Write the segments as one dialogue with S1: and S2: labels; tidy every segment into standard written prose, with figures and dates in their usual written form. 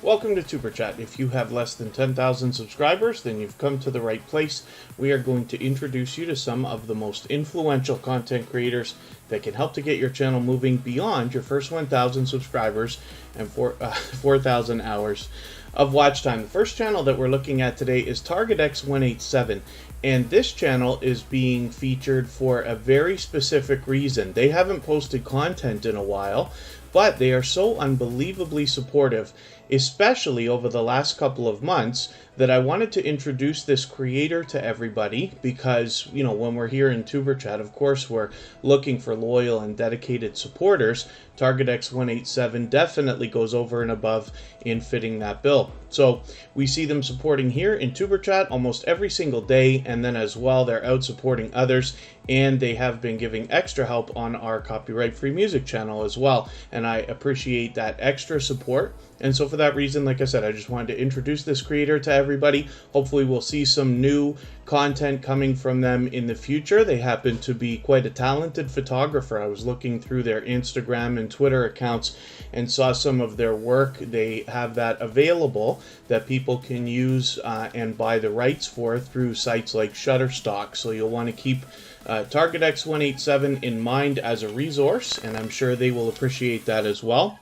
S1: Welcome to TuberChat. If you have less than 10,000 subscribers, then you've come to the right place. We are going to introduce you to some of the most influential content creators that can help to get your channel moving beyond your first 1,000 subscribers and 4,000 hours of watch time. The first channel that we're looking at today is TargetX187, and this channel is being featured for a very specific reason. They haven't posted content in a while, but they are so unbelievably supportive, especially over the last couple of months, that I wanted to introduce this creator to everybody because, you know, when we're here in TuberChat, of course, we're looking for loyal and dedicated supporters. TargetX187 definitely goes over and above in fitting that bill. So we see them supporting here in TuberChat almost every single day, and then as well, they're out supporting others, and they have been giving extra help on our copyright-free music channel as well, and I appreciate that extra support. And so for that reason, like I said, I just wanted to introduce this creator to everybody. Hopefully we'll see some new content coming from them in the future. They happen to be quite a talented photographer. I was looking through their Instagram and Twitter accounts and saw some of their work. They have that available that people can use and buy the rights for through sites like Shutterstock. So you'll want to keep TargetX187 in mind as a resource, and I'm sure they will appreciate that as well.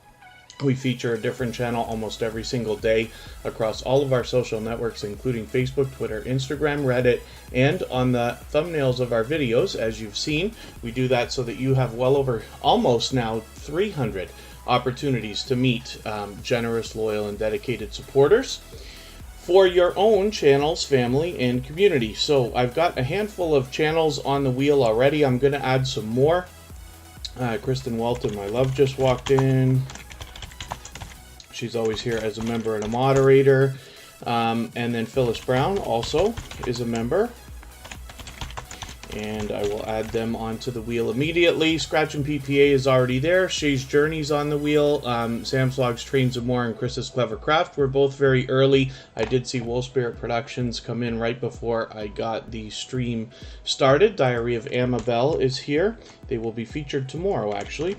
S1: We feature a different channel almost every single day across all of our social networks, including Facebook, Twitter, Instagram, Reddit, and on the thumbnails of our videos. As you've seen, we do that so that you have well over almost now 300 opportunities to meet generous, loyal, and dedicated supporters for your own channels, family, and community. So I've got a handful of channels on the wheel already. I'm going to add some more. Kristen Welton, my love, just walked in. She's always here as a member and a moderator. And then phyllisbrown also is a member. And I will add them onto the wheel immediately. Scratch and PPA is already there. Shays Journey's on the wheel. Sam's Vlogs, Trains and More, and Chris's Clever Craft were both very early. I did see Wolf Spirit Productions come in right before I got the stream started. Diary of Amabel is here. They will be featured tomorrow, actually.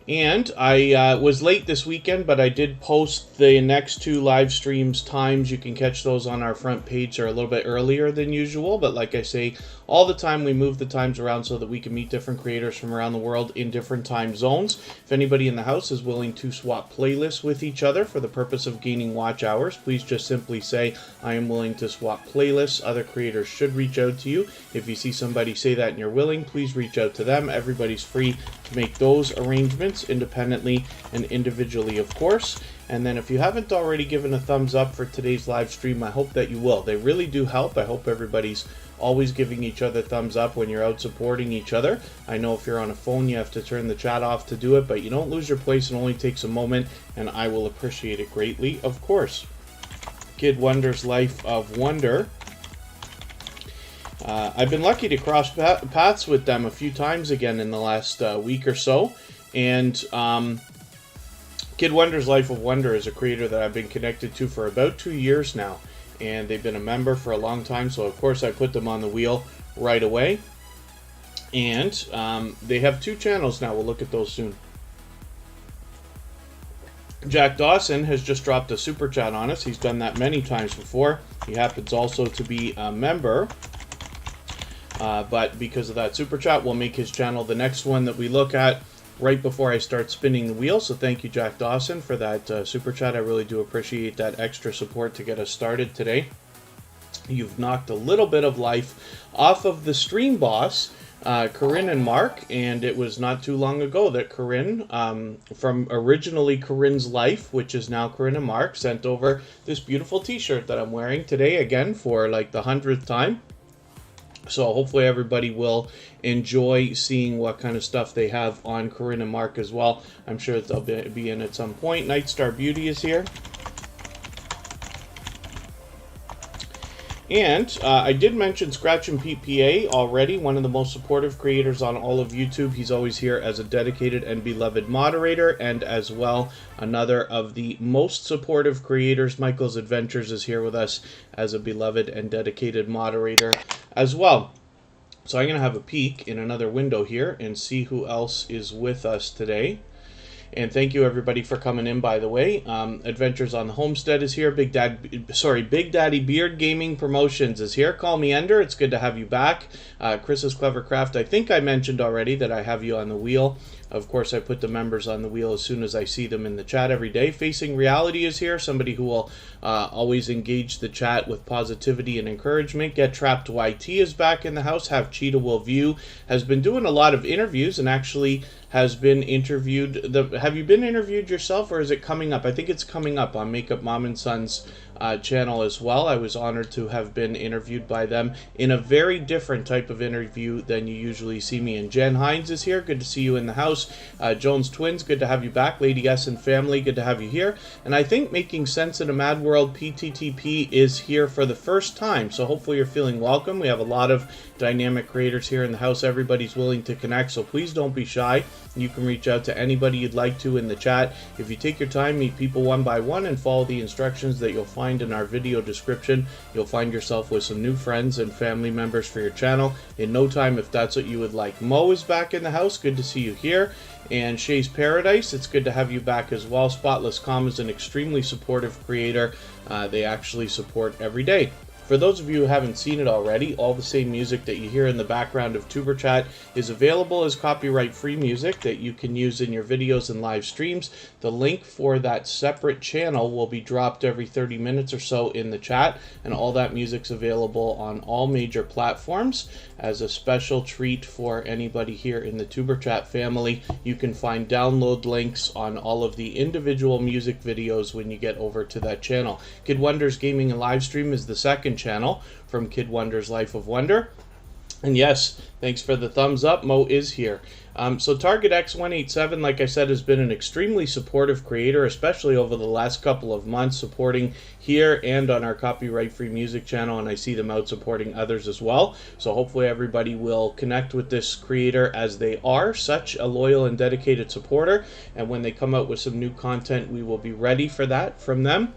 S1: And I was late this weekend, but I did post the next two live streams times. You can catch those on our front page. They're a little bit earlier than usual, but like I say, all the time we move the times around so that we can meet different creators from around the world in different time zones. If anybody in the house is willing to swap playlists with each other for the purpose of gaining watch hours, please just simply say, I am willing to swap playlists. Other creators should reach out to you. If you see somebody say that and you're willing, please reach out to them. Everybody's free to make those arrangements independently and individually, of course. And then if you haven't already given a thumbs up for today's live stream, I hope that you will. They really do help. I hope everybody's always giving each other thumbs up when you're out supporting each other. I know if you're on a phone, you have to turn the chat off to do it, but you don't lose your place. It only takes a moment, and I will appreciate it greatly, of course. Kid Wonder's Life of Wonder. I've been lucky to cross paths with them a few times again in the last week or so, and Kid Wonder's Life of Wonder is a creator that I've been connected to for about 2 years now, and they've been a member for a long time, so of course I put them on the wheel right away. And they have two channels now. We'll look at those soon. Jack Dawson has just dropped a super chat on us. He's done that many times before. He happens also to be a member. But because of that super chat, we'll make his channel the next one that we look at right before I start spinning the wheel. So thank you, Jack Dawson, for that super chat. I really do appreciate that extra support to get us started today. You've knocked a little bit of life off of the stream boss, Corinne and Mark, and it was not too long ago that Corinne, from originally Corinne's Life, which is now Corinne and Mark, sent over this beautiful t-shirt that I'm wearing today, again for like the 100th time. So hopefully everybody will enjoy seeing what kind of stuff they have on Corinne and Mark as well. I'm sure they'll be in at some point. Nightstar Beauty is here. And I did mention Scratch and PPA already, one of the most supportive creators on all of YouTube. He's always here as a dedicated and beloved moderator, and as well, another of the most supportive creators. Michael's Adventures is here with us as a beloved and dedicated moderator as well. So I'm going to have a peek in another window here and see who else is with us today. And thank you everybody for coming in, by the way. Adventures on the Homestead is here. Big Daddy Beard Gaming Promotions is here. Call me Ender. It's good to have you back. Chris's Clever Craft, I think I mentioned already that I have you on the wheel. Of course, I put the members on the wheel as soon as I see them in the chat every day. Facing Reality is here, somebody who will always engage the chat with positivity and encouragement. Get Trapped YT is back in the house. Have Cheetah Will View has been doing a lot of interviews and actually has been interviewed. Have you been interviewed yourself, or is it coming up? I think it's coming up on Makeup Mom and Son's channel as well. I was honored to have been interviewed by them in a very different type of interview than you usually see me in. Jen Hines is here. Good to see you in the house. Jones Twins, good to have you back. Lady S and family, good to have you here. And I think Making Sense in a Mad World PTTP is here for the first time, so hopefully you're feeling welcome. We have a lot of dynamic creators here in the house. Everybody's willing to connect, so please don't be shy. You can reach out to anybody you'd like to in the chat. If you take your time, meet people one by one, and follow the instructions that you'll find in our video description, you'll find yourself with some new friends and family members for your channel in no time, if that's what you would like. Mo is back in the house. Good to see you here. And Shays Paradise, it's good to have you back as well. Spotless Com is an extremely supportive creator. They actually support every day. For those of you who haven't seen it already, all the same music that you hear in the background of TuberChat is available as copyright-free music that you can use in your videos and live streams. The link for that separate channel will be dropped every 30 minutes or so in the chat, and all that music's available on all major platforms. As a special treat for anybody here in the TuberChat family, you can find download links on all of the individual music videos when you get over to that channel. Kid Wonders Gaming and Livestream is the second channel from Kid Wonder's Life of Wonder. And yes, thanks for the thumbs up. Mo is here. So Target X187, like I said, has been an extremely supportive creator, especially over the last couple of months, supporting here and on our copyright-free music channel, and I see them out supporting others as well. So hopefully everybody will connect with this creator, as they are such a loyal and dedicated supporter, and when they come out with some new content, we will be ready for that from them.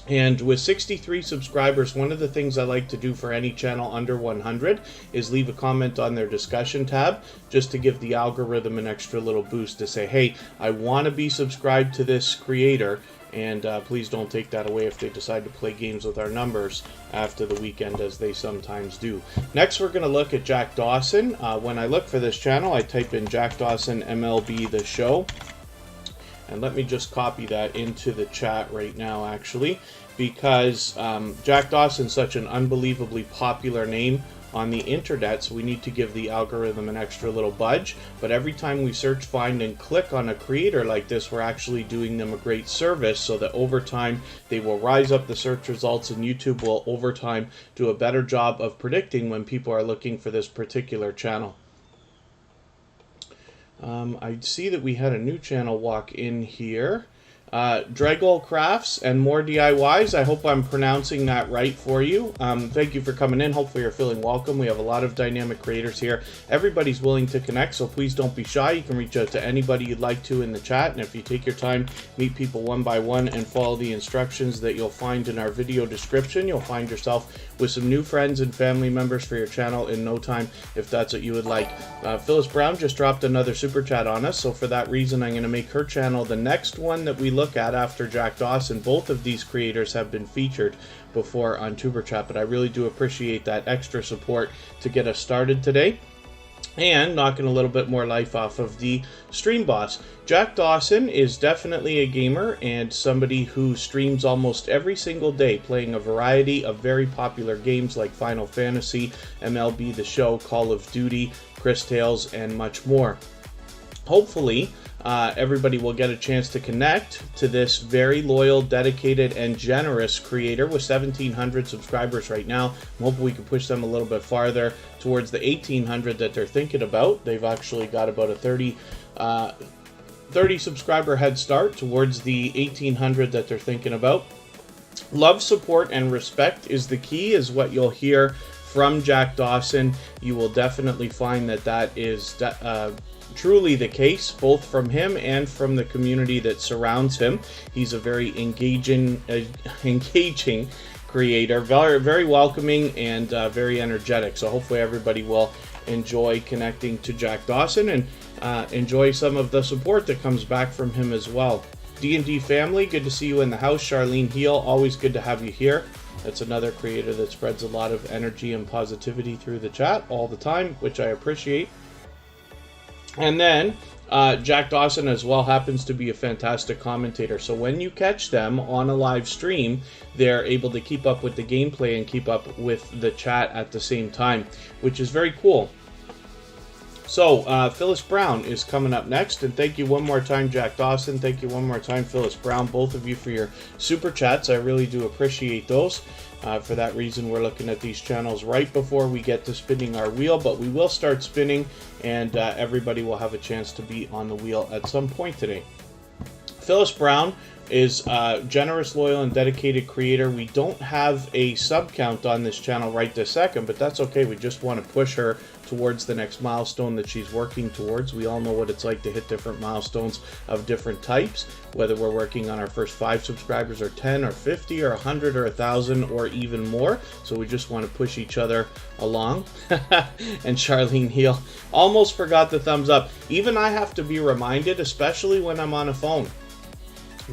S1: And with 63 subscribers, one of the things I like to do for any channel under 100 is leave a comment on their discussion tab, just to give the algorithm an extra little boost to say, hey, I want to be subscribed to this creator, and please don't take that away if they decide to play games with our numbers after the weekend, as they sometimes do. Next, we're going to look at Jack Dawson. When I look for this channel, I type in Jack Dawson MLB The Show. And let me just copy that into the chat right now, actually, because Jack Dawson's such an unbelievably popular name on the internet, so we need to give the algorithm an extra little budge. But every time we search, find, and click on a creator like this, we're actually doing them a great service, so that over time they will rise up the search results, and YouTube will over time do a better job of predicting when people are looking for this particular channel. I see that we had a new channel walk in here. Draggle Crafts and More DIYs. I hope I'm pronouncing that right for you. Thank you for coming in. Hopefully you're feeling welcome. We have a lot of dynamic creators here. Everybody's willing to connect, so please don't be shy. You can reach out to anybody you'd like to in the chat, and if you take your time, meet people one by one and follow the instructions that you'll find in our video description, you'll find yourself with some new friends and family members for your channel in no time, if that's what you would like. Phyllis Brown just dropped another super chat on us, so for that reason I'm going to make her channel the next one that we look at after Jack Dawson. Both of these creators have been featured before on TuberChat, but I really do appreciate that extra support to get us started today. And knocking a little bit more life off of the stream boss. Jack Dawson is definitely a gamer and somebody who streams almost every single day, playing a variety of very popular games like Final Fantasy, MLB The Show, Call of Duty, Chris Tales, and much more. Hopefully, everybody will get a chance to connect to this very loyal, dedicated, and generous creator with 1,700 subscribers right now. I'm hoping we can push them a little bit farther towards the 1,800 that they're thinking about. They've actually got about a 30 subscriber head start towards the 1,800 that they're thinking about. Love, support, and respect is the key, is what you'll hear from Jack Dawson. You will definitely find that that is truly the case, both from him and from the community that surrounds him. He's a very engaging creator, very, very welcoming and very energetic. So hopefully everybody will enjoy connecting to Jack Dawson and enjoy some of the support that comes back from him as well. D&D family, good to see you in the house. Charlene Heel, always good to have you here. That's another creator that spreads a lot of energy and positivity through the chat all the time, which I appreciate. And then Jack Dawson as well happens to be a fantastic commentator. So when you catch them on a live stream, they're able to keep up with the gameplay and keep up with the chat at the same time, which is very cool. So Phyllis Brown is coming up next, and thank you one more time, Jack Dawson. Thank you one more time, Phyllis Brown, both of you for your super chats. I really do appreciate those. For that reason, we're looking at these channels right before we get to spinning our wheel, but we will start spinning, and everybody will have a chance to be on the wheel at some point today. Phyllis Brown is a generous, loyal, and dedicated creator. We don't have a sub count on this channel right this second, but that's okay. We just want to push her towards the next milestone that she's working towards. We all know what it's like to hit different milestones of different types, whether we're working on our first 5 subscribers or 10 or 50 or 100 or 1,000 or even more. So we just want to push each other along. And Charlene Heel almost forgot the thumbs up. Even I have to be reminded, especially when I'm on a phone,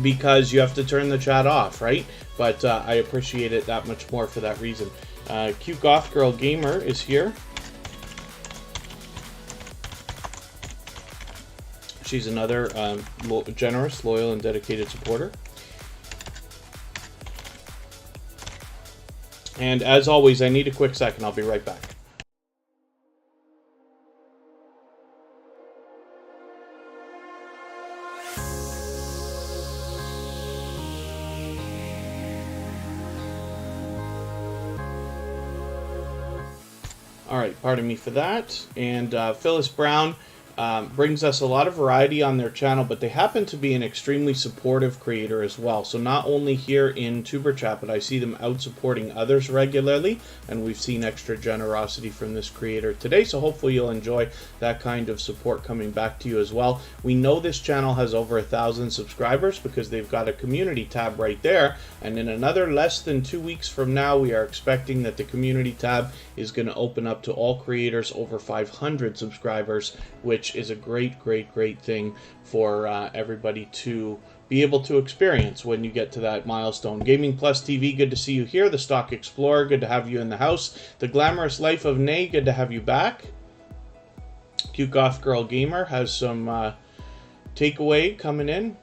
S1: because you have to turn the chat off, right? But I appreciate it that much more for that reason. Cute Goth Girl Gamer is here. She's another generous, loyal, and dedicated supporter. And as always, I need a quick second. I'll be right back. All right, pardon me for that. And Phyllis Brown brings us a lot of variety on their channel, but they happen to be an extremely supportive creator as well. So not only here in TuberChat, but I see them out supporting others regularly, and we've seen extra generosity from this creator today. So hopefully you'll enjoy that kind of support coming back to you as well. We know this channel has over 1,000 subscribers because they've got a community tab right there, and in another less than 2 weeks from now, we are expecting that the community tab is going to open up to all creators over 500 subscribers, which is a great thing for everybody to be able to experience when you get to that milestone. Gaming Plus TV, good to see you here. The Stock Explorer, good to have you in the house. The Glamorous Life of Nay, good to have you back. Cute Goth Girl Gamer has some takeaway coming in.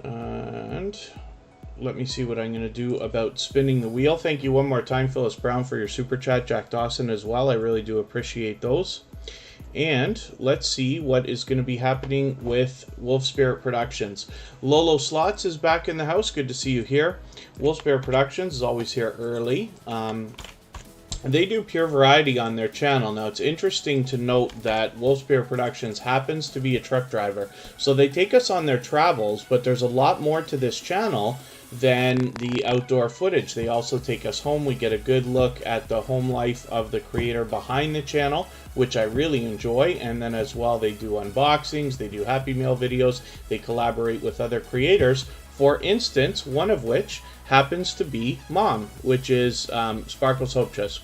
S1: And let me see what I'm going to do about spinning the wheel. Thank you one more time, Phyllis Brown, for your super chat. Jack Dawson as well. I really do appreciate those. And let's see what is going to be happening with Wolf Spirit Productions. Lolo Slots is back in the house. Good to see you here. Wolf Spirit Productions is always here early. They do pure variety on their channel. Now, it's interesting to note that Wolf Spirit Productions happens to be a truck driver. So they take us on their travels, but there's a lot more to this channel than the outdoor footage. They also take us home. We get a good look at the home life of the creator behind the channel, which I really enjoy. And then as well, they do unboxings, they do Happy Meal videos, they collaborate with other creators. For instance, one of which happens to be Mom, which is Sparkle's Hope Chest.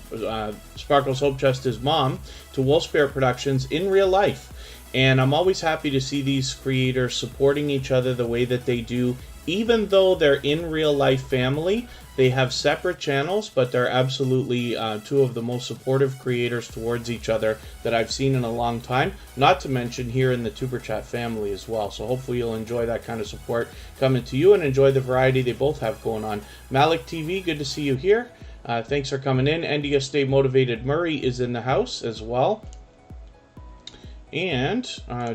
S1: Sparkle's Hope Chest is Mom to Wolf Spirit Productions in real life. And I'm always happy to see these creators supporting each other the way that they do. Even though they're in real life family, they have separate channels, but they're absolutely two of the most supportive creators towards each other that I've seen in a long time, not to mention here in the TuberChat family as well. So hopefully you'll enjoy that kind of support coming to you and enjoy the variety they both have going on. MalikTV, good to see you here. Thanks for coming in. India Stay Motivated Murray is in the house as well. And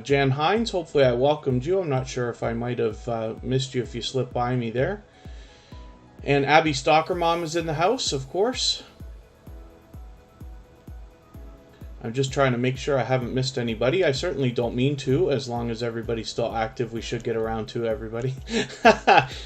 S1: Jan Hines, hopefully I welcomed you. I'm not sure if I might have missed you if you slipped by me there. And Abby Stalker Mom is in the house, of course. I'm just trying to make sure I haven't missed anybody. I certainly don't mean to. As long as everybody's still active, we should get around to everybody.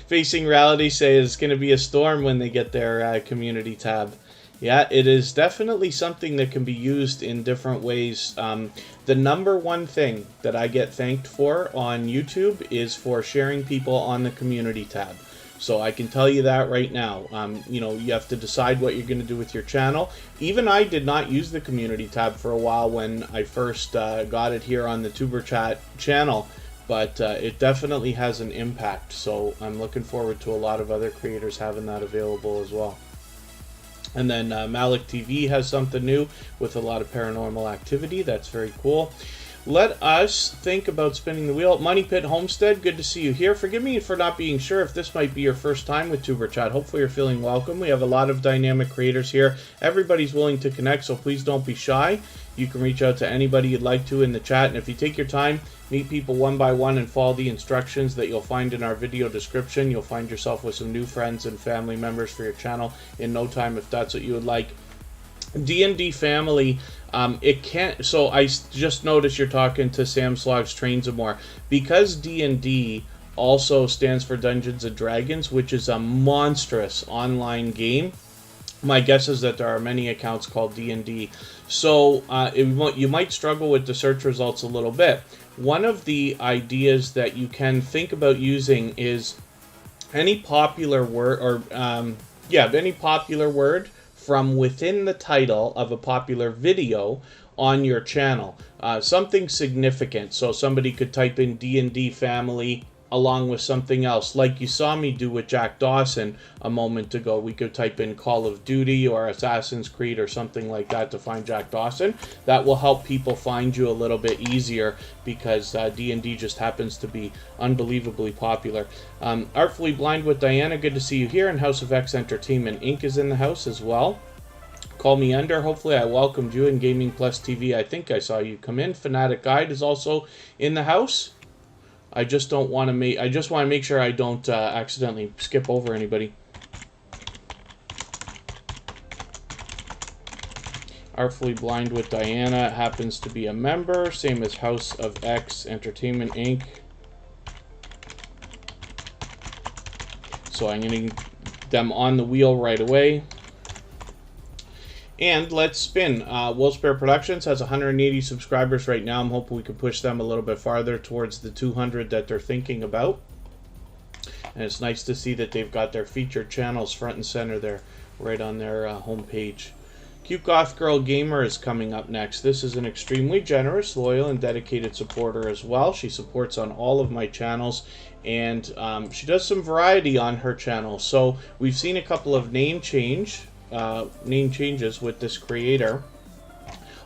S1: Facing Reality says it's going to be a storm when they get their community tab. Yeah, it is definitely something that can be used in different ways. The number one thing that I get thanked for on YouTube is for sharing people on the community tab. So I can tell you that right now. You know, you have to decide what you're going to do with your channel. Even I did not use the community tab for a while when I first got it here on the TuberChat channel, but it definitely has an impact. So I'm looking forward to a lot of other creators having that available as well. And then MalikTV has something new with a lot of paranormal activity. That's very cool. Let us think about spinning the wheel. Money Pit Homestead, good to see you here. Forgive me for not being sure if this might be your first time with TuberChat. Hopefully you're feeling welcome. We have a lot of dynamic creators here. Everybody's willing to connect, so please don't be shy. You can reach out to anybody you'd like to in the chat, and if you take your time, meet people one by one and follow the instructions that you'll find in our video description, you'll find yourself with some new friends and family members for your channel in no time if that's what you would like. D&D family, it can't, so I just noticed you're talking to Sam Slog's Trains and More. Because D&D also stands for Dungeons and Dragons, which is a monstrous online game, my guess is that there are many accounts called D&D. So you might struggle with the search results a little bit. One of the ideas that you can think about using is any popular word, or any popular word from within the title of a popular video on your channel. Something significant. So somebody could type in D&D family along with something else, like you saw me do with Jack Dawson a moment ago. We could type in Call of Duty or Assassin's Creed or something like that to find Jack Dawson. That will help people find you a little bit easier, because D&D just happens to be unbelievably popular. Artfully Blind with Diana, good to see you here, and House of X Entertainment Inc. is in the house as well. Call Me Under, hopefully I welcomed you, in Gaming Plus TV, I think I saw you come in. Fanatic Guide is also in the house. I just want to make sure I don't accidentally skip over anybody. Artfully Blind with Diana happens to be a member, same as House of X Entertainment Inc. So I'm getting them on the wheel right away. And let's spin. Wolfsbear Productions has 180 subscribers right now. I'm hoping we can push them a little bit farther towards the 200 that they're thinking about. And it's nice to see that they've got their featured channels front and center there, right on their homepage. Cute Goth Girl Gamer is coming up next. This is an extremely generous, loyal, and dedicated supporter as well. She supports on all of my channels, and she does some variety on her channel. So we've seen a couple of name changes with this creator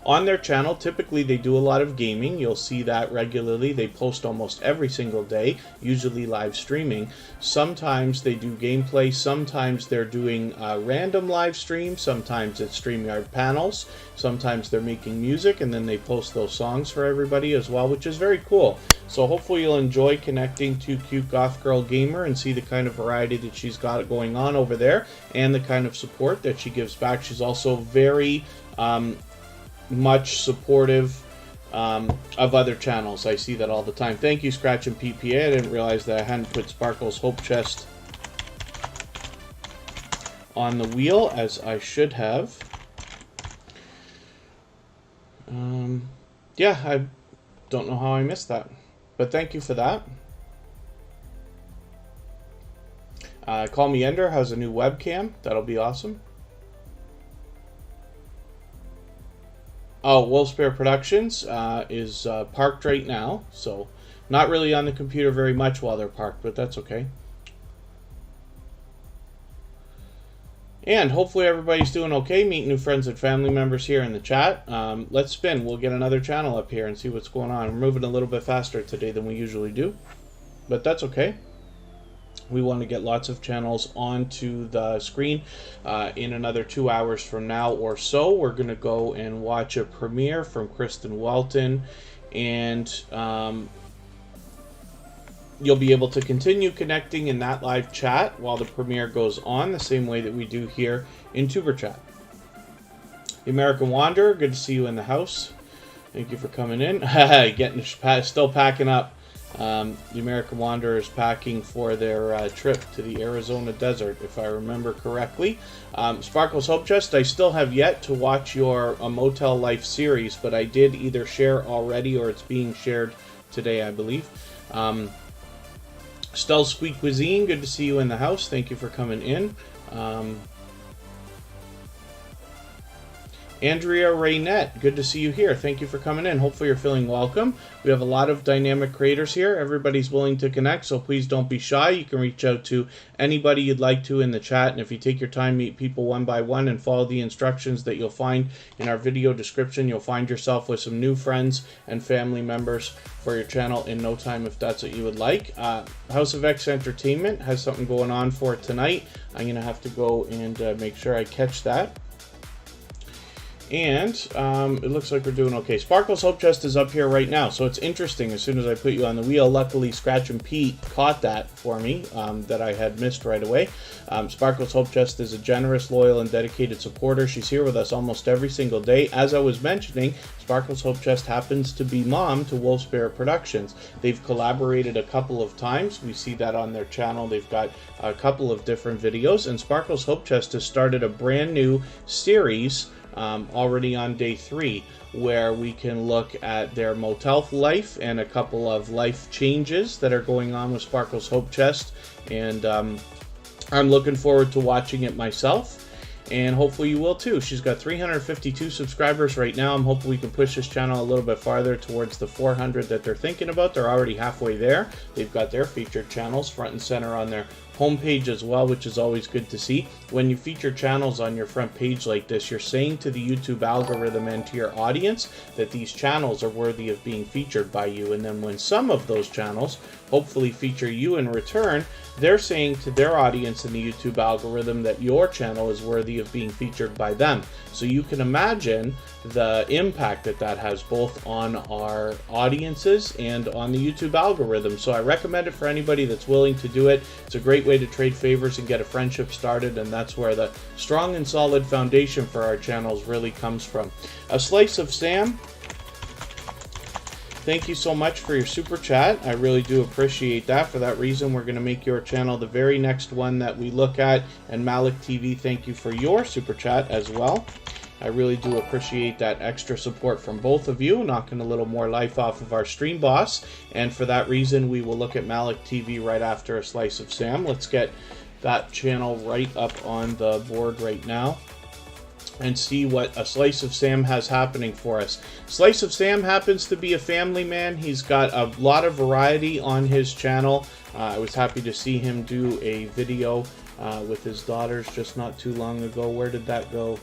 S1: on their channel. Typically they do a lot of gaming. You'll see that regularly. They post almost every single day, usually live streaming. Sometimes they do gameplay, sometimes they're doing random live streams, sometimes it's StreamYard panels, sometimes they're making music, and then they post those songs for everybody as well, which is very cool. So hopefully you'll enjoy connecting to Cute Goth Girl Gamer and see the kind of variety that she's got going on over there, and the kind of support that she gives back. She's also very much supportive of other channels. I see that all the time. Thank you, Scratch and PPA. I didn't realize that I hadn't put Sparkle's Hope Chest on the wheel, as I should have. Yeah, I don't know how I missed that, but thank you for that. Call Me Ender has a new webcam. That'll be awesome. Oh, Wolfsbear Productions is parked right now, so not really on the computer very much while they're parked, but that's okay. And hopefully everybody's doing okay, meeting new friends and family members here in the chat. Let's spin. We'll get another channel up here and see what's going on. We're moving a little bit faster today than we usually do, but that's okay. We want to get lots of channels onto the screen. In another 2 hours from now or so, we're going to go and watch a premiere from Kristen Welton, and you'll be able to continue connecting in that live chat while the premiere goes on, the same way that we do here in TuberChat. The American Wanderer, good to see you in the house. Thank you for coming in. Still packing up. The American Wanderer is packing for their trip to the Arizona desert, if I remember correctly. Sparkle's Hope Chest, I still have yet to watch your Motel Life series, but I did either share already or it's being shared today, I believe. Stell Squeak Cuisine, good to see you in the house. Thank you for coming in. Andrea Raynette, good to see you here. Thank you for coming in. Hopefully you're feeling welcome. We have a lot of dynamic creators here. Everybody's willing to connect, so please don't be shy. You can reach out to anybody you'd like to in the chat, and if you take your time, meet people one by one and follow the instructions that you'll find in our video description, you'll find yourself with some new friends and family members for your channel in no time if that's what you would like. House of X Entertainment has something going on for tonight. I'm going to have to go and make sure I catch that. And it looks like we're doing okay. Sparkle's Hope Chest is up here right now, so it's interesting. As soon as I put you on the wheel, luckily Scratch and Pete caught that for me, that I had missed right away. Sparkle's Hope Chest is a generous, loyal, and dedicated supporter. She's here with us almost every single day. As I was mentioning, Sparkle's Hope Chest happens to be mom to Wolf Spirit Productions. They've collaborated a couple of times. We see that on their channel. They've got a couple of different videos, and Sparkle's Hope Chest has started a brand new series already on day 3, where we can look at their motel life and a couple of life changes that are going on with Sparkle's Hope Chest, and I'm looking forward to watching it myself, and hopefully you will too. She's got 352 subscribers right now. I'm hoping we can push this channel a little bit farther towards the 400 that they're thinking about. They're already halfway there. They've got their featured channels front and center on their homepage as well, which is always good to see. When you feature channels on your front page like this, you're saying to the YouTube algorithm and to your audience that these channels are worthy of being featured by you. And then when some of those channels hopefully feature you in return, they're saying to their audience in the YouTube algorithm that your channel is worthy of being featured by them. So you can imagine the impact that that has both on our audiences and on the YouTube algorithm. So I recommend it for anybody that's willing to do it. It's a great way to trade favors and get a friendship started, and that's where the strong and solid foundation for our channels really comes from. A Slice of Sam, thank you so much for your super chat. I really do appreciate that. For that reason, we're going to make your channel the very next one that we look at. And MalikTV, thank you for your super chat as well. I really do appreciate that extra support from both of you, knocking a little more life off of our stream boss. And for that reason, we will look at MalikTV right after A Slice of Sam. Let's get that channel right up on the board right now and see what A Slice of Sam has happening for us. Slice of Sam happens to be a family man. He's got a lot of variety on his channel. I was happy to see him do a video with his daughters just not too long ago. Where did that go?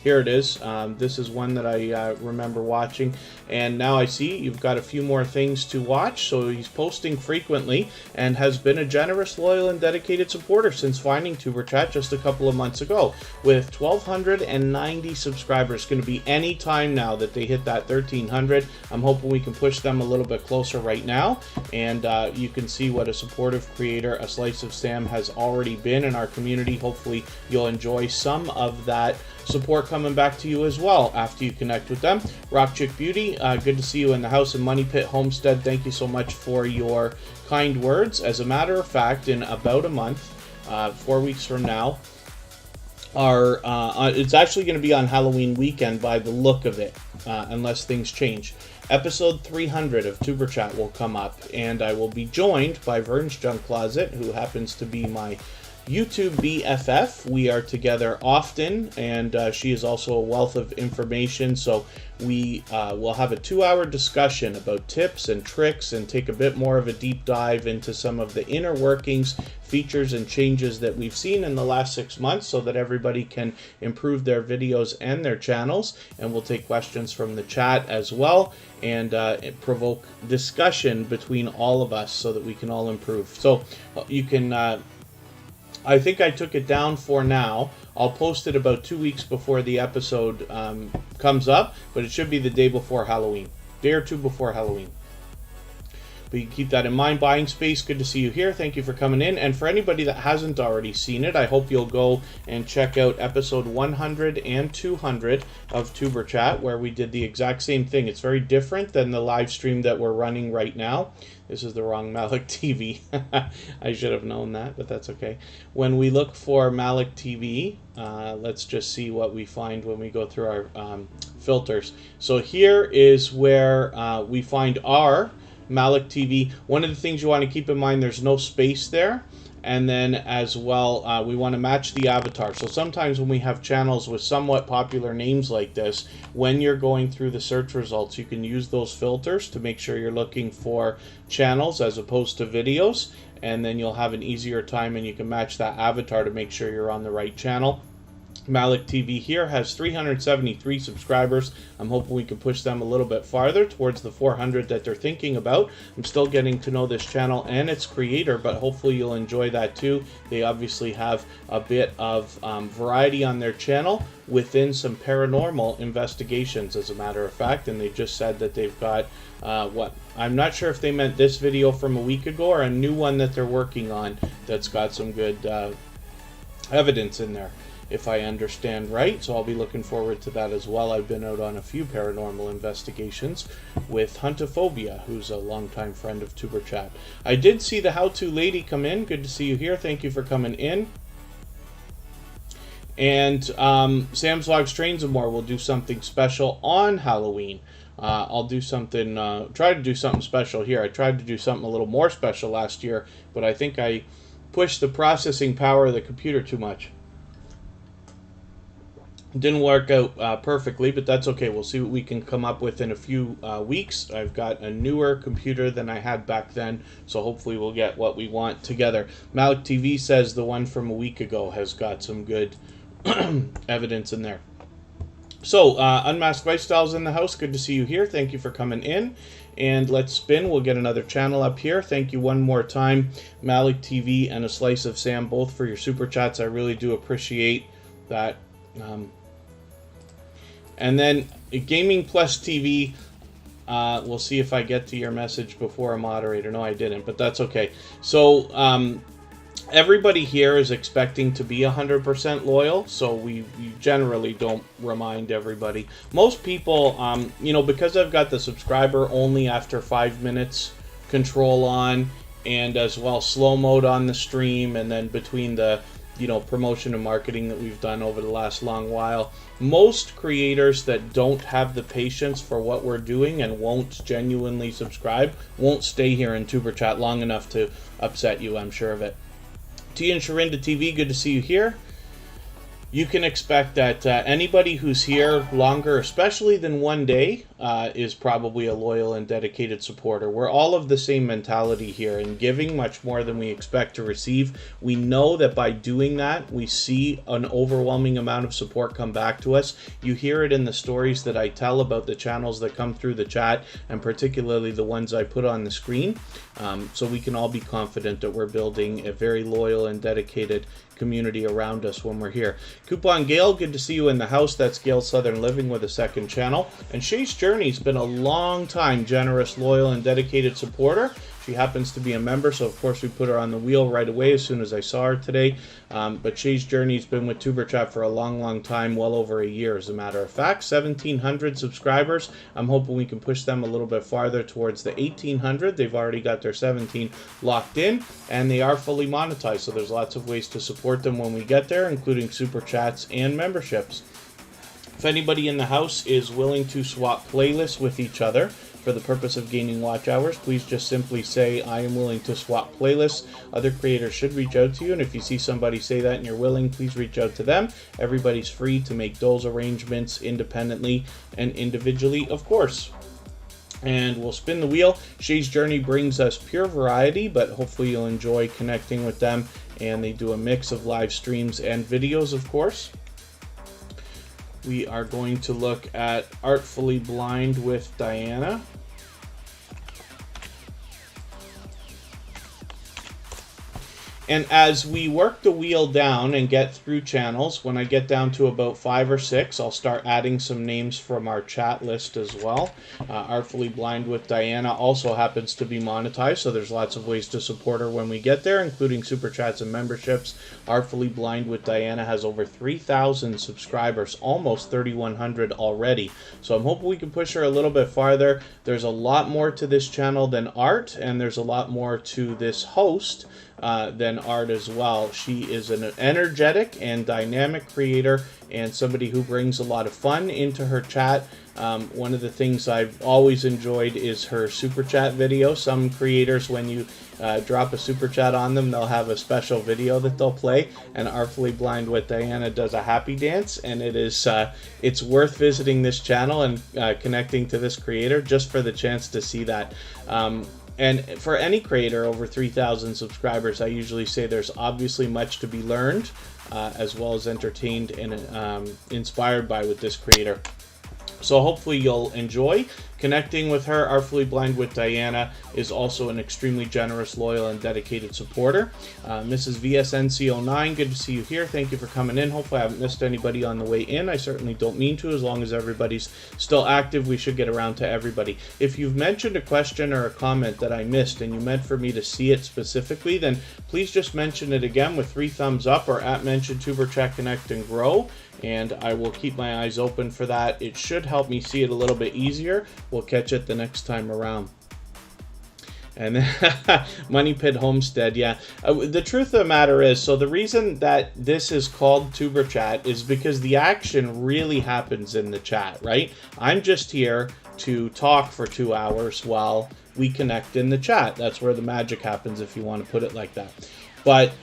S1: Here it is. This is one that I remember watching, and now I see you've got a few more things to watch. So he's posting frequently and has been a generous, loyal, and dedicated supporter since finding TuberChat just a couple of months ago. With 1,290 subscribers, it's going to be any time now that they hit that 1,300. I'm hoping we can push them a little bit closer right now, and you can see what a supportive creator A Slice of Sam has already been in our community. Hopefully you'll enjoy some of that support coming back to you as well after you connect with them. Rock Chick Beauty, good to see you in the house. And Money Pit Homestead, thank you so much for your kind words. As a matter of fact, in about a month, 4 weeks from now, it's actually going to be on Halloween weekend by the look of it, unless things change. Episode 300 of TuberChat will come up, and I will be joined by Vern's Junk Closet, who happens to be my YouTube BFF. We are together often, and she is also a wealth of information, so we will have a 2-hour discussion about tips and tricks and take a bit more of a deep dive into some of the inner workings, features, and changes that we've seen in the last 6 months so that everybody can improve their videos and their channels. And we'll take questions from the chat as well and provoke discussion between all of us so that we can all improve. So you can I think I took it down for now. I'll post it about 2 weeks before the episode comes up, but it should be the day before Halloween. Day or two before Halloween. But you can keep that in mind. Buying Space, good to see you here. Thank you for coming in. And for anybody that hasn't already seen it, I hope you'll go and check out episode 100 and 200 of TuberChat, where we did the exact same thing. It's very different than the live stream that we're running right now. This is the wrong MalikTV. I should have known that, but that's okay. When we look for MalikTV, let's just see what we find when we go through our filters. So here is where we find our MalikTV. One of the things you want to keep in mind, there's no space there. And then as well, we want to match the avatar. So sometimes when we have channels with somewhat popular names like this, when you're going through the search results, you can use those filters to make sure you're looking for channels as opposed to videos. And then you'll have an easier time, and you can match that avatar to make sure you're on the right channel. MalikTV here has 373 subscribers. I'm hoping we can push them a little bit farther towards the 400 that they're thinking about. I'm still getting to know this channel and its creator, but hopefully you'll enjoy that too. They obviously have a bit of variety on their channel within some paranormal investigations, as a matter of fact, and they just said that they've got I'm not sure if they meant this video from a week ago or a new one that they're working on that's got some good evidence in there, if I understand right. So I'll be looking forward to that as well. I've been out on a few paranormal investigations with Huntophobia, who's a longtime friend of TuberChat. I did see the How-To Lady come in. Good to see you here. Thank you for coming in. And Sam's Vlogs Trains and More will do something special on Halloween. I'll do something, try to do something special here. I tried to do something a little more special last year, but I think I pushed the processing power of the computer too much. Didn't work out perfectly, but that's okay. We'll see what we can come up with in a few weeks. I've got a newer computer than I had back then, so hopefully we'll get what we want together. MalikTV says the one from a week ago has got some good evidence in there. So, Unmasked Lifestyles in the house. Good to see you here. Thank you for coming in. And let's spin. We'll get another channel up here. Thank you one more time, MalikTV and A Slice of Sam, both for your super chats. I really do appreciate that. And then Gaming Plus TV, we'll see if I get to your message before a moderator. No, I didn't, but that's okay. So everybody here is expecting to be 100% loyal, so we generally don't remind everybody. Most people, you know, because I've got the subscriber only after 5 minutes control on, and as well slow mode on the stream, and then between the promotion and marketing that we've done over the last long while, most creators that don't have the patience for what we're doing and won't genuinely subscribe won't stay here in TuberChat long enough to upset you, I'm sure of it. T and Sharinda TV, good to see you here. You can expect that anybody who's here longer, especially than one day, is probably a loyal and dedicated supporter. We're all of the same mentality here, and giving much more than we expect to receive. We know that by doing that, we see an overwhelming amount of support come back to us. You hear it in the stories that I tell about the channels that come through the chat, and particularly the ones I put on the screen. So we can all be confident that we're building a very loyal and dedicated community around us when we're here. Coupon Gail, good to see you in the house. That's Gail Southern Living with a second channel. And Shays Journey's been a long time generous, loyal, and dedicated supporter. She happens to be a member, so of course we put her on the wheel right away as soon as I saw her today. But Shays Journey's been with TuberChat for a long time, well over a year as a matter of fact. 1,700 subscribers. I'm hoping we can push them a little bit farther towards the 1,800. They've already got their 17 locked in, and they are fully monetized, so there's lots of ways to support them when we get there, including super chats and memberships. If anybody in the house is willing to swap playlists with each other for the purpose of gaining watch hours, please just simply say, I am willing to swap playlists. Other creators should reach out to you, and if you see somebody say that and you're willing, please reach out to them. Everybody's free to make those arrangements independently and individually, of course. And we'll spin the wheel. Shays Journey brings us pure variety, but hopefully you'll enjoy connecting with them, and they do a mix of live streams and videos, of course. We are going to look at Artfully Blind with Diana. And as we work the wheel down and get through channels, when I get down to about 5 or 6, I'll start adding some names from our chat list as well. Artfully Blind with Diana also happens to be monetized, so there's lots of ways to support her when we get there, including super chats and memberships. Artfully Blind with Diana has over 3,000 subscribers, almost 3,100 already. So I'm hoping we can push her a little bit farther. There's a lot more to this channel than art, and there's a lot more to this host than art as well. She is an energetic and dynamic creator and somebody who brings a lot of fun into her chat. One of the things I've always enjoyed is her super chat video. Some creators, when you drop a super chat on them, they'll have a special video that they'll play, and Artfully Blind with Diana does a happy dance, and it is it's worth visiting this channel and connecting to this creator just for the chance to see that. And for any creator over 3,000 subscribers, I usually say there's obviously much to be learned, as well as entertained and inspired by with this creator. So hopefully you'll enjoy connecting with her. Artfully Blind with Diana is also an extremely generous, loyal, and dedicated supporter. Mrs. VSNC09, good to see you here. Thank you for coming in. Hopefully I haven't missed anybody on the way in. I certainly don't mean to. As long as everybody's still active, we should get around to everybody. If you've mentioned a question or a comment that I missed and you meant for me to see it specifically, then please just mention it again with 3 thumbs up or at mention TuberChat Connect and Grow, and I will keep my eyes open for that. It should help me see it a little bit easier. We'll catch it the next time around. And then Money Pit Homestead, yeah. The truth of the matter is, so the reason that this is called TuberChat is because the action really happens in the chat, right? I'm just here to talk for 2 hours while we connect in the chat. That's where the magic happens, if you want to put it like that. But,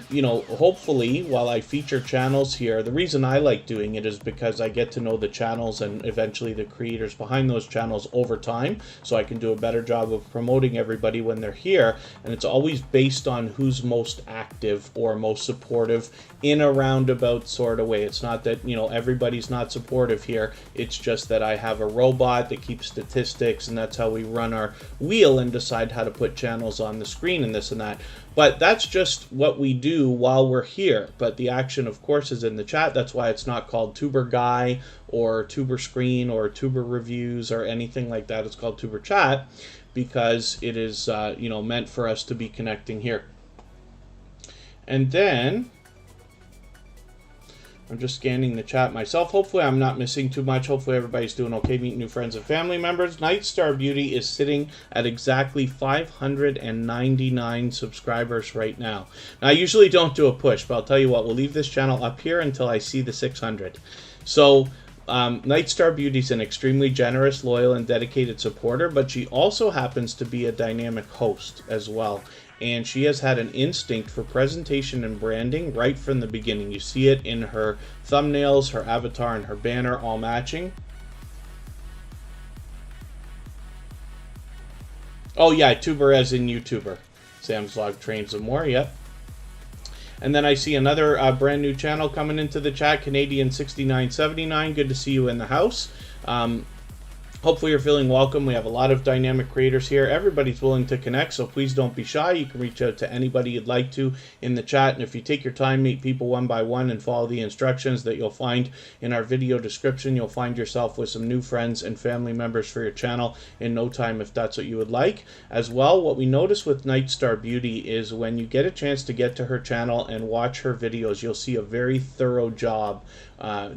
S1: you know, hopefully, while I feature channels here, the reason I like doing it is because I get to know the channels and eventually the creators behind those channels over time, so I can do a better job of promoting everybody when they're here. And it's always based on who's most active or most supportive in a roundabout sort of way. It's not that, you know, everybody's not supportive here. It's just that I have a robot that keeps statistics, and that's how we run our wheel and decide how to put channels on the screen and this and that. But that's just what we do while we're here. But the action, of course, is in the chat. That's why it's not called Tuber Guy or Tuber Screen or Tuber Reviews or anything like that. It's called Tuber Chat because it is, you know, meant for us to be connecting here. And then I'm just scanning the chat myself. Hopefully I'm not missing too much. Hopefully everybody's doing okay, meeting new friends and family members. Nightstar Beauty is sitting at exactly 599 subscribers right now. Now, I usually don't do a push, but I'll tell you what, we'll leave this channel up here until I see the 600. So, Nightstar Beauty is an extremely generous, loyal, and dedicated supporter, but she also happens to be a dynamic host as well. And she has had an instinct for presentation and branding right from the beginning. You see it in her thumbnails, her avatar, and her banner all matching. Oh yeah, tuber as in YouTuber. Sam's Vlog Trains and More, yep. And then I see another brand new channel coming into the chat, Canadian 6979. Good to see you in the house. Hopefully you're feeling welcome. We have a lot of dynamic creators here. Everybody's willing to connect, so please don't be shy. You can reach out to anybody you'd like to in the chat. And if you take your time, meet people one by one and follow the instructions that you'll find in our video description, you'll find yourself with some new friends and family members for your channel in no time if that's what you would like. As well, what we notice with Nightstar Beauty is when you get a chance to get to her channel and watch her videos, you'll see a very thorough job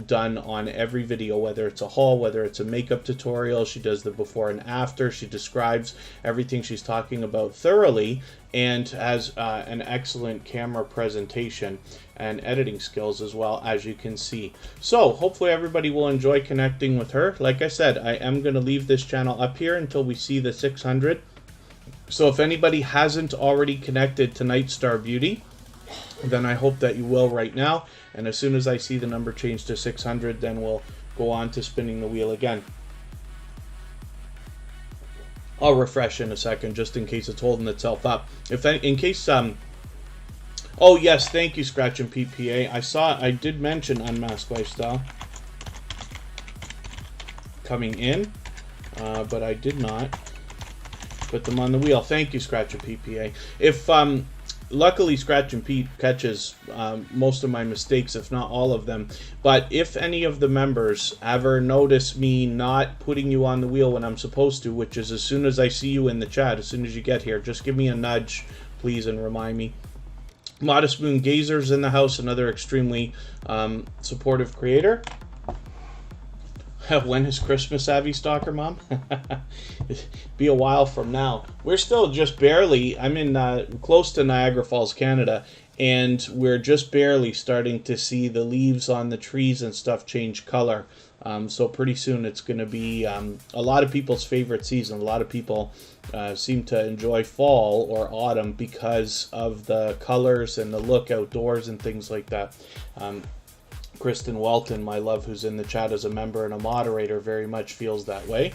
S1: done on every video, whether it's a haul, whether it's a makeup tutorial. She does the before and after. She describes everything she's talking about thoroughly and has an excellent camera presentation and editing skills as well, as you can see. So hopefully everybody will enjoy connecting with her. Like I said, I am going to leave this channel up here until we see the 600. So if anybody hasn't already connected to Nightstar Beauty, then I hope that you will right now. And as soon as I see the number change to 600, then we'll go on to spinning the wheel again. I'll refresh in a second just in case it's holding itself up. In case oh yes, thank you, Scratch and Pete PA. I did mention Unmasked Lifestyle coming in, but I did not put them on the wheel. Thank you, Scratch and Pete PA. If luckily, Scratch and Pete catches most of my mistakes, if not all of them. But if any of the members ever notice me not putting you on the wheel when I'm supposed to, which is as soon as I see you in the chat, as soon as you get here, just give me a nudge, please, and remind me. Modest Moon Gazer's in the house, another extremely supportive creator. When is Christmas, Abby Stalker Mom? Be a while from now. We're still just barely, I'm in close to Niagara Falls, Canada, and we're just barely starting to see the leaves on the trees and stuff change color. So pretty soon it's going to be a lot of people's favorite season. A lot of people seem to enjoy fall or autumn because of the colors and the look outdoors and things like that. Kristen Walton, my love, who's in the chat as a member and a moderator, very much feels that way.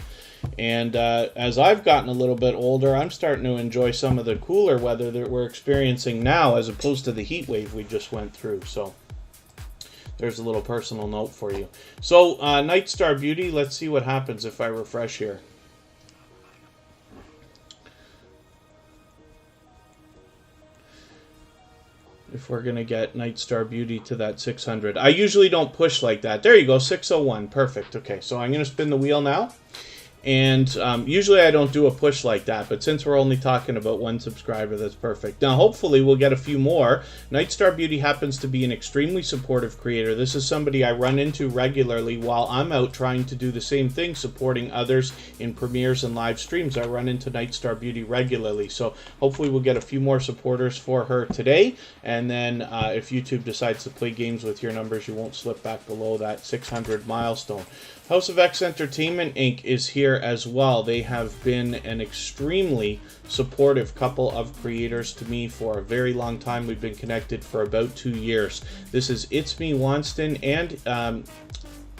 S1: And as I've gotten a little bit older, I'm starting to enjoy some of the cooler weather that we're experiencing now as opposed to the heat wave we just went through. So there's a little personal note for you. So Night Star Beauty, let's see what happens if I refresh here. If we're going to get Night Star Beauty to that 600. I usually don't push like that. There you go, 601. Perfect. Okay, so I'm going to spin the wheel now. And usually I don't do a push like that, but since we're only talking about one subscriber, that's perfect. Now, hopefully we'll get a few more. Night Star Beauty happens to be an extremely supportive creator. This is somebody I run into regularly while I'm out trying to do the same thing, supporting others in premieres and live streams. I run into Night Star Beauty regularly, so hopefully we'll get a few more supporters for her today. And then if YouTube decides to play games with your numbers, you won't slip back below that 600 milestone. House of X Entertainment Inc. is here as well. They have been an extremely supportive couple of creators to me for a very long time. We've been connected for about 2 years. This is It's Me Wanston and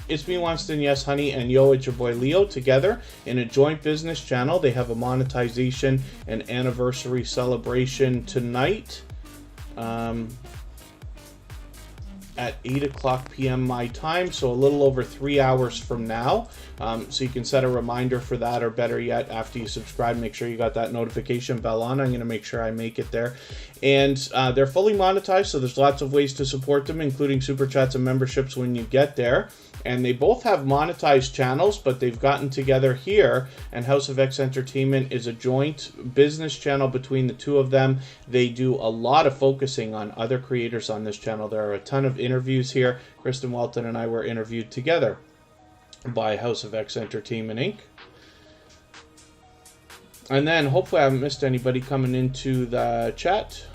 S1: It's Me Wanston, Yes Honey, and Yo, it's your boy Leo together in a joint business channel. They have a monetization and anniversary celebration tonight. At 8 o'clock p.m. my time, so a little over 3 hours from now. So you can set a reminder for that, or better yet, after you subscribe, make sure you got that notification bell on. I'm going to make sure I make it there. And they're fully monetized, so there's lots of ways to support them, including super chats and memberships when you get there. And they both have monetized channels, but they've gotten together here, and House of X Entertainment is a joint business channel between the two of them. They do a lot of focusing on other creators on this channel. There are a ton of interviews here. Kristen Walton and I were interviewed together by House of X Entertainment Inc. And then hopefully I haven't missed anybody coming into the chat.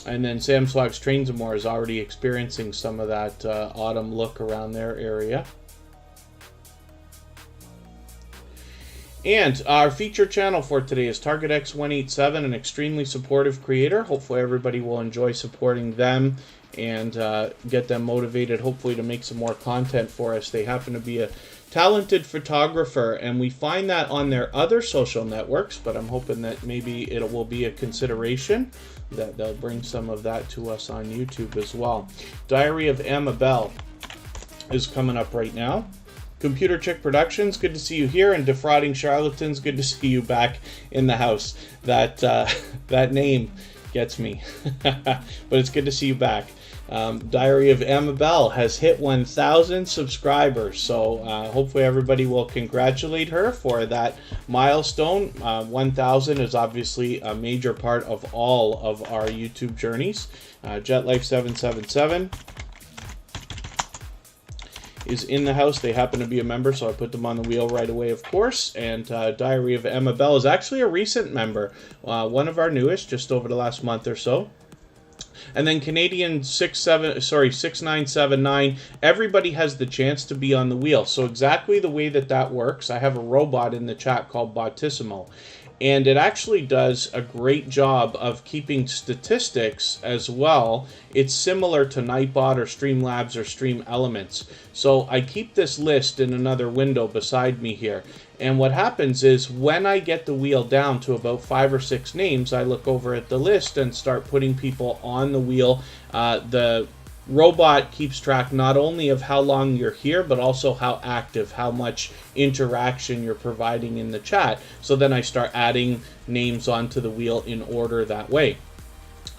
S1: And then Sam Swag's Trains and More is already experiencing some of that autumn look around their area. And our feature channel for today is Target X187, an extremely supportive creator. Hopefully everybody will enjoy supporting them and get them motivated, hopefully, to make some more content for us. They happen to be a talented photographer, and we find that on their other social networks, but I'm hoping that maybe it will be a consideration that they'll bring some of that to us on YouTube as well. Diary of Amabelle is coming up right now. Computer Chick Productions, good to see you here. And Defrauding Charlatans, good to see you back in the house. That that name gets me, but it's good to see you back. Diary of Amabelle has hit 1,000 subscribers, so hopefully everybody will congratulate her for that milestone. 1,000 is obviously a major part of all of our YouTube journeys. JetLife777 is in the house. They happen to be a member, so I put them on the wheel right away, of course. And Diary of Amabelle is actually a recent member, one of our newest, just over the last month or so. And then Canadian 6979, everybody has the chance to be on the wheel. So exactly the way that works, I have a robot in the chat called Botissimo. And it actually does a great job of keeping statistics as well. It's similar to Nightbot or Streamlabs or Stream Elements. So I keep this list in another window beside me here. And what happens is when I get the wheel down to about 5 or 6 names, I look over at the list and start putting people on the wheel. The robot keeps track not only of how long you're here, but also how active, how much interaction you're providing in the chat. So then I start adding names onto the wheel in order that way.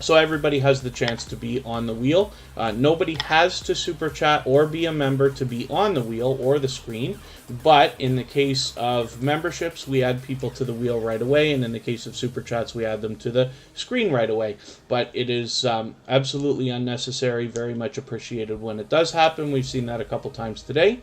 S1: So everybody has the chance to be on the wheel. Nobody has to super chat or be a member to be on the wheel or the screen. But in the case of memberships, we add people to the wheel right away. And in the case of super chats, we add them to the screen right away. But it is absolutely unnecessary, very much appreciated when it does happen. We've seen that a couple times today.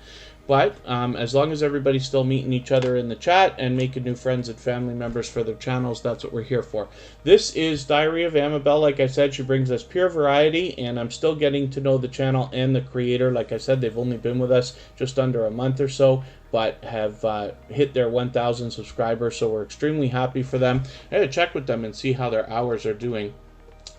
S1: But as long as everybody's still meeting each other in the chat and making new friends and family members for their channels, that's what we're here for. This is Diary of Amabel. Like I said, she brings us pure variety, and I'm still getting to know the channel and the creator. Like I said, they've only been with us just under a month or so, but have hit their 1,000 subscribers, so we're extremely happy for them. I had to check with them and see how their hours are doing.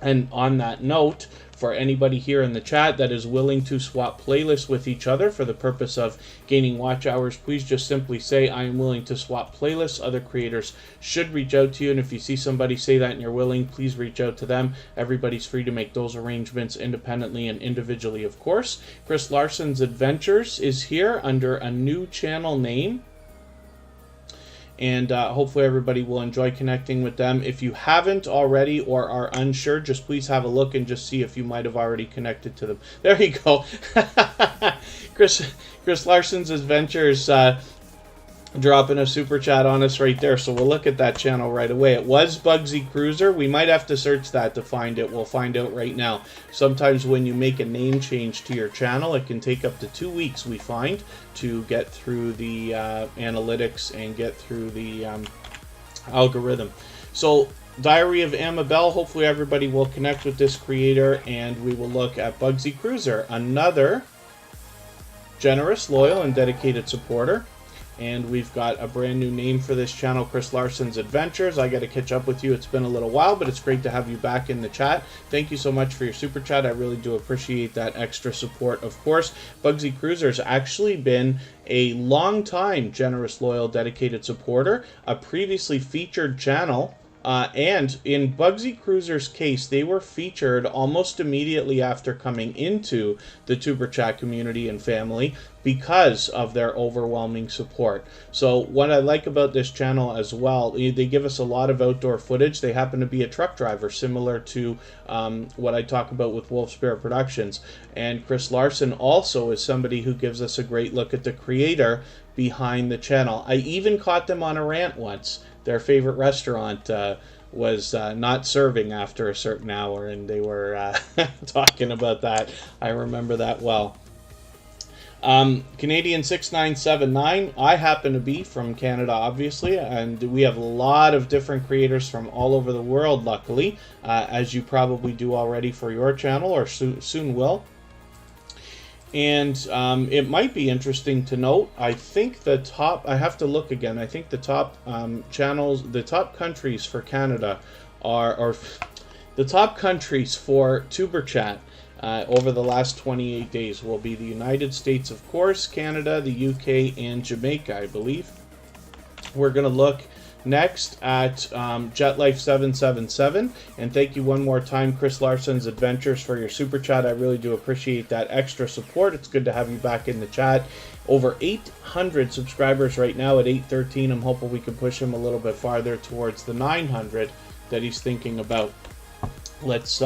S1: And on that note, for anybody here in the chat that is willing to swap playlists with each other for the purpose of gaining watch hours, please just simply say, I am willing to swap playlists. Other creators should reach out to you, and if you see somebody say that and you're willing, please reach out to them. Everybody's free to make those arrangements independently and individually, of course. Chris Larson's Adventures is here under a new channel name. And hopefully everybody will enjoy connecting with them. If you haven't already or are unsure, just please have a look and just see if you might have already connected to them. There you go. Chris Larson's Adventures dropping a super chat on us right there, so we'll look at that channel right away. It was Bugsy Cruiser. We might have to search that to find it. We'll find out right now. Sometimes when you make a name change to your channel, it can take up to 2 weeks, we find, to get through the analytics and get through the algorithm. So Diary of Amabel, hopefully everybody will connect with this creator, and we will look at Bugsy Cruiser, another generous, loyal, and dedicated supporter. And we've got a brand new name for this channel, Chris Larson's Adventures. I got to catch up with you. It's been a little while, but it's great to have you back in the chat. Thank you so much for your super chat. I really do appreciate that extra support, of course. Bugsy Cruiser's actually been a long time generous, loyal, dedicated supporter, a previously featured channel. And in Bugsy Cruiser's case, they were featured almost immediately after coming into the TuberChat community and family because of their overwhelming support. So what I like about this channel as well, they give us a lot of outdoor footage. They happen to be a truck driver, similar to what I talk about with Wolf Spirit Productions. And Chris Larson also is somebody who gives us a great look at the creator behind the channel. I even caught them on a rant once. Their favorite restaurant was not serving after a certain hour, and they were talking about that. I remember that well. Canadian 6979, I happen to be from Canada, obviously, and we have a lot of different creators from all over the world, luckily, as you probably do already for your channel, or soon will. And it might be interesting to note, I think the top, I have to look again, I think the top channels, the top countries for Canada are, or the top countries for TuberChat over the last 28 days will be the United States, of course, Canada, the UK, and Jamaica, I believe. We're going to look next at JetLife777, and thank you one more time, Chris Larson's Adventures, for your super chat. I really do appreciate that extra support. It's good to have you back in the chat. Over 800 subscribers right now at 813. I'm hoping we can push him a little bit farther towards the 900 that he's thinking about. Let's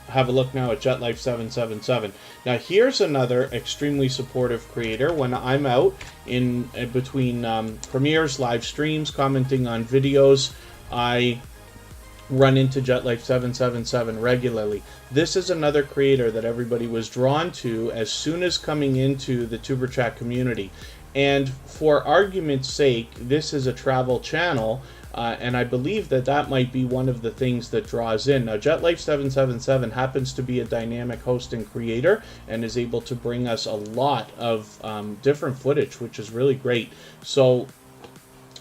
S1: have a look now at JetLife777. Now here's another extremely supportive creator. When I'm out in between premieres, live streams, commenting on videos, I run into JetLife777 regularly. This is another creator that everybody was drawn to as soon as coming into the TuberChat community. And for argument's sake, this is a travel channel, and I believe that that might be one of the things that draws in. Now, JetLife777 happens to be a dynamic host and creator and is able to bring us a lot of different footage, which is really great. So,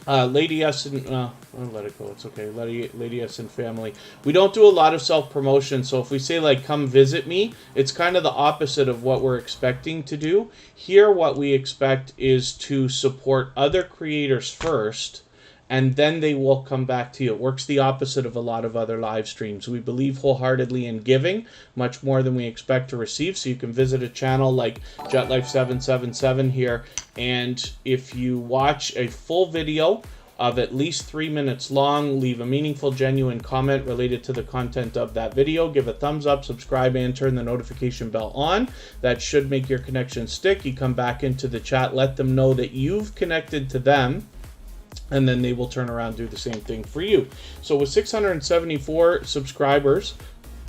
S1: Lady S and I'll let it go. It's okay. Lady S and family. We don't do a lot of self-promotion, so if we say like "come visit me," it's kind of the opposite of what we're expecting to do. Here, what we expect is to support other creators first, and then they will come back to you. It works the opposite of a lot of other live streams. We believe wholeheartedly in giving, much more than we expect to receive. So you can visit a channel like JetLife777 here, and if you watch a full video of at least 3 minutes long. Leave a meaningful, genuine comment related to the content of that video. Give a thumbs up, subscribe, and turn the notification bell on. That should make your connection stick. You come back into the chat, let them know that you've connected to them, and then they will turn around and do the same thing for you. So with 674 subscribers,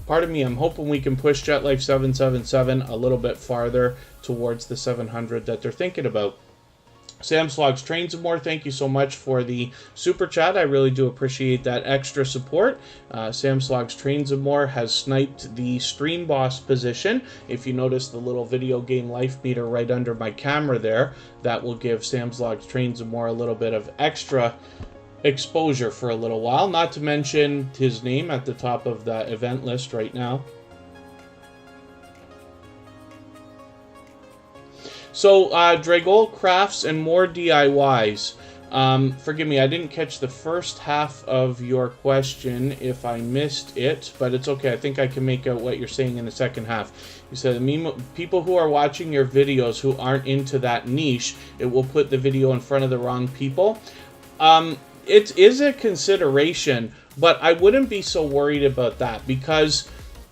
S1: pardon me, I'm hoping we can push JetLife777 a little bit farther towards the 700 that they're thinking about. Sam Slogs Trains and More, thank you so much for the super chat. I really do appreciate that extra support. Sam Slogs Trains and More has sniped the stream boss position. If you notice the little video game life meter right under my camera there, that will give Sam Slogs Trains and More a little bit of extra exposure for a little while. Not to mention his name at the top of the event list right now. So, Dragol Crafts and More DIYs. Forgive me, I didn't catch the first half of your question if I missed it, but it's okay. I think I can make out what you're saying in the second half. You said, people who are watching your videos who aren't into that niche, it will put the video in front of the wrong people. It is a consideration, but I wouldn't be so worried about that, because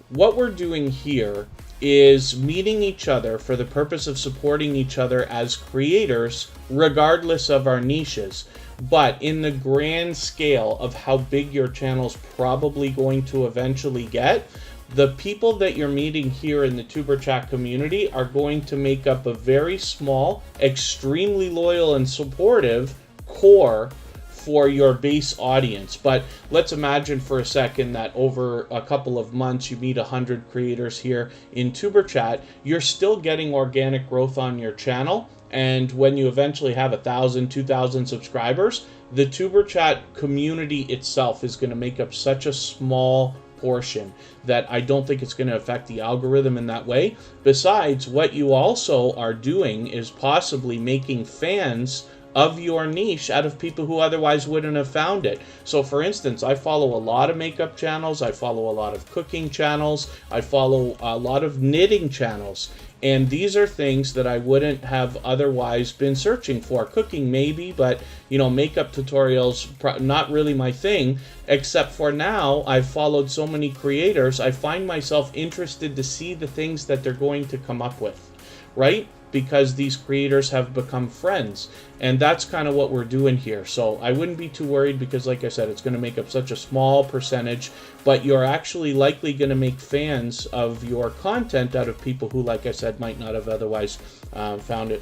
S1: what we're doing here is meeting each other for the purpose of supporting each other as creators, regardless of our niches. But in the grand scale of how big your channel's probably going to eventually get, the people that you're meeting here in the TuberChat community are going to make up a very small, extremely loyal and supportive core for your base audience. But let's imagine for a second that over a couple of months you meet 100 creators here in TuberChat. You're still getting organic growth on your channel, and when you eventually have 1,000, 2,000 subscribers, the TuberChat community itself is going to make up such a small portion that I don't think it's going to affect the algorithm in that way. Besides, what you also are doing is possibly making fans of your niche out of people who otherwise wouldn't have found it. So for instance, I follow a lot of makeup channels, I follow a lot of cooking channels, I follow a lot of knitting channels, and these are things that I wouldn't have otherwise been searching for. Cooking maybe, but you know, makeup tutorials not really my thing, except for now I've followed so many creators, I find myself interested to see the things that they're going to come up with, right? Because these creators have become friends, and that's kind of what we're doing here. So I wouldn't be too worried, because like I said, it's going to make up such a small percentage, but you're actually likely going to make fans of your content out of people who, like I said, might not have otherwise found it.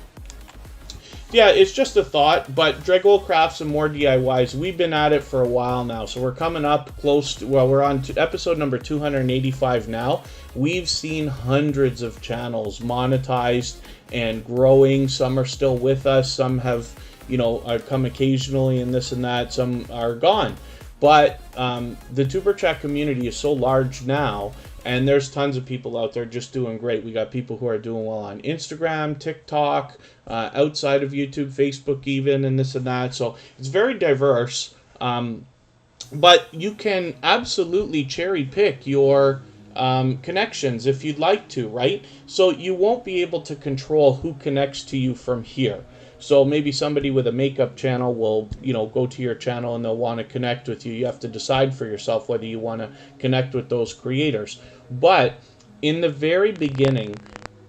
S1: Yeah, it's just a thought, but Dragol Crafts and More DIYs, we've been at it for a while now, so we're coming up close to, well, we're on to episode number 285 now. We've seen hundreds of channels monetized and growing. Some are still with us, some have, you know, come occasionally and this and that, some are gone. But the TuberChat community is so large now, and there's tons of people out there just doing great. We got people who are doing well on Instagram, TikTok, outside of YouTube, Facebook even, and this and that. So it's very diverse. But you can absolutely cherry pick your connections if you'd like to, right? So you won't be able to control who connects to you from here. So maybe somebody with a makeup channel will, you know, go to your channel and they'll want to connect with you. You have to decide for yourself whether you want to connect with those creators. But in the very beginning,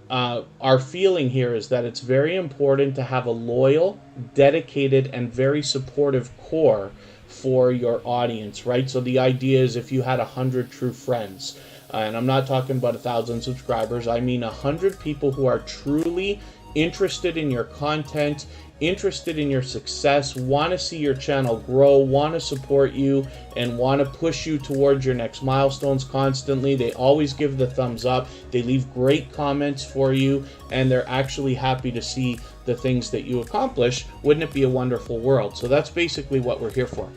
S1: our feeling here is that it's very important to have a loyal, dedicated, and very supportive core for your audience, right? So the idea is if you had 100 true friends, and I'm not talking about 1,000 subscribers, I mean 100 people who are truly interested in your content, interested in your success, want to see your channel grow, want to support you, and want to push you towards your next milestones constantly. They always give the thumbs up, they leave great comments for you, and they're actually happy to see the things that you accomplish. Wouldn't it be a wonderful world? So that's basically what we're here for.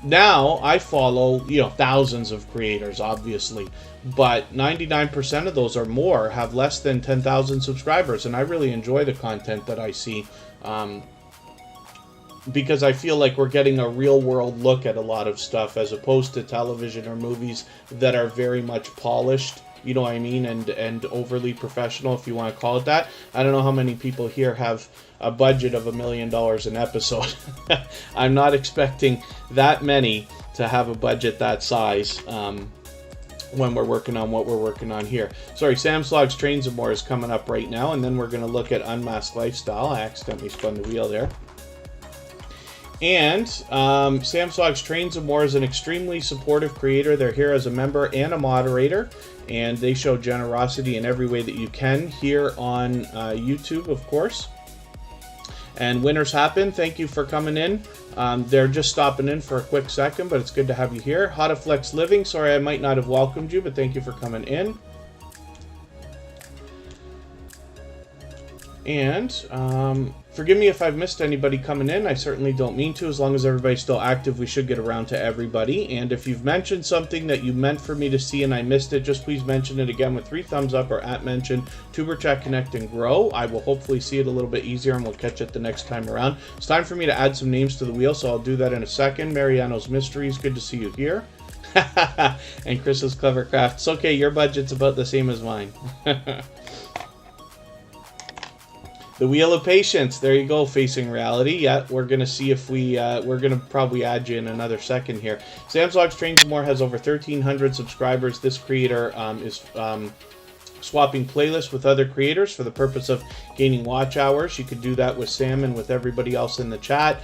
S1: Now I follow, you know, thousands of creators, obviously, but 99% of those or more have less than 10,000 subscribers, and I really enjoy the content that I see, because I feel like we're getting a real world look at a lot of stuff as opposed to television or movies that are very much polished, you know what I mean, and overly professional, if you want to call it that. I don't know how many people here have a budget of $1 million an episode. I'm not expecting that many to have a budget that size when we're working on what we're working on here. Sorry, Sam's Vlogs Trains and More is coming up right now, and then we're going to look at Unmasked Lifestyle. I accidentally spun the wheel there. And Sam's Vlogs Trains and More is an extremely supportive creator. They're here as a member and a moderator, and they show generosity in every way that you can here on YouTube, of course. And winners happen. Thank you for coming in. They're just stopping in for a quick second, but it's good to have you here. How to Flex Living. Sorry, I might not have welcomed you, but thank you for coming in. And forgive me if I've missed anybody coming in. I certainly don't mean to. As long as everybody's still active, we should get around to everybody. And if you've mentioned something that you meant for me to see and I missed it, just please mention it again with 3 thumbs up or @mention TuberChat, Connect, and Grow. I will hopefully see it a little bit easier and we'll catch it the next time around. It's time for me to add some names to the wheel, so I'll do that in a second. Mariano's Mysteries, good to see you here. And Chris's Clever Crafts. Okay, your budget's about the same as mine. The Wheel of Patience. There you go, Facing Reality. Yeah, we're going to see if we're going to probably add you in another second here. Sam's Vlogs Trains and More has over 1,300 subscribers. This creator is swapping playlists with other creators for the purpose of gaining watch hours. You could do that with Sam and with everybody else in the chat.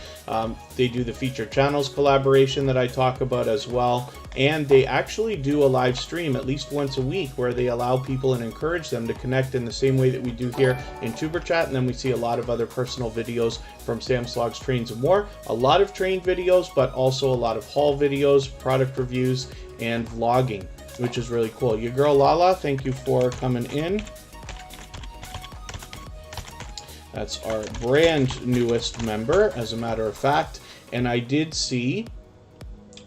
S1: They do the featured channels collaboration that I talk about as well. And they actually do a live stream at least once a week where they allow people and encourage them to connect in the same way that we do here in TuberChat. And then we see a lot of other personal videos from Sam's Vlogs Trains and More. A lot of train videos, but also a lot of haul videos, product reviews, and vlogging, which is really cool. Your girl Lala, thank you for coming in. That's our brand newest member, as a matter of fact. And I did see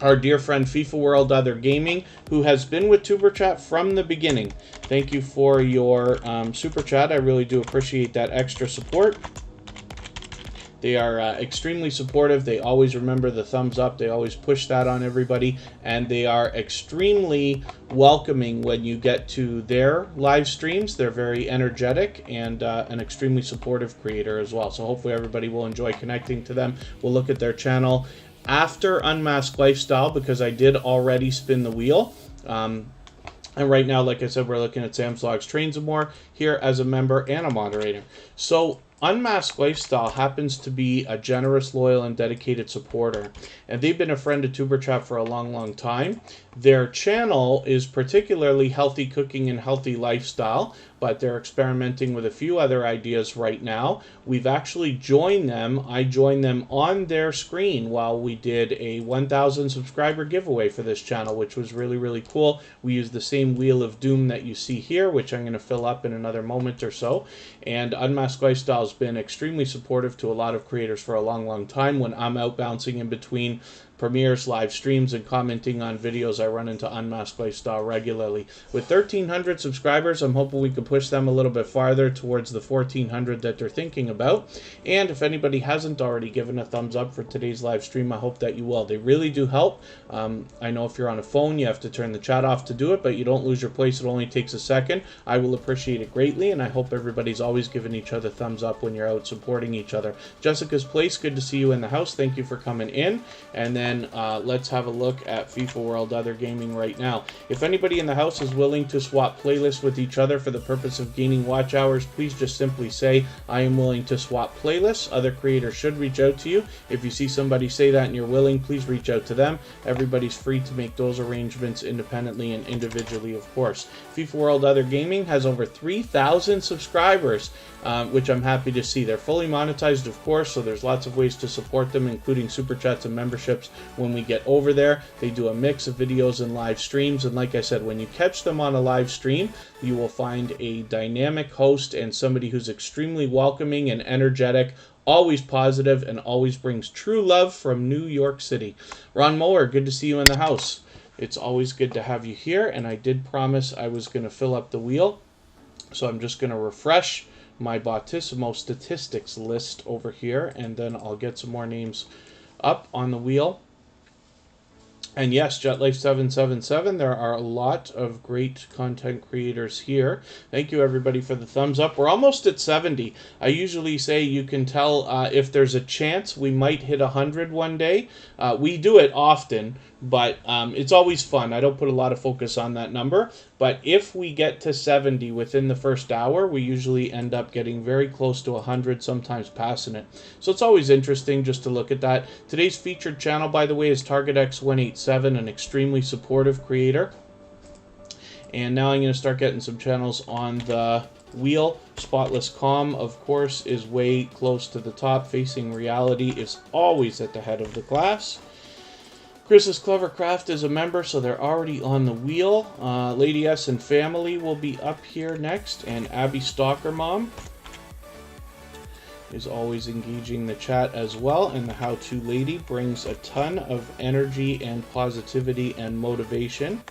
S1: our dear friend FIFA World Other Gaming, who has been with TuberChat from the beginning. Thank you for your super chat. I really do appreciate that extra support. They are extremely supportive. They always remember the thumbs up. They always push that on everybody. And they are extremely welcoming when you get to their live streams. They're very energetic and an extremely supportive creator as well. So hopefully everybody will enjoy connecting to them. We'll look at their channel after Unmasked Lifestyle, because I did already spin the wheel. And right now, like I said, we're looking at Sam's Vlogs Trains and More here as a member and a moderator. So Unmasked Lifestyle happens to be a generous, loyal, and dedicated supporter. And they've been a friend of TuberChat for a long, long time. Their channel is particularly healthy cooking and healthy lifestyle, but they're experimenting with a few other ideas right now. We've actually joined them. I joined them on their screen while we did a 1,000 subscriber giveaway for this channel, which was really, really cool. We used the same Wheel of Doom that you see here, which I'm going to fill up in another moment or so. And Unmasked Lifestyle has been extremely supportive to a lot of creators for a long, long time. When I'm out bouncing in between premieres, live streams, and commenting on videos, I run into Unmasked Lifestyle regularly. With 1,300 subscribers, I'm hoping we can push them a little bit farther towards the 1,400 that they're thinking about. And if anybody hasn't already given a thumbs up for today's live stream, I hope that you will. They really do help. I know if you're on a phone, you have to turn the chat off to do it, but you don't lose your place. It only takes a second. I will appreciate it greatly, and I hope everybody's always giving each other thumbs up when you're out supporting each other. Jessica's Place, good to see you in the house. Thank you for coming in. And then let's have a look at FIFA World Other Gaming right now. If anybody in the house is willing to swap playlists with each other for the purpose of gaining watch hours, please just simply say, I am willing to swap playlists. Other creators should reach out to you. If you see somebody say that and you're willing, please reach out to them. Everybody's free to make those arrangements independently and individually, of course. FIFA World Other Gaming has over 3,000 subscribers, which I'm happy to see. They're fully monetized, of course, so there's lots of ways to support them, including super chats and memberships. When we get over there, they do a mix of videos and live streams. And like I said, when you catch them on a live stream, you will find a dynamic host and somebody who's extremely welcoming and energetic, always positive, and always brings true love from New York City. Ron Mower, good to see you in the house. It's always good to have you here, and I did promise I was going to fill up the wheel. So I'm just going to refresh my Bautissimo statistics list over here, and then I'll get some more names up on the wheel. And yes, JetLife777, there are a lot of great content creators here. Thank you, everybody, for the thumbs up. We're almost at 70. I usually say you can tell if there's a chance we might hit 100 one day. We do it often, but it's always fun. I don't put a lot of focus on that number. But if we get to 70 within the first hour, we usually end up getting very close to 100, sometimes passing it. So it's always interesting just to look at that. Today's featured channel, by the way, is TargetX187, an extremely supportive creator. And now I'm going to start getting some channels on the wheel. Spotless Calm, of course, is way close to the top. Facing Reality is always at the head of the class. Chris's Clever Craft is a member, so they're already on the wheel. Lady S and Family will be up here next, and Abby Stalker Mom is always engaging the chat as well, and the How-To Lady brings a ton of energy and positivity and motivation.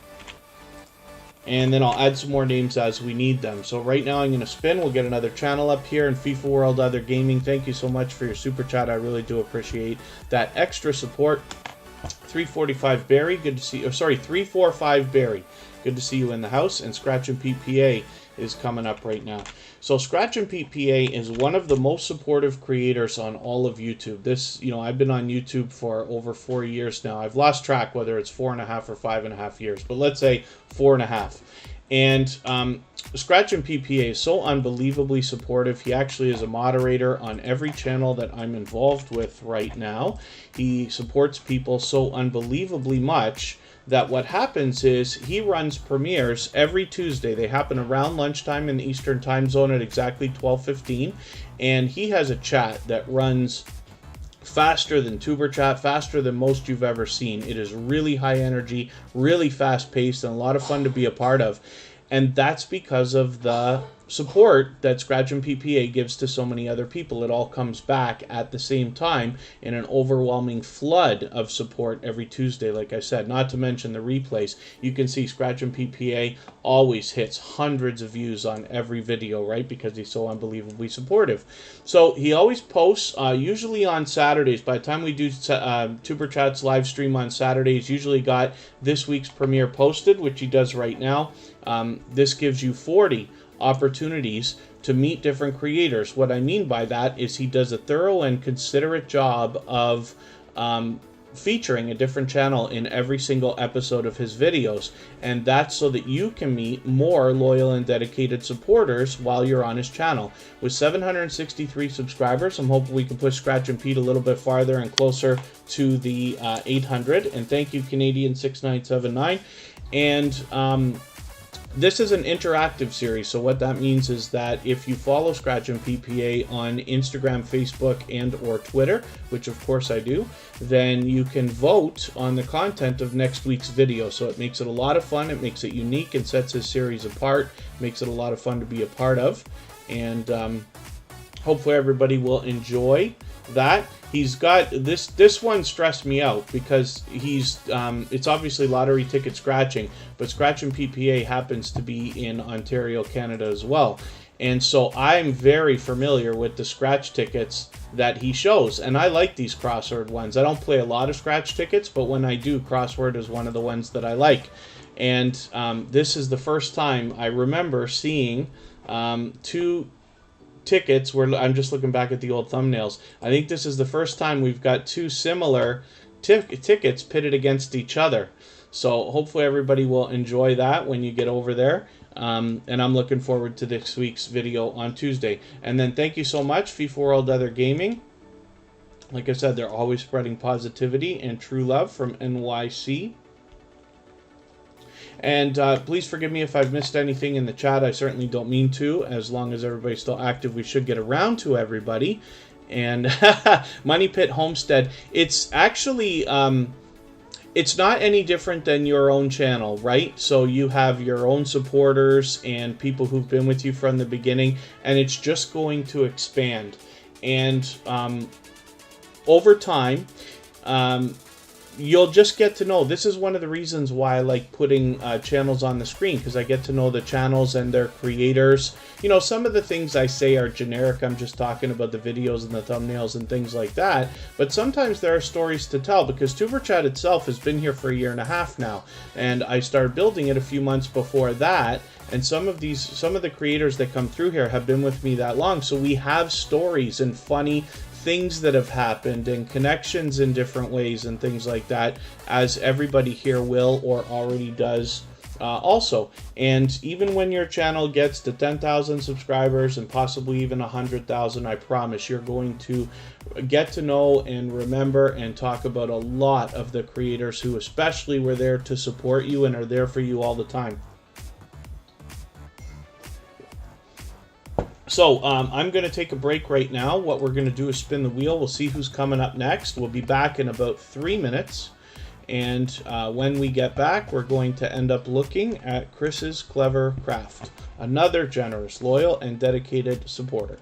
S1: And then I'll add some more names as we need them. So right now I'm going to spin. We'll get another channel up here. And FIFA World Other Gaming, thank you so much for your super chat. I really do appreciate that extra support. 345 Barry, good to see you. Oh, sorry, 345 Barry, good to see you in the house. And Scratch and PPA is coming up right now. So Scratch and PPA is one of the most supportive creators on all of YouTube. This, you know, I've been on YouTube for over 4 years now. I've lost track whether it's 4.5 or 5.5 years, but let's say 4.5. And Scratch and PPA is so unbelievably supportive. He actually is a moderator on every channel that I'm involved with right now. He supports people so unbelievably much that what happens is he runs premieres every Tuesday. They happen around lunchtime in the Eastern time zone at exactly 12:15. And he has a chat that runs faster than TuberChat, faster than most you've ever seen. It is really high energy, really fast paced, and a lot of fun to be a part of. And that's because of the support that Scratch and PPA gives to so many other people. It all comes back at the same time in an overwhelming flood of support every Tuesday, like I said. Not to mention the replays. You can see Scratch and PPA always hits hundreds of views on every video, right? Because he's so unbelievably supportive. So he always posts, usually on Saturdays. By the time we do TuberChat's live stream on Saturdays, usually got this week's premiere posted, which he does right now. This gives you 40 opportunities to meet different creators. What I mean by that is he does a thorough and considerate job of featuring a different channel in every single episode of his videos, and that's so that you can meet more loyal and dedicated supporters while you're on his channel. With 763 subscribers, I'm hoping we can push Scratch and Pete a little bit farther and closer to the 800. And thank you, Canadian 6979. And this is an interactive series, so what that means is that if you follow Scratch and PPA on Instagram, Facebook, and or Twitter, which of course I do, then you can vote on the content of next week's video. So it makes it a lot of fun, it makes it unique, and sets his series apart, makes it a lot of fun to be a part of, and hopefully everybody will enjoy that. He's got this one stressed me out because he's it's obviously lottery ticket scratching, but Scratch and PPA happens to be in Ontario, Canada as well. And so I'm very familiar with the scratch tickets that he shows, and I like these crossword ones. I don't play a lot of scratch tickets, but when I do, crossword is one of the ones that I like. And this is the first time I remember seeing two tickets where I'm just looking back at the old thumbnails. I think this is the first time we've got two similar tickets pitted against each other. So hopefully everybody will enjoy that when you get over there. And I'm looking forward to this week's video on Tuesday. And then thank you so much, FIFA World Other Gaming. Like I said, they're always spreading positivity and true love from NYC. And please forgive me if I've missed anything in the chat. I certainly don't mean to. As long as everybody's still active, we should get around to everybody. And Money Pit Homestead, it's actually, it's not any different than your own channel, right? So you have your own supporters and people who've been with you from the beginning, and it's just going to expand. And over time, you'll just get to know. This is one of the reasons why I like putting channels on the screen, because I get to know the channels and their creators. You know, some of the things I say are generic. I'm just talking about the videos and the thumbnails and things like that. But sometimes there are stories to tell, because TuberChat itself has been here for 1.5 years now, and I started building it a few months before that. And some of the creators that come through here have been with me that long, so we have stories and funny things that have happened and connections in different ways and things like that, as everybody here will or already does also. And even when your channel gets to 10,000 subscribers and possibly even 100,000, I promise you're going to get to know and remember and talk about a lot of the creators who especially were there to support you and are there for you all the time. So I'm going to take a break right now. What we're going to do is spin the wheel. We'll see who's coming up next. We'll be back in about 3 minutes. And when we get back, we're going to end up looking at Chris's Clever Craft, another generous, loyal, and dedicated supporter.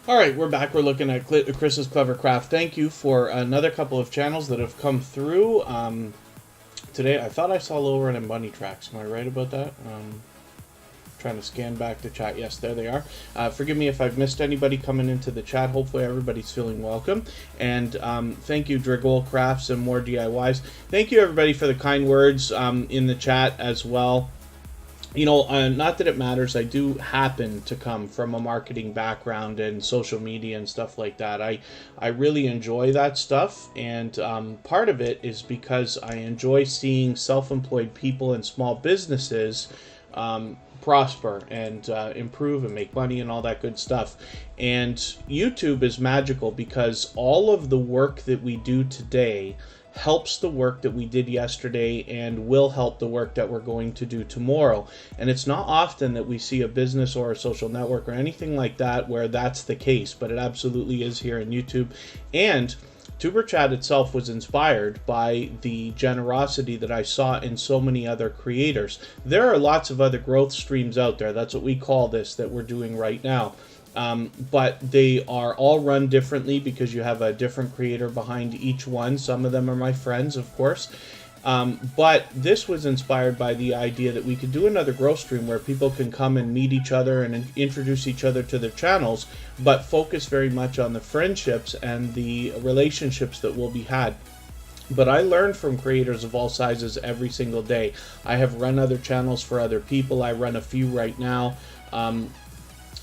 S1: All right, we're back. We're looking at Chris's Clever Craft. Thank you for another couple of channels that have come through. Today, I thought I saw Lower and Bunny Tracks. Am I right about that? trying to scan back to chat. Yes, there they are. Forgive me if I've missed anybody coming into the chat. Hopefully everybody's feeling welcome. And thank you, Driggle Crafts and More DIYs. Thank you, everybody, for the kind words in the chat as well. You know, not that it matters, I do happen to come from a marketing background and social media and stuff like that. I really enjoy that stuff, and part of it is because I enjoy seeing self-employed people and small businesses prosper and improve and make money and all that good stuff. And YouTube is magical because all of the work that we do today helps the work that we did yesterday and will help the work that we're going to do tomorrow. And it's not often that we see a business or a social network or anything like that where that's the case, but it absolutely is here in YouTube. And TuberChat itself was inspired by the generosity that I saw in so many other creators. There are lots of other growth streams out there. That's what we call this that we're doing right now. But they are all run differently because you have a different creator behind each one. Some of them are my friends, of course. But this was inspired by the idea that we could do another growth stream where people can come and meet each other and introduce each other to their channels, but focus very much on the friendships and the relationships that will be had. But I learn from creators of all sizes every single day. I have run other channels for other people. I run a few right now.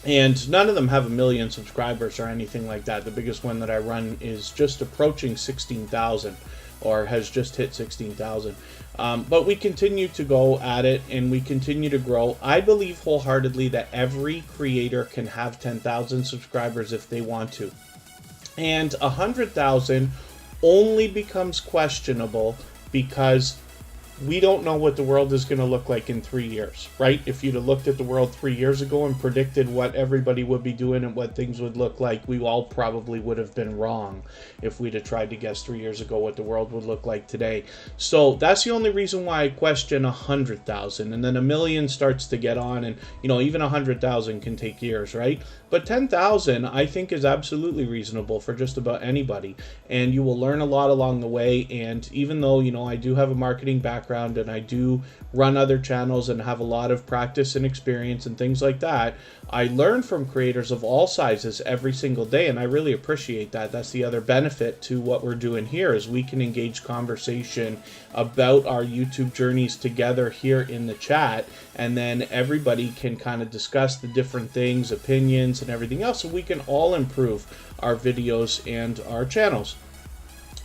S1: And none of them have 1 million subscribers or anything like that. The biggest one that I run is just approaching 16,000 or has just hit 16,000. But we continue to go at it and we continue to grow. I believe wholeheartedly that every creator can have 10,000 subscribers if they want to. And 100,000 only becomes questionable because we don't know what the world is going to look like in 3 years, right? If you'd have looked at the world 3 years ago and predicted what everybody would be doing and what things would look like, we all probably would have been wrong if we'd have tried to guess 3 years ago what the world would look like today. So that's the only reason why I question 100,000. And then 1 million starts to get on, and you know, even 100,000 can take years, right? But 10,000 I think is absolutely reasonable for just about anybody, and you will learn a lot along the way. And even though, you know, I do have a marketing background and I do run other channels and have a lot of practice and experience and things like that, I learn from creators of all sizes every single day, and I really appreciate that. That's the other benefit to what we're doing here, is we can engage conversation about our YouTube journeys together here in the chat, and then everybody can kind of discuss the different things, opinions and everything else, so we can all improve our videos and our channels.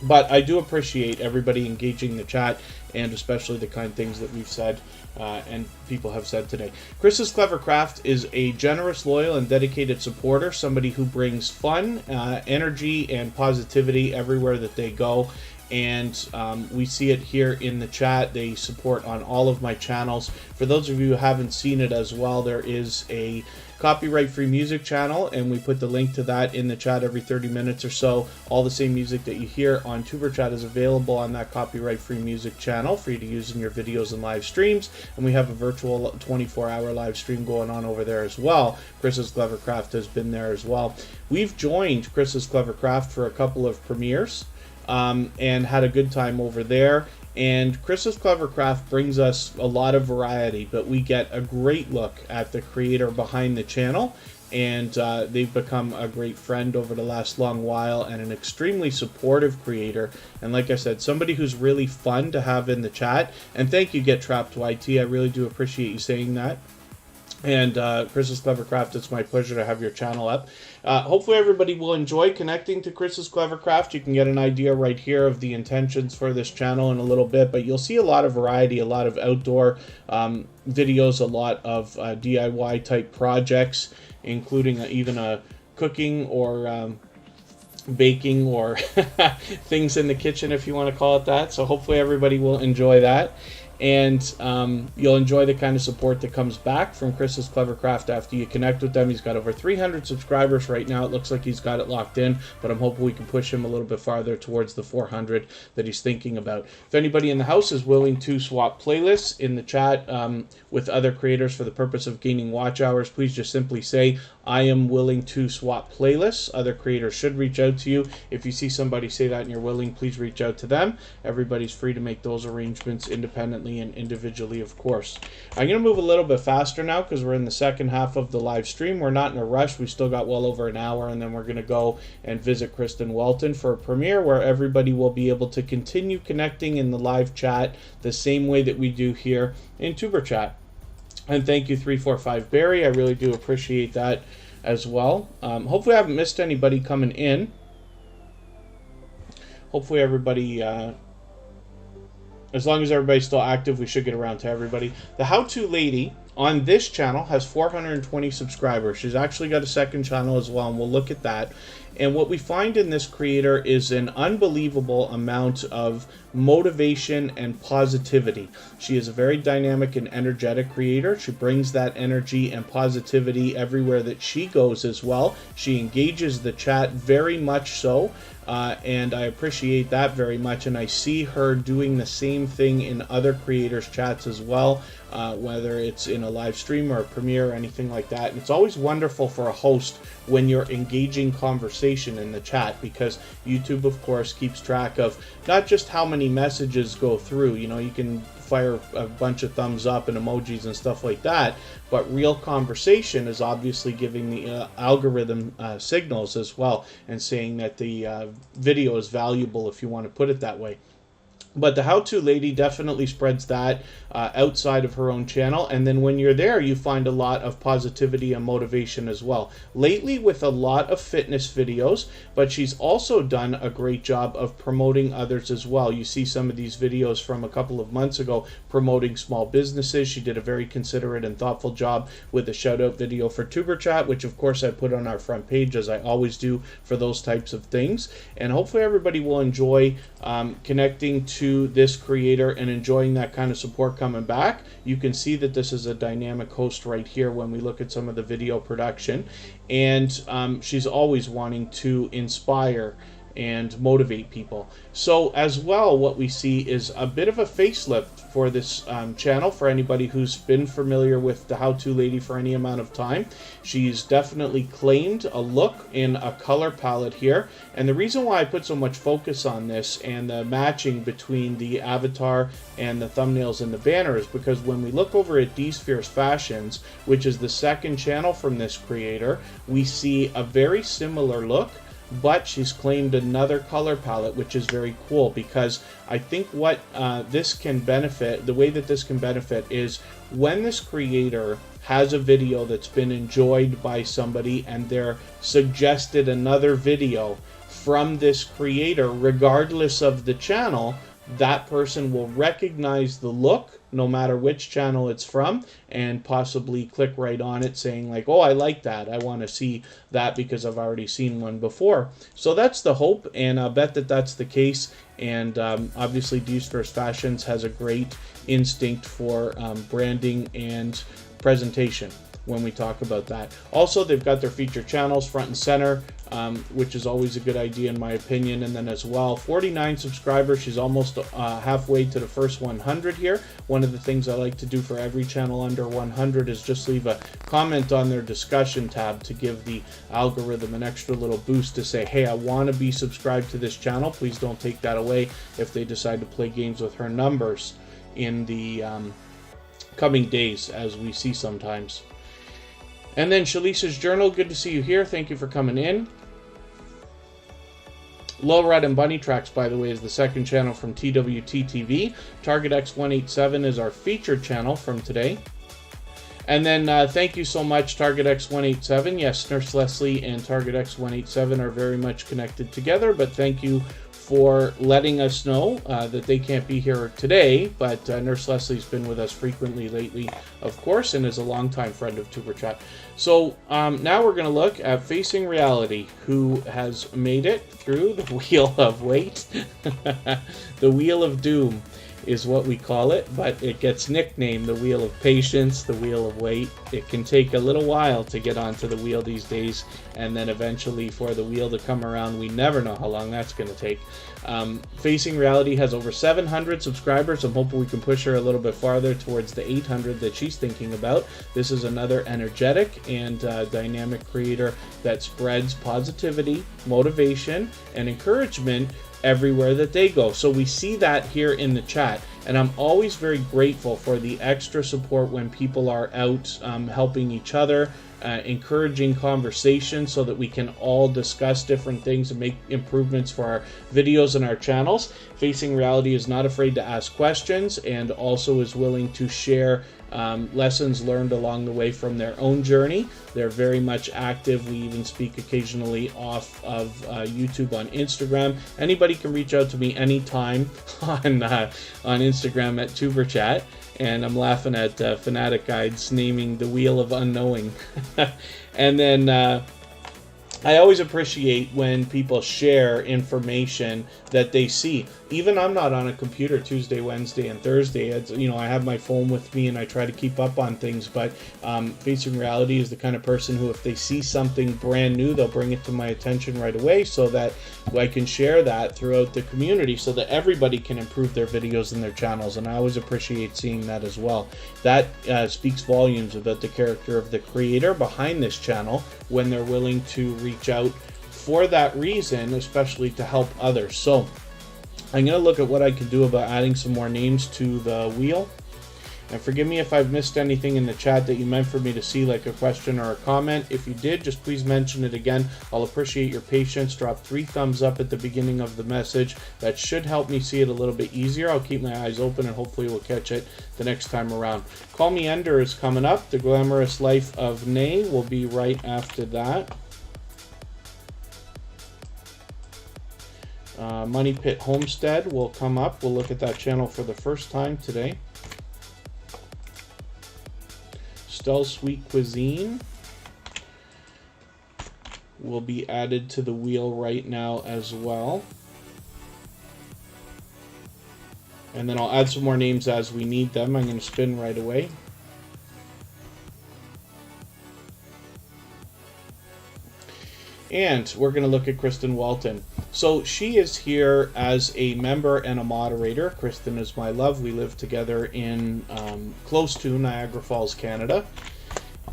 S1: But I do appreciate everybody engaging the chat, and especially the kind things that we've said and people have said today. Chris's Clever Craft is a generous, loyal, and dedicated supporter, somebody who brings fun, energy, and positivity everywhere that they go. And we see it here in the chat. They support on all of my channels. For those of you who haven't seen it as well, there is a copyright-free music channel, and we put the link to that in the chat every 30 minutes or so. All the same music that you hear on TuberChat is available on that copyright-free music channel for you to use in your videos and live streams. And we have a virtual 24-hour live stream going on over there as well. Chris's Clever Craft has been there as well. We've joined Chris's Clever Craft for a couple of premieres and had a good time over there. And Chris's Clever Craft brings us a lot of variety, but we get a great look at the creator behind the channel, and they've become a great friend over the last long while, and an extremely supportive creator, and like I said, somebody who's really fun to have in the chat. And thank you, Get Trapped YT, I really do appreciate you saying that. And Chris's Clever Craft, it's my pleasure to have your channel up. Hopefully everybody will enjoy connecting to Chris's Clever Craft. You can get an idea right here of the intentions for this channel in a little bit, but you'll see a lot of variety, a lot of outdoor videos, a lot of DIY type projects, including even a cooking or baking or things in the kitchen, if you want to call it that. So hopefully everybody will enjoy that. And you'll enjoy the kind of support that comes back from Chris's Clever Craft after you connect with them. He's got over 300 subscribers right now. It looks like he's got it locked in, but I'm hoping we can push him a little bit farther towards the 400 that he's thinking about. If anybody in the house is willing to swap playlists in the chat with other creators for the purpose of gaining watch hours, please just simply say, I am willing to swap playlists. Other creators should reach out to you. If you see somebody say that and you're willing, please reach out to them. Everybody's free to make those arrangements independently and individually, of course. I'm going to move a little bit faster now because we're in the second half of the live stream. We're not in a rush. We still got well over an hour, and then we're going to go and visit Kristen Welton for a premiere where everybody will be able to continue connecting in the live chat the same way that we do here in TuberChat. And thank you, 345 Barry. I really do appreciate that as well. Hopefully I haven't missed anybody coming in. Hopefully everybody, as long as everybody's still active, we should get around to everybody. The How-To Lady on this channel has 420 subscribers. She's actually got a second channel as well, and we'll look at that. And what we find in this creator is an unbelievable amount of motivation and positivity. She is a very dynamic and energetic creator. She brings that energy and positivity everywhere that she goes as well. She engages the chat very much so. And I appreciate that very much, and I see her doing the same thing in other creators' chats as well, whether it's in a live stream or a premiere or anything like that. And it's always wonderful for a host when you're engaging conversation in the chat, because YouTube, of course, keeps track of not just how many messages go through. You know, you can fire a bunch of thumbs up and emojis and stuff like that, but real conversation is obviously giving the algorithm signals as well, and saying that the video is valuable, if you want to put it that way. But the How-To Lady definitely spreads that outside of her own channel. And then when you're there, you find a lot of positivity and motivation as well. Lately with a lot of fitness videos, but she's also done a great job of promoting others as well. You see some of these videos from a couple of months ago promoting small businesses. She did a very considerate and thoughtful job with a shout out video for TuberChat, which of course I put on our front page, as I always do for those types of things. And hopefully everybody will enjoy connecting to this creator and enjoying that kind of support coming back. You can see that this is a dynamic host right here when we look at some of the video production, and she's always wanting to inspire and motivate people. So as well, what we see is a bit of a facelift for this channel. For anybody who's been familiar with the How-To Lady for any amount of time, she's definitely claimed a look in a color palette here. And the reason why I put so much focus on this and the matching between the avatar and the thumbnails and the banner is because when we look over at D's Fierce Fashions, which is the second channel from this creator, we see a very similar look, but she's claimed another color palette, which is very cool, because I think what this can benefit, the way that this can benefit is when this creator has a video that's been enjoyed by somebody and they're suggested another video from this creator, regardless of the channel, that person will recognize the look no matter which channel it's from, and possibly click right on it saying like, oh, I like that, I want to see that because I've already seen one before. So that's the hope, and I'll bet that that's the case. And obviously D's First Fashions has a great instinct for branding and presentation when we talk about that. Also, they've got their featured channels front and center, which is always a good idea in my opinion. And then as well, 49 subscribers. She's almost halfway to the first 100 here. One of the things I like to do for every channel under 100 is just leave a comment on their discussion tab to give the algorithm an extra little boost to say, hey, I want to be subscribed to this channel. Please don't take that away if they decide to play games with her numbers in the coming days, as we see sometimes. And then Shays Journey, good to see you here. Thank you for coming in. Low Red and Bunny Tracks, by the way, is the second channel from TWT-TV. Target X187 is our featured channel from today. And then thank you so much, Target X187. Yes, Nurse Leslie and Target X187 are very much connected together, but thank you for letting us know that they can't be here today, but Nurse Leslie's been with us frequently lately, of course, and is a longtime friend of TuberChat. So now we're going to look at Facing Reality, who has made it through the Wheel of Wait, the Wheel of Doom. is what we call it, but it gets nicknamed the wheel of patience, the wheel of wait. It can take a little while to get onto the wheel these days, and then eventually for the wheel to come around, we never know how long that's going to take. Facing Reality has over 700 subscribers. I'm hoping we can push her a little bit farther towards the 800 that she's thinking about. This is another energetic and dynamic creator that spreads positivity, motivation, and encouragement everywhere that they go. So we see that here in the chat, and I'm always very grateful for the extra support when people are out helping each other, encouraging conversation so that we can all discuss different things and make improvements for our videos and our channels. Facing Reality is not afraid to ask questions and also is willing to share lessons learned along the way from their own journey. They're very much active. We even speak occasionally off of YouTube on Instagram. Anybody can reach out to me anytime on Instagram at TuberChat. And I'm laughing at Fanatic Guides naming the Wheel of Unknowing. And then I always appreciate when people share information that they see. Even I'm not on a computer Tuesday, Wednesday, and Thursday. It's, you know, I have my phone with me and I try to keep up on things, but Facing Reality is the kind of person who, if they see something brand new, they'll bring it to my attention right away so that I can share that throughout the community so that everybody can improve their videos and their channels, and I always appreciate seeing that as well. That speaks volumes about the character of the creator behind this channel when they're willing to reach out for that reason, especially to help others. So I'm going to look at what I can do about adding some more names to the wheel. And forgive me if I've missed anything in the chat that you meant for me to see, like a question or a comment. If you did, just please mention it again. I'll appreciate your patience. Drop 3 thumbs up at the beginning of the message. That should help me see it a little bit easier. I'll keep my eyes open and hopefully we'll catch it the next time around. Call Me Ender is coming up. The Glamorous Life of Nay will be right after that. Money Pit Homestead will come up. We'll look at that channel for the first time today. Stell Sweet Cuisine will be added to the wheel right now as well. And then I'll add some more names as we need them. I'm going to spin right away. And we're going to look at Kristen Walton. So she is here as a member and a moderator. Kristen is my love. We live together in close to Niagara Falls, Canada.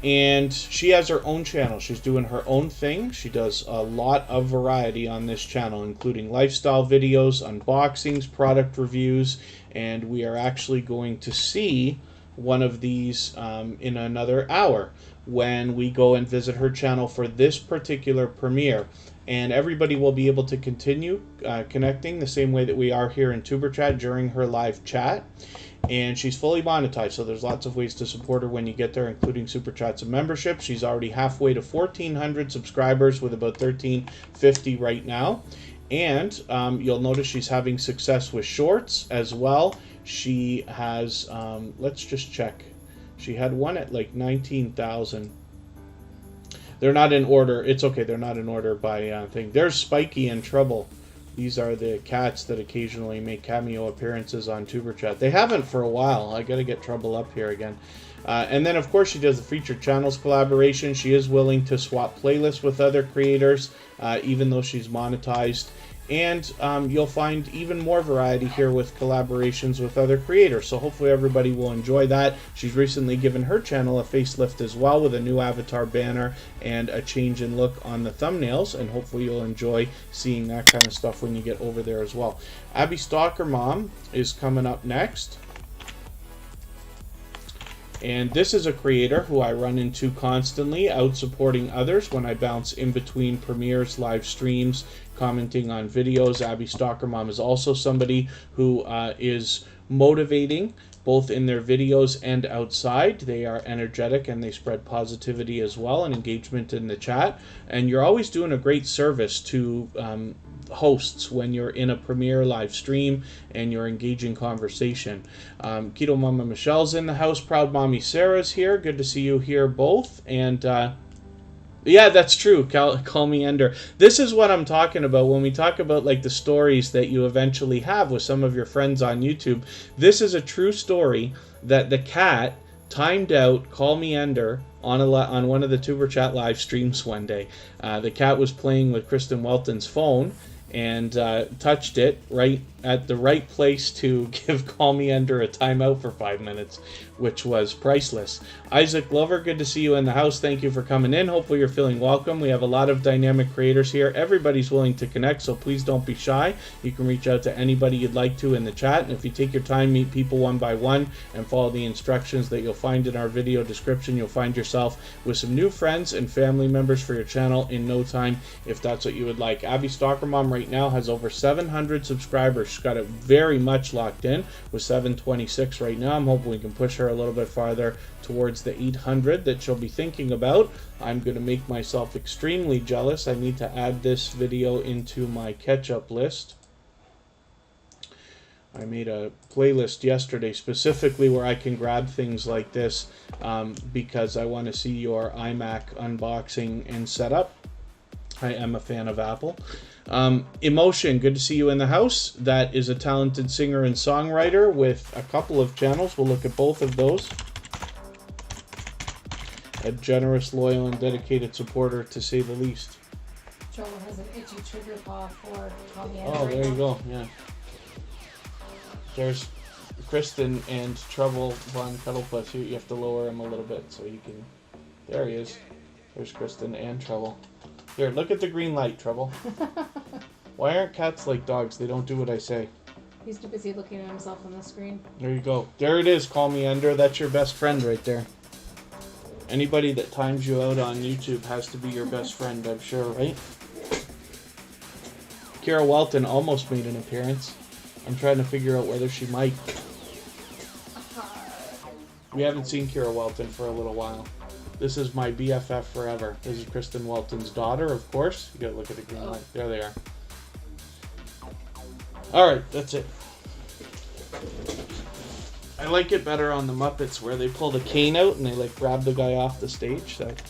S1: And she has her own channel. She's doing her own thing. She does a lot of variety on this channel, including lifestyle videos, unboxings, product reviews, and we are actually going to see one of these in another hour when we go and visit her channel for this particular premiere. And everybody will be able to continue connecting the same way that we are here in TuberChat during her live chat. And she's fully monetized, so there's lots of ways to support her when you get there, including super chats and membership. She's already halfway to 1,400 subscribers with about 1,350 right now. And you'll notice she's having success with shorts as well. She has, let's just check. She had one at like 19,000. They're not in order. It's okay. They're not in order by thing. There's Spiky and Trouble. These are the cats that occasionally make cameo appearances on TuberChat. They haven't for a while. I got to get Trouble up here again. And then, of course, she does the featured channels collaboration. She is willing to swap playlists with other creators, even though she's monetized. And you'll find even more variety here with collaborations with other creators. So hopefully everybody will enjoy that. She's recently given her channel a facelift as well with a new avatar banner and a change in look on the thumbnails. And hopefully you'll enjoy seeing that kind of stuff when you get over there as well. Abby Stalker Mom is coming up next. And this is a creator who I run into constantly, out supporting others when I bounce in between premieres, live streams, commenting on videos. Abby Stalker Mom is also somebody who is motivating both in their videos and outside. They are energetic and they spread positivity as well and engagement in the chat. And you're always doing a great service to hosts when you're in a premiere live stream and you're engaging conversation. Keto Mama Michelle's in the house. Proud Mommy Sarah's here. Good to see you here both. And Yeah, that's true. Call me Ender. This is what I'm talking about when we talk about like the stories that you eventually have with some of your friends on YouTube. This is a true story that the cat timed out Call Me Ender on one of the TuberChat live streams one day. The cat was playing with Kristen Welton's phone and touched it right at the right place to give Call Me Ender a timeout for 5 minutes, which was priceless. Isaac Lover, good to see you in the house. Thank you for coming in. Hopefully you're feeling welcome. We have a lot of dynamic creators here. Everybody's willing to connect, so please don't be shy. You can reach out to anybody you'd like to in the chat, and if you take your time, meet people one by one and follow the instructions that you'll find in our video description, you'll find yourself with some new friends and family members for your channel in no time, if that's what you would like. Abby Stalker Mom right now has over 700 subscribers. She's got it very much locked in with 726 right now. I'm hoping we can push her a little bit farther towards the 800 that she'll be thinking about. I'm going to make myself extremely jealous. I need to add this video into my catch-up list. I made a playlist yesterday specifically where I can grab things like this because I want to see your iMac unboxing and setup. I am a fan of Apple. Emotion, good to see you in the house. That is a talented singer and songwriter with a couple of channels. We'll look at both of those. A generous, loyal, and dedicated supporter, to say the least.
S2: Joel has an itchy trigger paw for Call Me Ender.
S1: Oh, there you go, yeah. There's Kristen and Trouble Von Cuddlepuss. You have to lower him a little bit so you can... There he is. There's Kristen and Trouble. Here, look at the green light, Trouble. Why aren't cats like dogs? They don't do what I say.
S2: He's too busy looking at himself on the screen.
S1: There you go. There it is, Call Me Ender. That's your best friend right there. Anybody that times you out on YouTube has to be your best friend, I'm sure, right? Kira Welton almost made an appearance. I'm trying to figure out whether she might. We haven't seen Kira Welton for a little while. This is my BFF forever. This is Kristen Welton's daughter, of course. You gotta look at the green light. There they are. Alright, that's it. I like it better on the Muppets where they pull the cane out and they like grab the guy off the stage. That's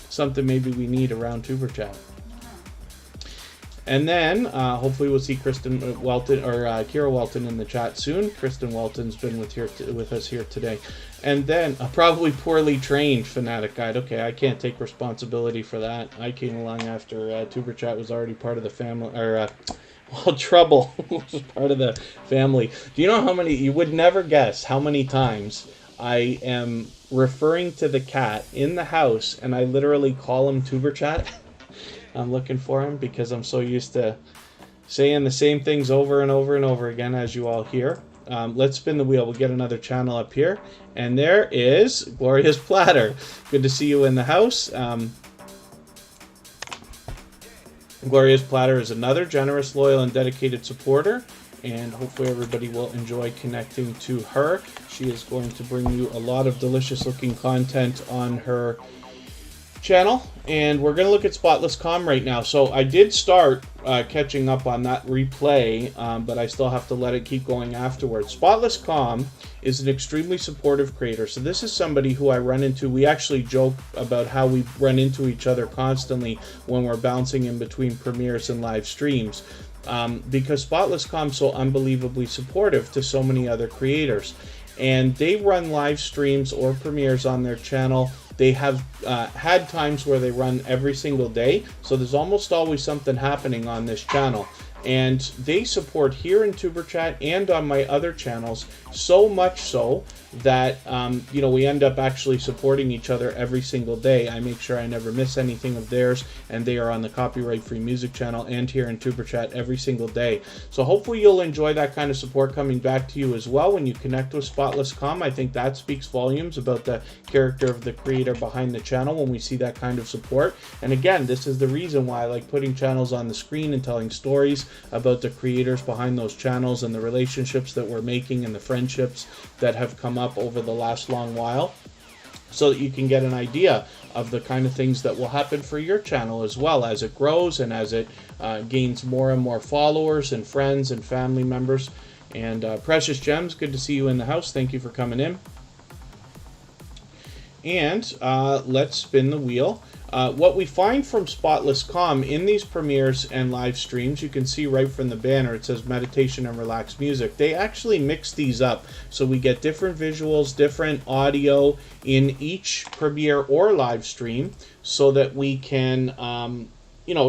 S1: something maybe we need around TuberChat. And then hopefully we'll see Kristen Welton or Kira Welton in the chat soon. Kristen Welton's been with us here today. And then a probably poorly trained Fanatic Guide. Okay, I can't take responsibility for that. I came along after TuberChat was already part of the family, or well, Trouble was part of the family. Do you know how many? You would never guess how many times I am referring to the cat in the house, and I literally call him TuberChat. I'm looking for him because I'm so used to saying the same things over and over and over again, as you all hear. Let's spin the wheel. We'll get another channel up here. And there is Glorious Platter. Good to see you in the house. Glorious Platter is another generous, loyal, and dedicated supporter. And hopefully everybody will enjoy connecting to her. She is going to bring you a lot of delicious looking content on her channel, and we're going to look at Spotless Calm right now. So I did start catching up on that replay, but I still have to let it keep going afterwards. Spotless Calm is an extremely supportive creator. So this is somebody who I run into. We actually joke about how we run into each other constantly when we're bouncing in between premieres and live streams, because Spotless Calm is so unbelievably supportive to so many other creators. And they run live streams or premieres on their channel. They have had times where they run every single day, so there's almost always something happening on this channel. And they support here in TuberChat and on my other channels, so much so that you know, we end up actually supporting each other every single day. I make sure I never miss anything of theirs, and they are on the copyright-free music channel and here in TuberChat every single day. So hopefully you'll enjoy that kind of support coming back to you as well when you connect with Spotless Calm. I think that speaks volumes about the character of the creator behind the channel when we see that kind of support. And again, this is the reason why I like putting channels on the screen and telling stories about the creators behind those channels and the relationships that we're making and the friendships that have come up over the last long while, so that you can get an idea of the kind of things that will happen for your channel as well as it grows and as it gains more and more followers and friends and family members. And Precious Gems, good to see you in the house. Thank you for coming in. And let's spin the wheel. What we find from Spotless.com in these premieres and live streams, you can see right from the banner, it says meditation and relaxed music. They actually mix these up, so we get different visuals, different audio in each premiere or live stream, so that we can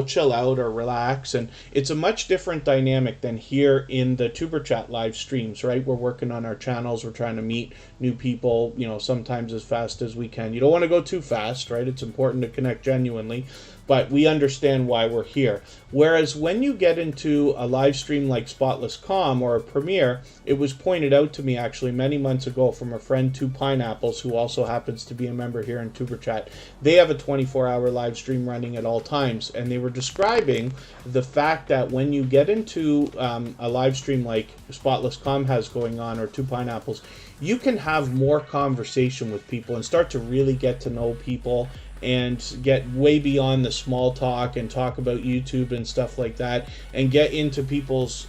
S1: chill out or relax. And it's a much different dynamic than here in the TuberChat live streams, right? We're working on our channels. We're trying to meet new people, sometimes as fast as we can. You don't want to go too fast, right? It's important to connect genuinely, but we understand why we're here. Whereas when you get into a live stream like Spotless.com or a premiere, it was pointed out to me actually many months ago from a friend, Two Pineapples, who also happens to be a member here in TuberChat. They have a 24-hour live stream running at all times, and they were describing the fact that when you get into a live stream like Spotless.com has going on, or Two Pineapples, you can have more conversation with people and start to really get to know people and get way beyond the small talk and talk about YouTube and stuff like that, and get into people's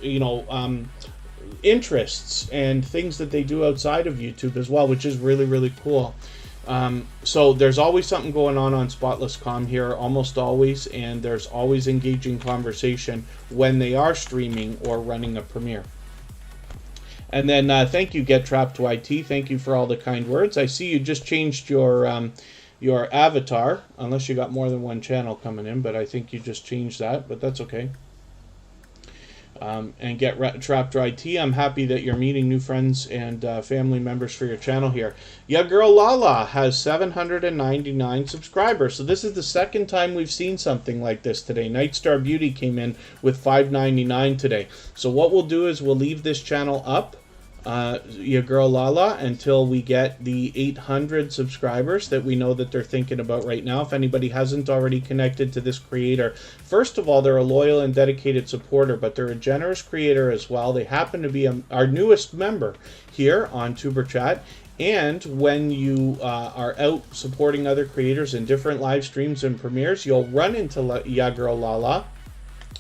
S1: interests and things that they do outside of YouTube as well, which is really, really cool. So there's always something going on Spotless.com here, almost always, and there's always engaging conversation when they are streaming or running a premiere. And then thank you, Get Trapped to IT. Thank you for all the kind words. I see you just changed your avatar, unless you got more than one channel coming in, but I think you just changed that, but that's okay. And Get Trapped to IT, I'm happy that you're meeting new friends and family members for your channel here. Yeah, Girl Lala has 799 subscribers, so this is the second time we've seen something like this today. Nightstar Beauty came in with 599 today. So what we'll do is we'll leave this channel up, Your Girl Lala, until we get the 800 subscribers that we know that they're thinking about right now. If anybody hasn't already connected to this creator, first of all, they're a loyal and dedicated supporter, but they're a generous creator as well. They happen to be our newest member here on TuberChat. And when you are out supporting other creators in different live streams and premieres, you'll run into Ya Girl Lala.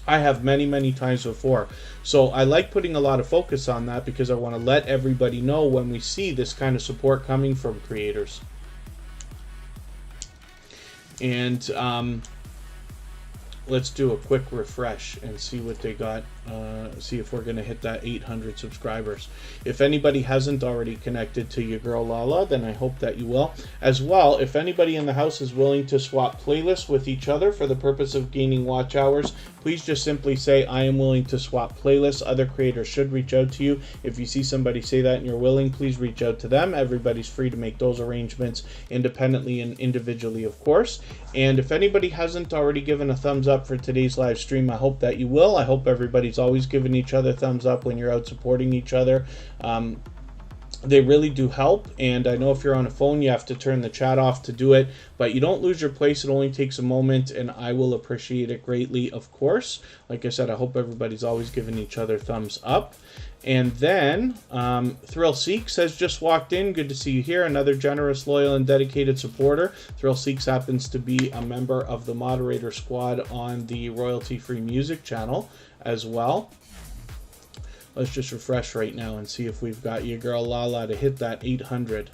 S1: I have many, many times before. So I like putting a lot of focus on that because I want to let everybody know when we see this kind of support coming from creators. And let's do a quick refresh and see what they got. See if we're going to hit that 800 subscribers. If anybody hasn't already connected to Your Girl Lala, then I hope that you will. As well, if anybody in the house is willing to swap playlists with each other for the purpose of gaining watch hours, please just simply say, I am willing to swap playlists. Other creators should reach out to you. If you see somebody say that and you're willing, please reach out to them. Everybody's free to make those arrangements independently and individually, of course. And if anybody hasn't already given a thumbs up for today's live stream, I hope that you will. I hope everybody's always giving each other thumbs up when you're out supporting each other. They really do help, and I know if you're on a phone you have to turn the chat off to do it, but you don't lose your place. It only takes a moment, and I will appreciate it greatly, of course. Like I said, I hope everybody's always giving each other thumbs up. And then Thrill Seeks has just walked in. Good to see you here. Another generous, loyal, and dedicated supporter. Thrill Seeks happens to be a member of the moderator squad on the royalty-free music channel as well. Let's just refresh right now and see if we've got Your Girl Lala to hit that 800.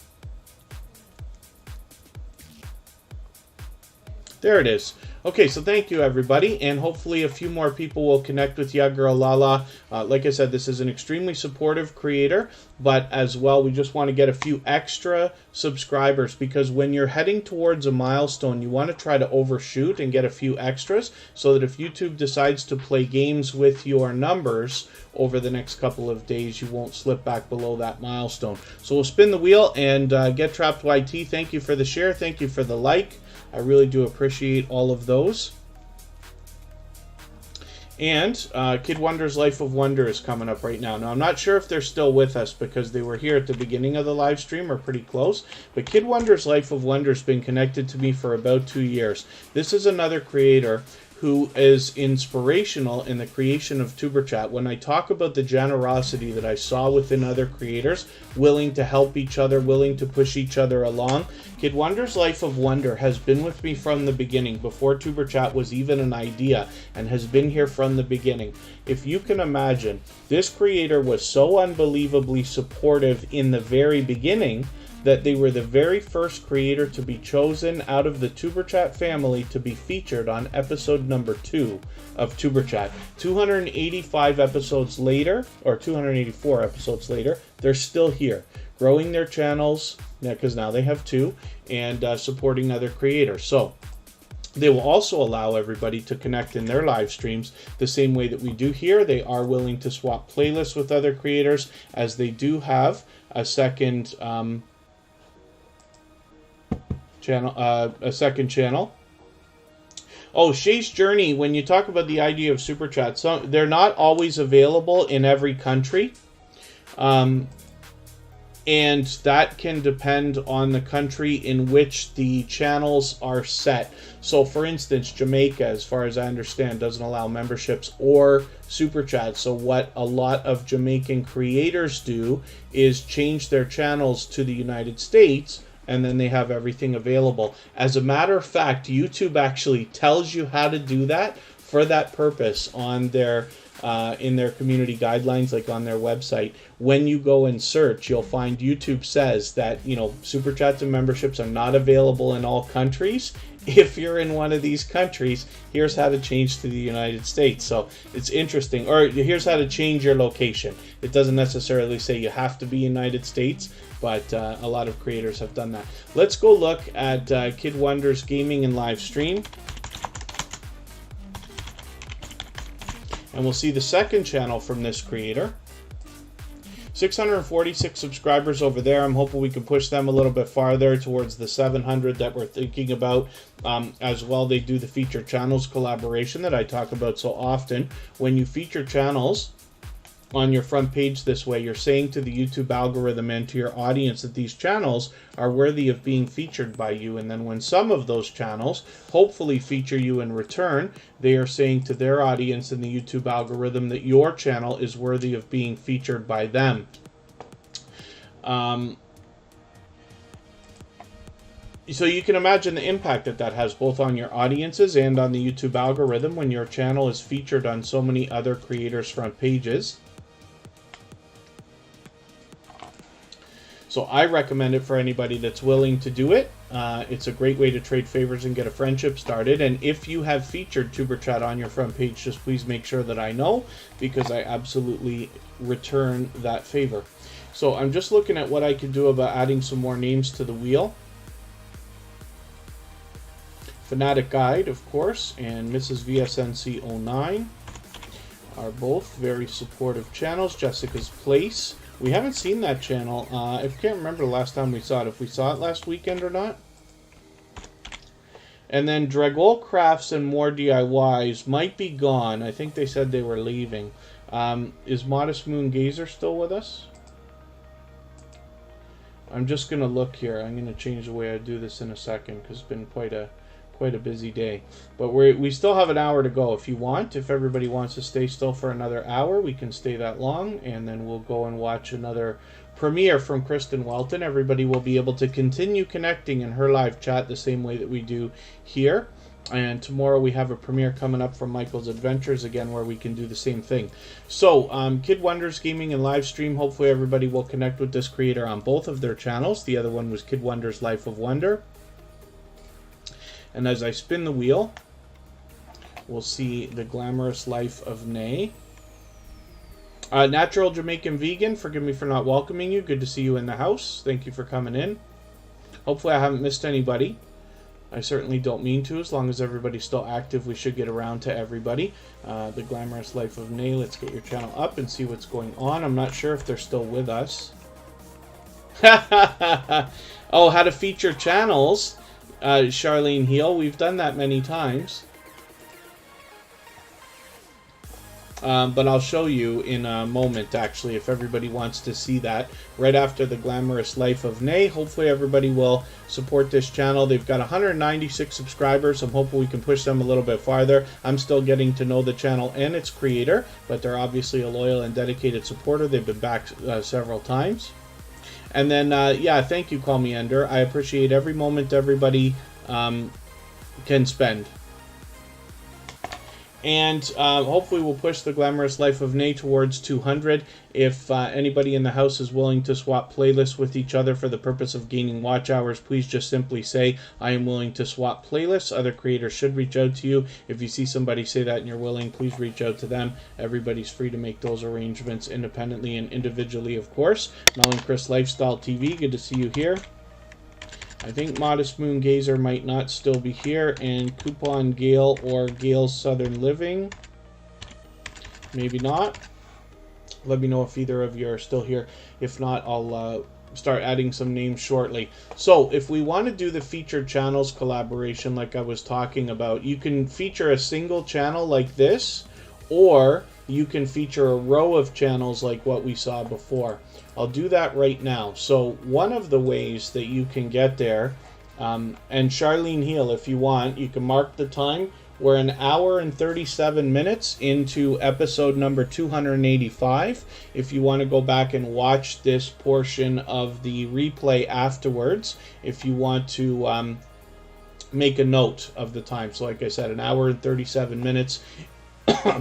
S1: There it is. Okay, so thank you, everybody, and hopefully a few more people will connect with Ya Girl Lala. Like I said, this is an extremely supportive creator, but as well, we just want to get a few extra subscribers, because when you're heading towards a milestone, you want to try to overshoot and get a few extras, so that if YouTube decides to play games with your numbers over the next couple of days, you won't slip back below that milestone. So we'll spin the wheel, and Get Trapped YT, thank you for the share, thank you for the like. I really do appreciate all of those. And Kid Wonder's Life of Wonder is coming up right now. Now, I'm not sure if they're still with us because they were here at the beginning of the live stream or pretty close. But Kid Wonder's Life of Wonder has been connected to me for about 2 years. This is another creator who is inspirational in the creation of TuberChat. When I talk about the generosity that I saw within other creators, willing to help each other, willing to push each other along, Kid Wonder's Life of Wonder has been with me from the beginning, before TuberChat was even an idea, and has been here from the beginning. If you can imagine, this creator was so unbelievably supportive in the very beginning that they were the very first creator to be chosen out of the TuberChat family to be featured on episode number 2 of TuberChat. 285 episodes later, or 284 episodes later, they're still here, growing their channels, because now they have 2, and supporting other creators. So they will also allow everybody to connect in their live streams the same way that we do here. They are willing to swap playlists with other creators, as they do have a second channel. Oh, Shays Journey, when you talk about the idea of Super Chat, they're not always available in every country. And that can depend on the country in which the channels are set. So, for instance, Jamaica, as far as I understand, doesn't allow memberships or Super Chats. So what a lot of Jamaican creators do is change their channels to the United States, and then they have everything available. As a matter of fact, YouTube actually tells you how to do that for that purpose on their in their community guidelines, like on their website. When you go and search, you'll find YouTube says that, you know, Super Chats and memberships are not available in all countries. If you're in one of these countries, here's how to change to the United States. So it's interesting. Or here's how to change your location. It doesn't necessarily say you have to be United States, but a lot of creators have done that. Let's go look at Kid Wonder's gaming and live stream. And we'll see the second channel from this creator. 646 subscribers over there. I'm hoping we can push them a little bit farther towards the 700 that we're thinking about. As well, they do the feature channels collaboration that I talk about so often. When you feature channels on your front page this way, you're saying to the YouTube algorithm and to your audience that these channels are worthy of being featured by you. And then when some of those channels hopefully feature you in return, they are saying to their audience and the YouTube algorithm that your channel is worthy of being featured by them. So you can imagine the impact that that has both on your audiences and on the YouTube algorithm when your channel is featured on so many other creators' front pages. So I recommend it for anybody that's willing to do it. It's a great way to trade favors and get a friendship started. And if you have featured TuberChat on your front page, just please make sure that I know, because I absolutely return that favor. So I'm just looking at what I can do about adding some more names to the wheel. Fanatic Guide, of course, and Mrs. VSNC09 are both very supportive channels. Jessica's Place. We haven't seen that channel. I can't remember the last time we saw it, if we saw it last weekend or not. And then Dragol Crafts and More DIYs might be gone. I think they said they were leaving. Is Modest Moon Gazer still with us? I'm just going to look here. I'm going to change the way I do this in a second, because it's been quite a busy day. But we still have an hour to go. If you want, if everybody wants to stay still for another hour, we can stay that long, and then we'll go and watch another premiere from Kristen Welton. Everybody will be able to continue connecting in her live chat the same way that we do here. And tomorrow we have a premiere coming up from Michael's Adventures again, where we can do the same thing. So Kid Wonder's gaming and live stream, hopefully everybody will connect with this creator on both of their channels. The other one was Kid Wonder's Life of Wonder. And as I spin the wheel, we'll see the glamorous life of Nay. Natural Jamaican Vegan, forgive me for not welcoming you. Good to see you in the house. Thank you for coming in. Hopefully I haven't missed anybody. I certainly don't mean to. As long as everybody's still active, we should get around to everybody. The glamorous life of Nay. Let's get your channel up and see what's going on. I'm not sure if they're still with us. Oh, how to feature channels. Charlene Heel, we've done that many times. But I'll show you in a moment, actually, if everybody wants to see that. Right after the glamorous life of Nay. Hopefully everybody will support this channel. They've got 196 subscribers. I'm hoping we can push them a little bit farther. I'm still getting to know the channel and its creator, but they're obviously a loyal and dedicated supporter. They've been back several times. And then, yeah, thank you, Call Me Ender. I appreciate every moment everybody can spend. And hopefully we'll push the Glamorous Life of Nay towards 200. If anybody in the house is willing to swap playlists with each other for the purpose of gaining watch hours, please just simply say, I am willing to swap playlists. Other creators should reach out to you. If you see somebody say that and you're willing, please reach out to them. Everybody's free to make those arrangements independently and individually, of course. Mel and Chris Lifestyle TV, good to see you here. I think Modest Moon Gazer might not still be here, and Coupon Gale or Gale's Southern Living, maybe not. Let me know if either of you are still here. If not, I'll start adding some names shortly. So if we want to do the featured channels collaboration like I was talking about, you can feature a single channel like this, or you can feature a row of channels like what we saw before. I'll do that right now. So one of the ways that you can get there, and Charlene Heel, if you want, you can mark the time. We're an hour and 37 minutes into episode number 285. If you want to go back and watch this portion of the replay afterwards, if you want to make a note of the time. So like I said, an hour and 37 minutes,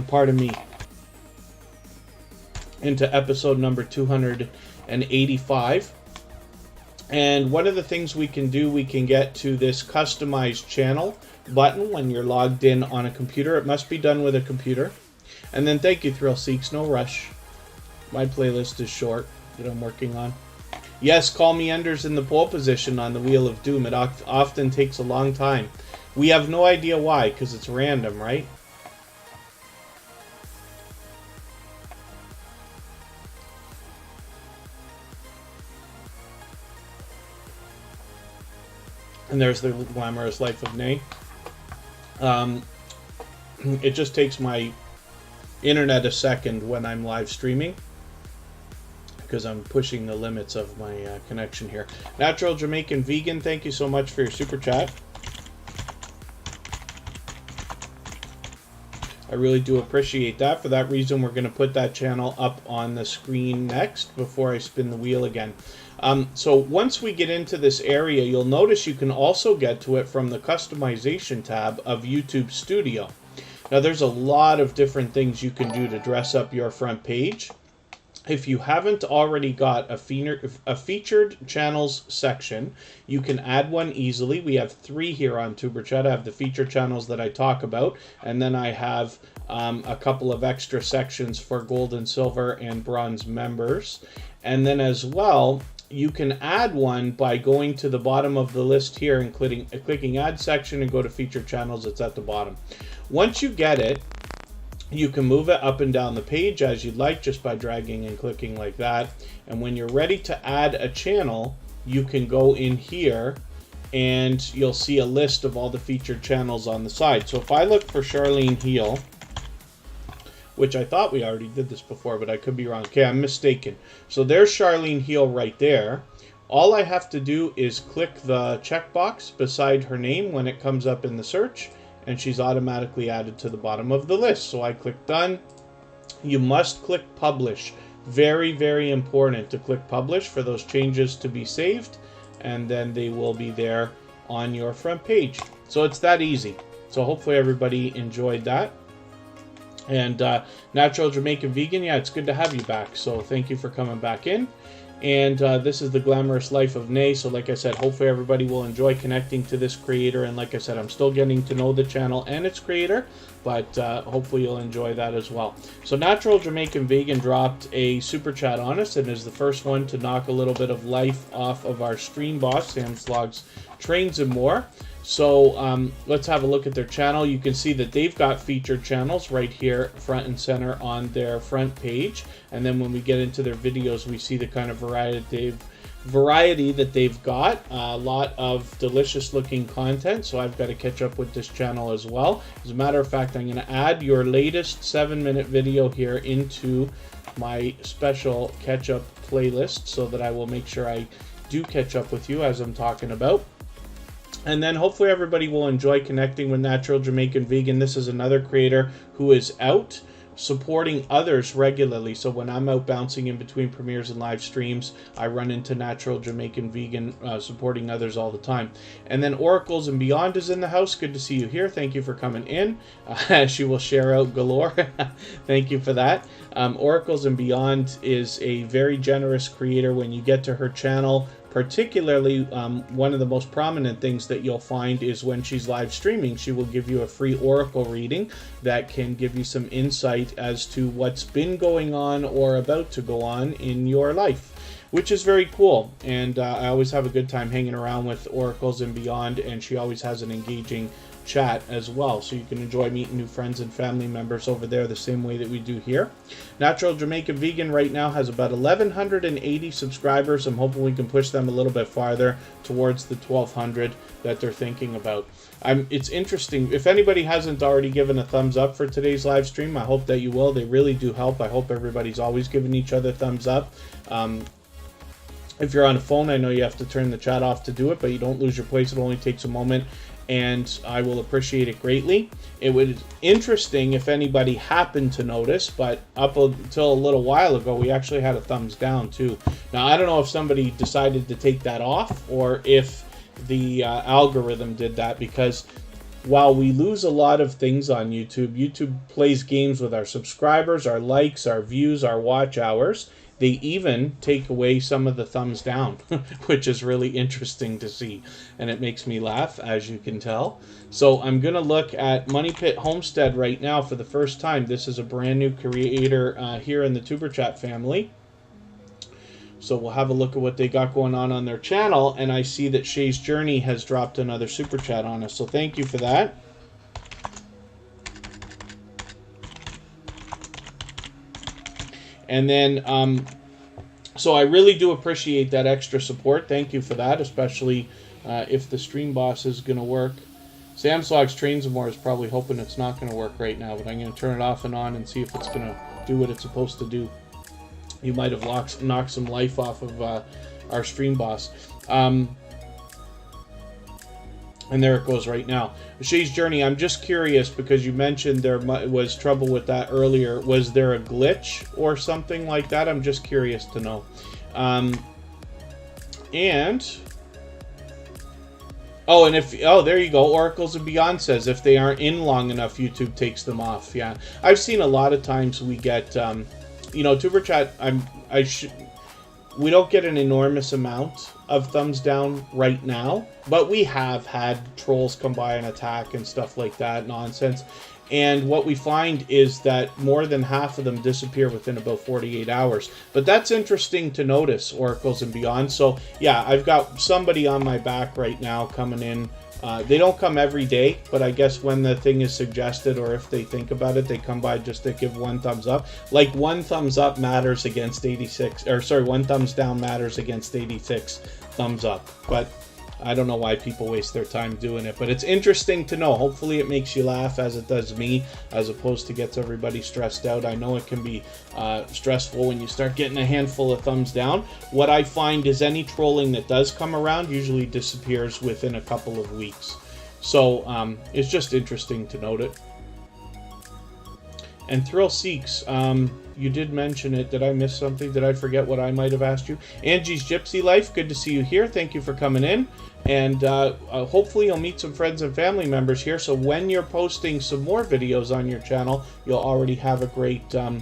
S1: pardon me, into episode number 285. And one of the things we can do, we can get to this customized channel button when you're logged in on a computer. It must be done with a computer. And then thank you, Thrill Seeks, no rush. My playlist is short that I'm working on. Yes, Call Me Ender's in the pole position on the Wheel of Doom. It often takes a long time. We have no idea why, because it's random, right? And there's the Glamorous Life of Nay. It just takes my internet a second when I'm live streaming, because I'm pushing the limits of my connection here. Natural Jamaican Vegan, thank you so much for your super chat. I really do appreciate that. For that reason, we're going to put that channel up on the screen next before I spin the wheel again. So once we get into this area, you'll notice you can also get to it from the customization tab of YouTube Studio. Now there's a lot of different things you can do to dress up your front page. If you haven't already got a featured channels section, you can add one easily. We have 3 here on TuberChat. I have the featured channels that I talk about, and then I have a couple of extra sections for gold and silver and bronze members. And then as well, you can add one by going to the bottom of the list here and clicking add section and go to featured channels. It's at the bottom. Once you get it, you can move it up and down the page as you'd like, just by dragging and clicking like that. And when you're ready to add a channel, you can go in here and you'll see a list of all the featured channels on the side. So if I look for Charlene Heel, which I thought we already did this before, but I could be wrong. Okay, I'm mistaken. So there's Charlene Heel right there. All I have to do is click the checkbox beside her name when it comes up in the search, and she's automatically added to the bottom of the list. So I click done. You must click publish. Very, very important to click publish for those changes to be saved, and then they will be there on your front page. So it's that easy. So hopefully everybody enjoyed that. And Natural Jamaican Vegan, yeah, it's good to have you back. So thank you for coming back in. And this is the Glamorous Life of Nay. So like I said, hopefully everybody will enjoy connecting to this creator. And like I said, I'm still getting to know the channel and its creator, but hopefully you'll enjoy that as well. So Natural Jamaican Vegan dropped a super chat on us and is the first one to knock a little bit of life off of our stream boss, Sam Slogs Trains and More. So let's have a look at their channel. You can see that they've got featured channels right here front and center on their front page. And then when we get into their videos, we see the kind of variety that they've got. A lot of delicious looking content. So I've got to catch up with this channel as well. As a matter of fact, I'm going to add your latest 7-minute video here into my special catch up playlist so that I will make sure I do catch up with you as I'm talking about. And then hopefully everybody will enjoy connecting with Natural Jamaican Vegan. This is another creator who is out supporting others regularly. So when I'm out bouncing in between premieres and live streams, I run into Natural Jamaican Vegan, supporting others all the time. And then Oracles and Beyond is in the house. Good to see you here. Thank you for coming in. She will share out galore. Thank you for that. Oracles and Beyond is a very generous creator. When you get to her channel, particularly, one of the most prominent things that you'll find is when she's live streaming, she will give you a free oracle reading that can give you some insight as to what's been going on or about to go on in your life, which is very cool. And I always have a good time hanging around with Oracles and Beyond, and she always has an engaging chat as well, so you can enjoy meeting new friends and family members over there the same way that we do here. Natural Jamaican Vegan right now has about 1,180 subscribers. I'm hoping we can push them a little bit farther towards the 1,200 that they're thinking about. It's interesting. If anybody hasn't already given a thumbs up for today's live stream, I hope that you will. They really do help. I hope everybody's always giving each other thumbs up. If you're on a phone, I know you have to turn the chat off to do it, but you don't lose your place. It only takes a moment, and I will appreciate it greatly. It would interesting if anybody happened to notice, but up until a little while ago, we actually had a thumbs down too. Now, I don't know if somebody decided to take that off or if the algorithm did that, because while we lose a lot of things on YouTube, YouTube plays games with our subscribers, our likes, our views, our watch hours. They even take away some of the thumbs down, which is really interesting to see. And it makes me laugh, as you can tell. So I'm going to look at Money Pit Homestead right now for the first time. This is a brand new creator here in the TuberChat family. So we'll have a look at what they got going on their channel. And I see that Shays Journey has dropped another super chat on us. So thank you for that. And then, so I really do appreciate that extra support. Thank you for that, especially if the stream boss is going to work. Samslog's Trains More is probably hoping it's not going to work right now, but I'm going to turn it off and on and see if it's going to do what it's supposed to do. You might have knocked some life off of our stream boss. And there it goes right now. Shays Journey, I'm just curious because you mentioned there was trouble with that earlier. Was there a glitch or something like that? I'm just curious to know. There you go. Oracles and Beyond says if they aren't in long enough, YouTube takes them off. Yeah, I've seen a lot of times we get, TuberChat. We don't get an enormous amount of thumbs down right now, but we have had trolls come by and attack and stuff like that nonsense. And what we find is that more than half of them disappear within about 48 hours. But that's interesting to notice, Oracles and Beyond. So yeah, I've got somebody on my back right now coming in. They don't come every day, but I guess when the thing is suggested or if they think about it, they come by just to give one thumbs up. Like one thumbs up matters against 86, or sorry, one thumbs down matters against 86 thumbs up. But I don't know why people waste their time doing it, but it's interesting to know. Hopefully it makes you laugh as it does me, as opposed to gets everybody stressed out. I know it can be stressful when you start getting a handful of thumbs down. What I find is any trolling that does come around usually disappears within a couple of weeks. So it's just interesting to note it. And Thrill Seeks, you did mention it. Did I miss something? Did I forget what I might have asked you? Angie's Gypsy Life, good to see you here. Thank you for coming in. And hopefully you'll meet some friends and family members here. So when you're posting some more videos on your channel, you'll already have a great, a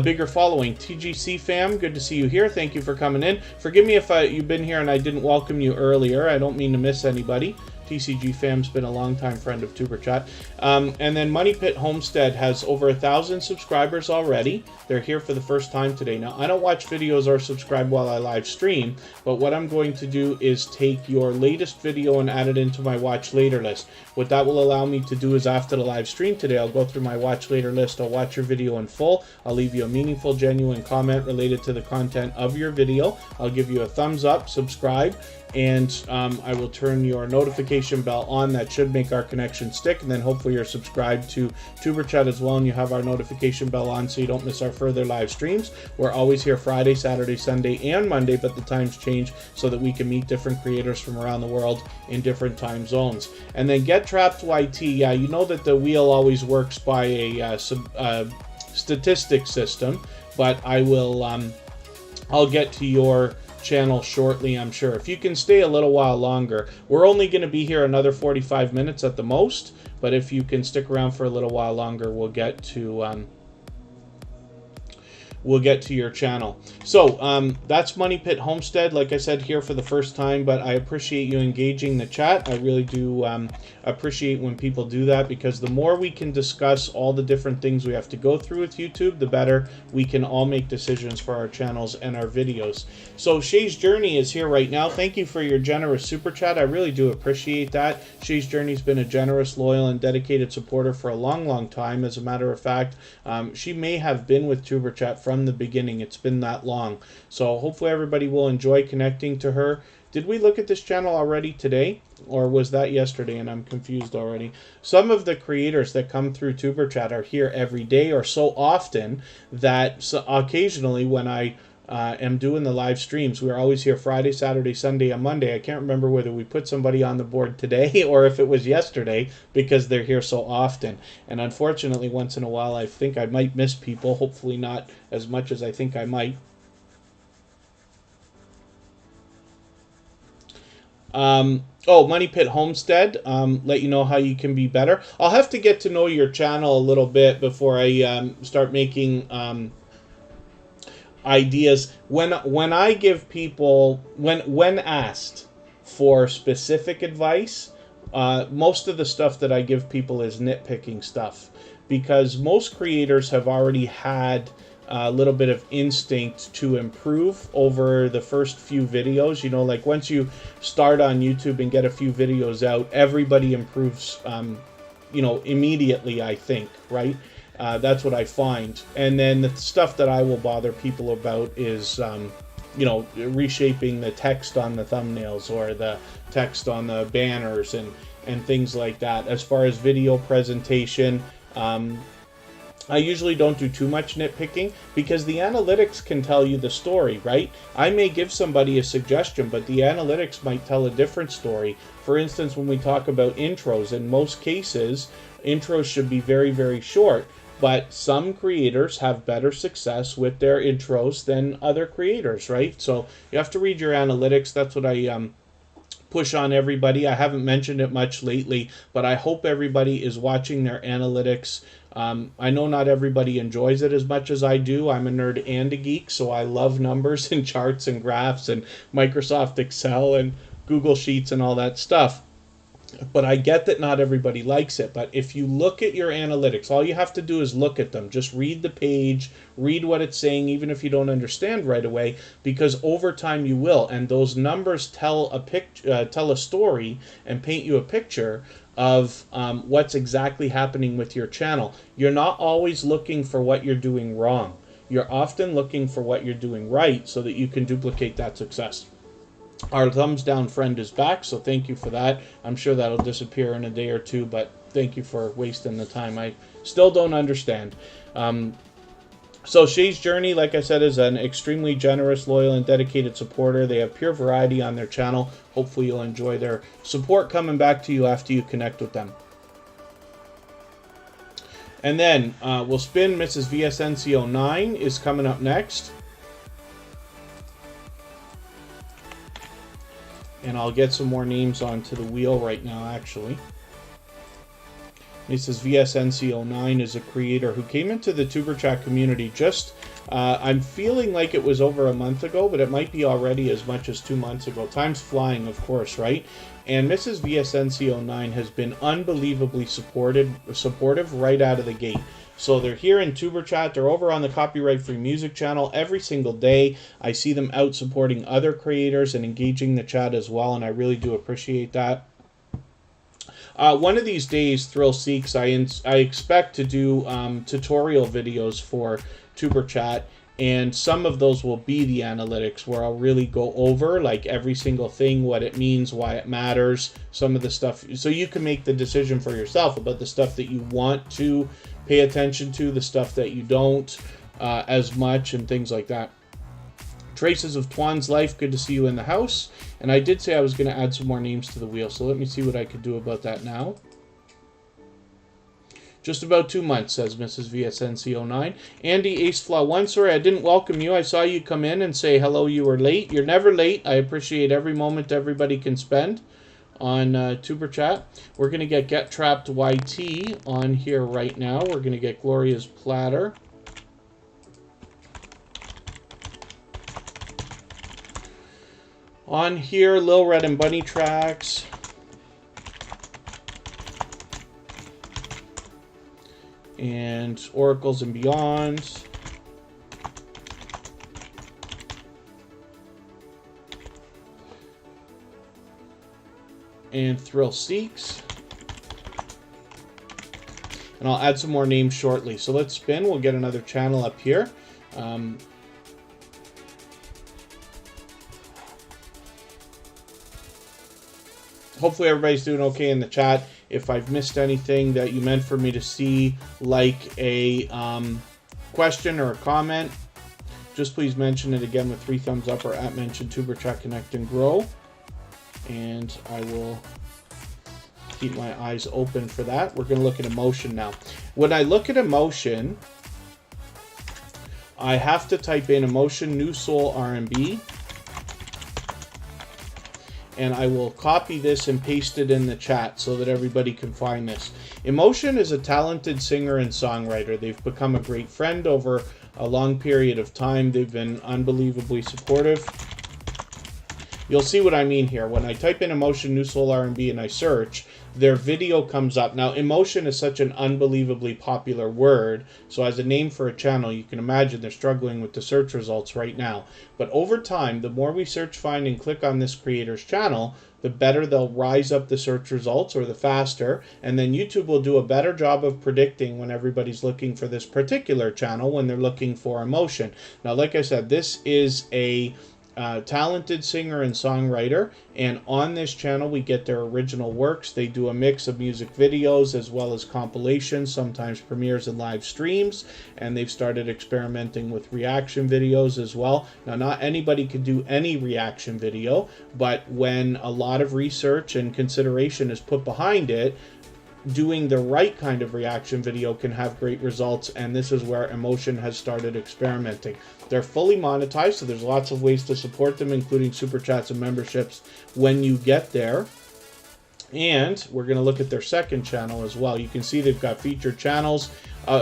S1: bigger following. TGC fam, good to see you here. Thank you for coming in. Forgive me if you've been here and I didn't welcome you earlier. I don't mean to miss anybody. TCG fam's been a longtime friend of TuberChat. And then Money Pit Homestead has over 1,000 subscribers already. They're here for the first time today. Now, I don't watch videos or subscribe while I live stream, but what I'm going to do is take your latest video and add it into my watch later list. What that will allow me to do is after the live stream today, I'll go through my watch later list. I'll watch your video in full. I'll leave you a meaningful, genuine comment related to the content of your video. I'll give you a thumbs up, subscribe, and I will turn your notifications notification bell on. That should make our connection stick. And then hopefully you're subscribed to TuberChat as well, and you have our notification bell on so you don't miss our further live streams. We're always here Friday, Saturday, Sunday, and Monday, but the times change so that we can meet different creators from around the world in different time zones. And then Get Trapped YT, yeah, you know that the wheel always works by a statistic system, but I will I'll get to your channel shortly, I'm sure. If you can stay a little while longer, we're only going to be here another 45 minutes at the most, but if you can stick around for a little while longer, we'll get to your channel. So that's Money Pit Homestead, like I said, here for the first time, but I appreciate you engaging the chat. I really do appreciate when people do that, because the more we can discuss all the different things we have to go through with YouTube, the better we can all make decisions for our channels and our videos. So Shays Journey is here right now. Thank you for your generous super chat. I really do appreciate that. Shays Journey's been a generous, loyal, and dedicated supporter for a long, long time. As a matter of fact, she may have been with TuberChat from the beginning. It's been that long. So hopefully everybody will enjoy connecting to her. Did we look at this channel already today, or was that yesterday and I'm confused already? Some of the creators that come through TuberChat are here every day, or so often that occasionally when I am doing the live streams, we're always here Friday, Saturday, Sunday, and Monday. I can't remember whether we put somebody on the board today or if it was yesterday, because they're here so often. And unfortunately, once in a while, I think I might miss people. Hopefully not as much as I think I might. Oh, Money Pit Homestead, let you know how you can be better. I'll have to get to know your channel a little bit before I start making ideas. When I give people, when asked for specific advice, most of the stuff that I give people is nitpicking stuff, because most creators have already had a little bit of instinct to improve over the first few videos. You know, like once you start on YouTube and get a few videos out, everybody improves, you know, immediately, I think, right? That's what I find. And then the stuff that I will bother people about is, you know, reshaping the text on the thumbnails or the text on the banners and things like that. As far as video presentation, I usually don't do too much nitpicking, because the analytics can tell you the story, right? I may give somebody a suggestion, but the analytics might tell a different story. For instance, when we talk about intros, in most cases, intros should be very, very short. But some creators have better success with their intros than other creators, right? So you have to read your analytics. That's what I push on everybody. I haven't mentioned it much lately, but I hope everybody is watching their analytics. I know not everybody enjoys it as much as I do. I'm a nerd and a geek, so I love numbers and charts and graphs and Microsoft Excel and Google Sheets and all that stuff. But I get that not everybody likes it. But if you look at your analytics, all you have to do is look at them. Just read the page, read what it's saying, even if you don't understand right away, because over time you will. And those numbers tell a story and paint you a picture of what's exactly happening with your channel. You're not always looking for what you're doing wrong. You're often looking for what you're doing right so that you can duplicate that success. Our thumbs down friend is back, so thank you for that. I'm sure that'll disappear in a day or two, but thank you for wasting the time. I still don't understand. So Shays Journey, like I said, is an extremely generous, loyal, and dedicated supporter. They have pure variety on their channel. Hopefully you'll enjoy their support coming back to you after you connect with them. And then we'll spin. Mrs. VSNC09 is coming up next. And I'll get some more names onto the wheel right now, actually. Mrs. VSNC09 is a creator who came into the TuberChat community just, I'm feeling like it was over a month ago, but it might be already as much as 2 months ago. Time's flying, of course, right? And Mrs. VSNC09 has been unbelievably supportive right out of the gate. So they're here in TuberChat. They're over on the Copyright Free Music channel every single day. I see them out supporting other creators and engaging the chat as well, and I really do appreciate that. One of these days, Thrill Seeks, I expect to do tutorial videos for TuberChat, And some of those will be the analytics where I'll really go over like every single thing, what it means, why it matters, some of the stuff, so you can make the decision for yourself about the stuff that you want to pay attention to, the stuff that you don't as much, and things like that. Traces of Twan's life, good to see you in the house. And I did say I was going to add some more names to the wheel, so let me see what I could do about that now. Just about 2 months, says Mrs. VSNC09. Andy AceFlaw1, sorry I didn't welcome you. I saw you come in and say hello, you were late. You're never late. I appreciate every moment everybody can spend on TuberChat. We're going to get Trapped YT on here right now. We're going to get Gloria's Platter. On here, Lil Red and Bunny Tracks. And Oracles and Beyond. And Thrill Seeks. And I'll add some more names shortly. So let's spin. We'll get another channel up here. Hopefully everybody's doing okay in the chat. If I've missed anything that you meant for me to see, like a question or a comment, just please mention it again with 3 thumbs up or at mention TuberChat Connect and Grow. And I will keep my eyes open for that. We're going to look at emotion now. When I look at emotion, I have to type in emotion new soul R&B. And I will copy this and paste it in the chat so that everybody can find this. Emotion is a talented singer and songwriter. They've become a great friend over a long period of time. They've been unbelievably supportive. You'll see what I mean here. When I type in Emotion New Soul R&B and I search, their video comes up. Now, emotion is such an unbelievably popular word, so as a name for a channel, you can imagine they're struggling with the search results right now. But over time, the more we search, find, and click on this creator's channel, the better they'll rise up the search results, or the faster, and then YouTube will do a better job of predicting when everybody's looking for this particular channel when they're looking for emotion. Now, like I said, this is a talented singer and songwriter, and on this channel we get their original works. They do a mix of music videos as well as compilations, sometimes premieres and live streams, and they've started experimenting with reaction videos as well. Now, not anybody can do any reaction video, but when a lot of research and consideration is put behind it, doing the right kind of reaction video can have great results, and this is where Emotion has started experimenting. They're fully monetized, so there's lots of ways to support them, including super chats and memberships when you get there. And we're going to look at their second channel as well. You can see they've got featured channels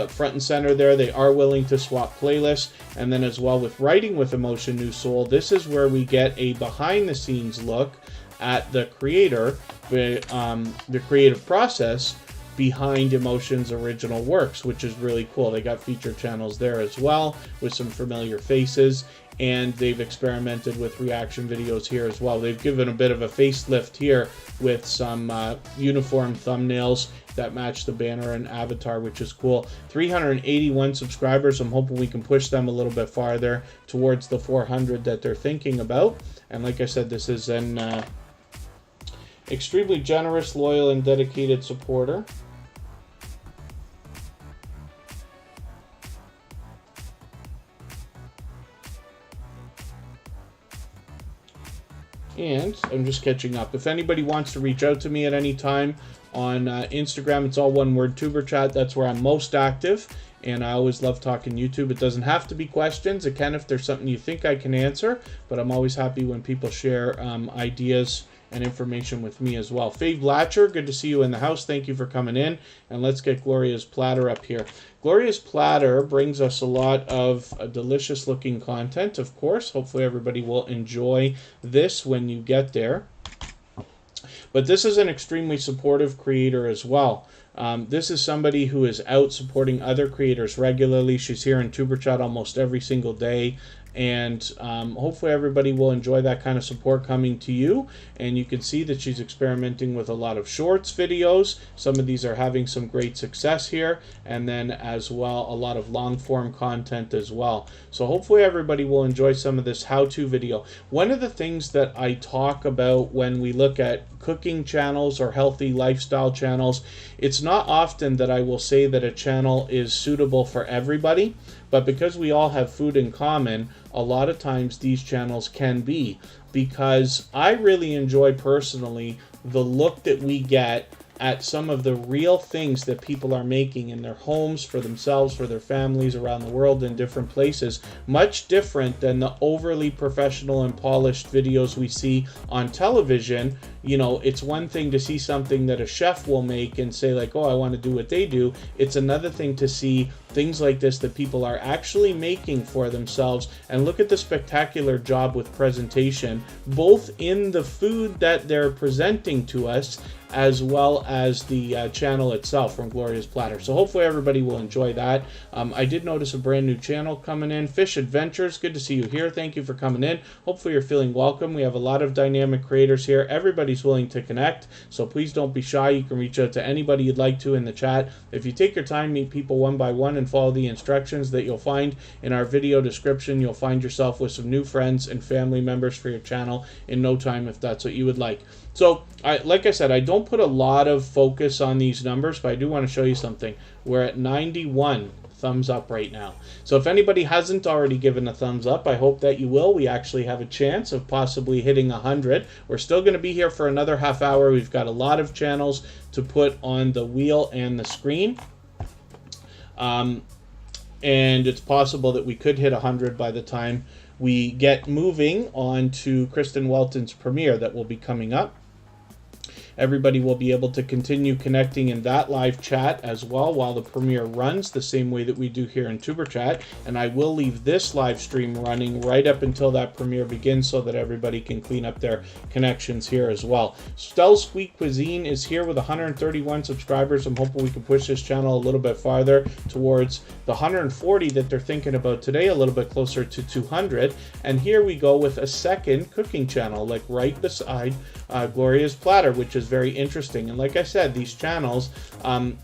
S1: front and center there. They are willing to swap playlists. And then as well with Writing with Emotion New Soul, this is where we get a behind the scenes look at the creator, the creative process behind Emotion's original works, which is really cool. They got featured channels there as well with some familiar faces, and they've experimented with reaction videos here as well. They've given a bit of a facelift here with some uniform thumbnails that match the banner and avatar, which is cool. 381 subscribers. I'm hoping we can push them a little bit farther towards the 400 that they're thinking about. And like I said, this is an extremely generous, loyal, and dedicated supporter. And I'm just catching up. If anybody wants to reach out to me at any time on Instagram, it's all one word, TuberChat. That's where I'm most active, and I always love talking YouTube. It doesn't have to be questions. It can if there's something you think I can answer, but I'm always happy when people share ideas and information with me as well. Fave Latcher, good to see you in the house. Thank you for coming in. And let's get Gloria's Platter up here. Gloria's Platter brings us a lot of delicious looking content, of course. Hopefully everybody will enjoy this when you get there. But this is an extremely supportive creator as well. This is somebody who is out supporting other creators regularly. She's here in TuberChat almost every single day. and hopefully everybody will enjoy that kind of support coming to you. And you can see that she's experimenting with a lot of shorts videos. Some of these are having some great success here, and then as well a lot of long form content as well. So hopefully everybody will enjoy some of this how-to video. One of the things that I talk about when we look at cooking channels or healthy lifestyle channels, it's not often that I will say that a channel is suitable for everybody, but because we all have food in common, a lot of times these channels can be, because I really enjoy personally the look that we get at some of the real things that people are making in their homes, for themselves, for their families around the world in different places. Much different than the overly professional and polished videos we see on television. You know, it's one thing to see something that a chef will make and say like, oh, I want to do what they do. It's another thing to see things like this that people are actually making for themselves, and look at the spectacular job with presentation, both in the food that they're presenting to us as well as the channel itself from Gloria's Platter. So hopefully everybody will enjoy that. I did notice a brand new channel coming in, Fish Adventures. Good to see you here. Thank you for coming in. Hopefully you're feeling welcome. We have a lot of dynamic creators here. Everybody's willing to connect, so please don't be shy. You can reach out to anybody you'd like to in the chat. If you take your time, meet people one by one and follow the instructions that you'll find in our video description, you'll find yourself with some new friends and family members for your channel in no time, if that's what you would like. So, like I said, I don't put a lot of focus on these numbers, but I do want to show you something. We're at 91 thumbs up right now. So if anybody hasn't already given a thumbs up, I hope that you will. We actually have a chance of possibly hitting 100. We're still going to be here for another half hour. We've got a lot of channels to put on the wheel and the screen. And it's possible that we could hit 100 by the time we get moving on to Kristen Welton's premiere that will be coming up. Everybody will be able to continue connecting in that live chat as well while the premiere runs, the same way that we do here in TuberChat. And I will leave this live stream running right up until that premiere begins so that everybody can clean up their connections here as well. Stell Squeak Cuisine is here with 131 subscribers. I'm hoping we can push this channel a little bit farther towards the 140 that they're thinking about today, a little bit closer to 200. And here we go with a second cooking channel, like right beside Gloria's Platter, which is very interesting. And like I said, these channels,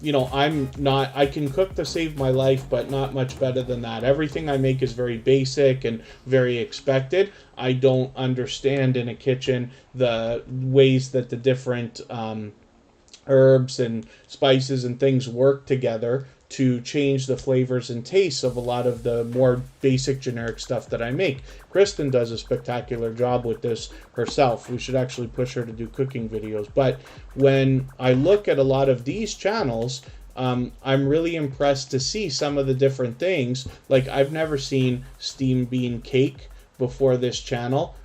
S1: you know, I can cook to save my life, but not much better than that. Everything I make is very basic and very expected. I don't understand in a kitchen the ways that the different herbs and spices and things work together to change the flavors and tastes of a lot of the more basic generic stuff that I make. Kristen does a spectacular job with this herself. We should actually push her to do cooking videos. But when I look at a lot of these channels, I'm really impressed to see some of the different things. Like, I've never seen steamed bean cake before this channel.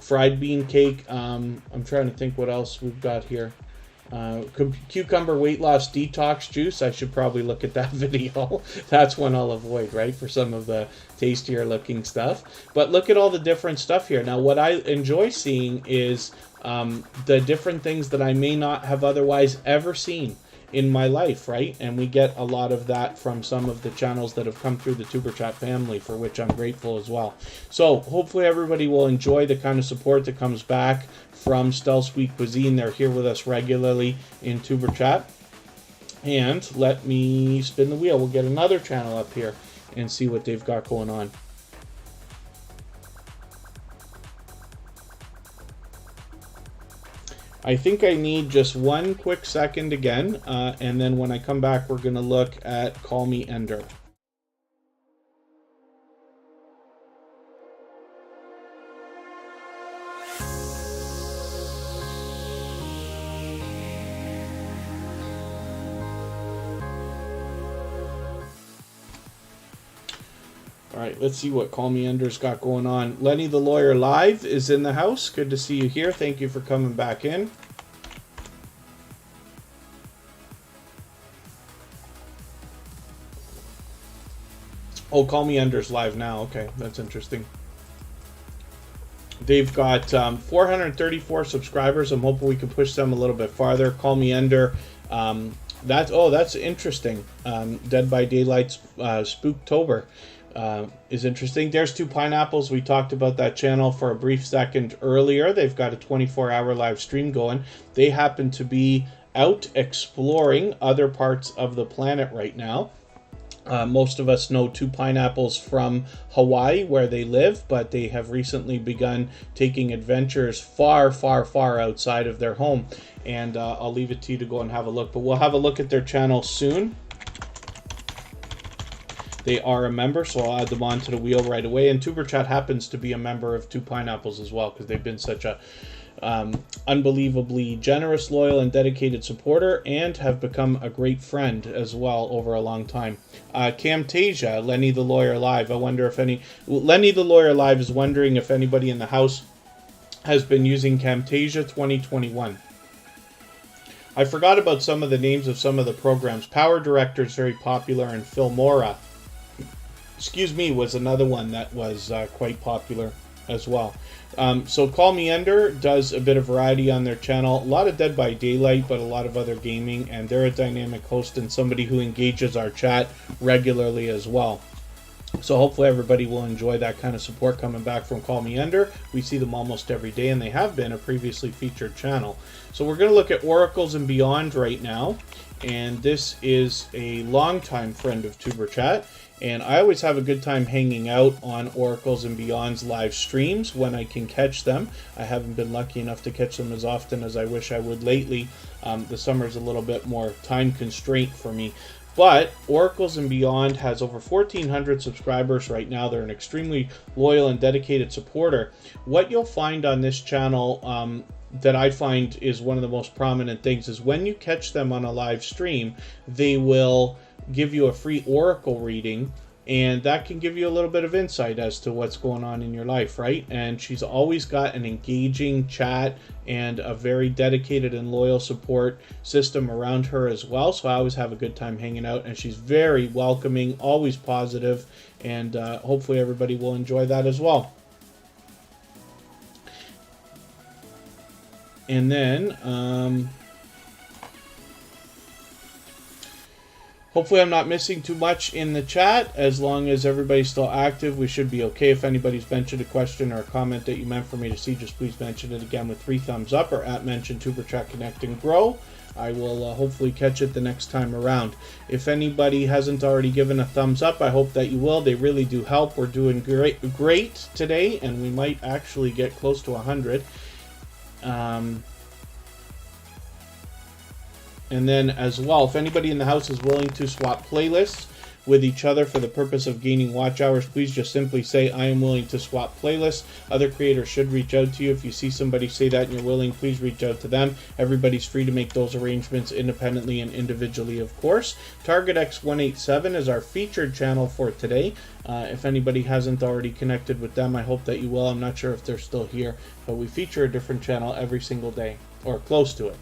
S1: Fried bean cake. I'm trying to think what else we've got here. Cucumber weight loss detox juice. I should probably look at that video. That's one I'll avoid, right, for some of the tastier looking stuff. But look at all the different stuff here. Now, what I enjoy seeing is the different things that I may not have otherwise ever seen in my life, right? And we get a lot of that from some of the channels that have come through the TuberChat family, for which I'm grateful as well. So hopefully everybody will enjoy the kind of support that comes back from Stell Sweet Cuisine. They're here with us regularly in TuberChat. And let me spin the wheel. We'll get another channel up here and see what they've got going on. I think I need just one quick second again, and then when I come back, we're going to look at Call Me Ender. All right, let's see what Call Me Ender's got going on. Lenny the Lawyer Live is in the house. Good to see you here. Thank you for coming back in. Oh, Call Me Ender's live now. Okay, that's interesting. They've got 434 subscribers. I'm hoping we can push them a little bit farther. Call Me Ender. That's interesting. Dead by Daylight Spooktober. is interesting. There's Two Pineapples. We talked about that channel for a brief second earlier. They've got a 24-hour live stream going. They happen to be out exploring other parts of the planet right now. Most of us know Two Pineapples from Hawaii, where they live, but they have recently begun taking adventures far, far, far outside of their home. And I'll leave it to you to go and have a look. But we'll have a look at their channel soon. They are a member, so I'll add them onto the wheel right away. And TuberChat happens to be a member of Two Pineapples as well, because they've been such a unbelievably generous, loyal, and dedicated supporter, and have become a great friend as well over a long time. Camtasia, Lenny the Lawyer Live. I wonder if Lenny the Lawyer Live is wondering if anybody in the house has been using Camtasia 2021. I forgot about some of the names of some of the programs. Power Director is very popular, and Filmora, was another one that was quite popular as well. So Call Me Ender does a bit of variety on their channel. A lot of Dead by Daylight, but a lot of other gaming, and they're a dynamic host and somebody who engages our chat regularly as well. So hopefully everybody will enjoy that kind of support coming back from Call Me Ender. We see them almost every day, and they have been a previously featured channel. So we're going to look at Oracles and Beyond right now, and this is a longtime friend of TuberChat. And I always have a good time hanging out on Oracles and Beyond's live streams when I can catch them. I haven't been lucky enough to catch them as often as I wish I would lately. The summer's a little bit more time constraint for me. But Oracles and Beyond has over 1,400 subscribers right now. They're an extremely loyal and dedicated supporter. What you'll find on this channel that I find is one of the most prominent things is when you catch them on a live stream, they will give you a free oracle reading, and that can give you a little bit of insight as to what's going on in your life, right? And she's always got an engaging chat and a very dedicated and loyal support system around her as well, so I always have a good time hanging out, and she's very welcoming, always positive, and hopefully everybody will enjoy that as well. And then hopefully I'm not missing too much in the chat. As long as everybody's still active, we should be okay. If anybody's mentioned a question or a comment that you meant for me to see, just please mention it again with 3 thumbs up or @ mention TuberChat Connect and Grow. I will hopefully catch it the next time around. If anybody hasn't already given a thumbs up, I hope that you will. They really do help. We're doing great today, and we might actually get close to 100. And then as well, if anybody in the house is willing to swap playlists with each other for the purpose of gaining watch hours, please just simply say, I am willing to swap playlists. Other creators should reach out to you. If you see somebody say that and you're willing, please reach out to them. Everybody's free to make those arrangements independently and individually, of course. Target X187 is our featured channel for today. If anybody hasn't already connected with them, I hope that you will. I'm not sure if they're still here, but we feature a different channel every single day, or close to it.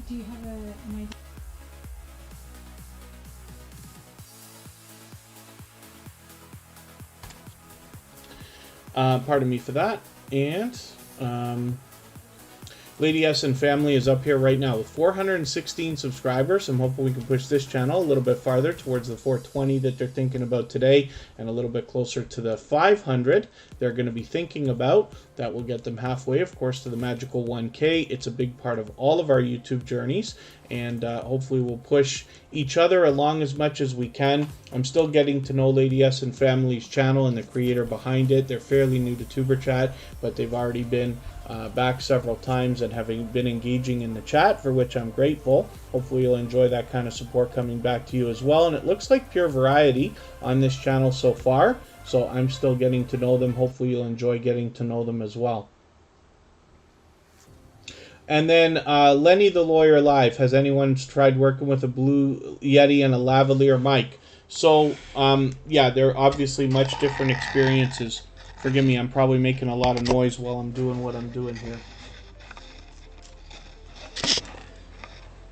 S2: Do you have an idea?
S1: Pardon me for that. And Lady S and Family is up here right now with 416 subscribers. I'm hoping we can push this channel a little bit farther towards the 420 that they're thinking about today, and a little bit closer to the 500 they're going to be thinking about. That will get them halfway, of course, to the magical 1K. It's a big part of all of our YouTube journeys, and hopefully we'll push each other along as much as we can. I'm still getting to know Lady S and Family's channel and the creator behind it. They're fairly new to TuberChat, but they've already been back several times and having been engaging in the chat, for which I'm grateful. Hopefully you'll enjoy that kind of support coming back to you as well. And it looks like pure variety on this channel so far, so I'm still getting to know them. Hopefully you'll enjoy getting to know them as well. And then Lenny the Lawyer Live. Has anyone tried working with a Blue Yeti and a lavalier mic? So yeah, they're obviously much different experiences. Forgive me, I'm probably making a lot of noise while I'm doing what I'm doing here.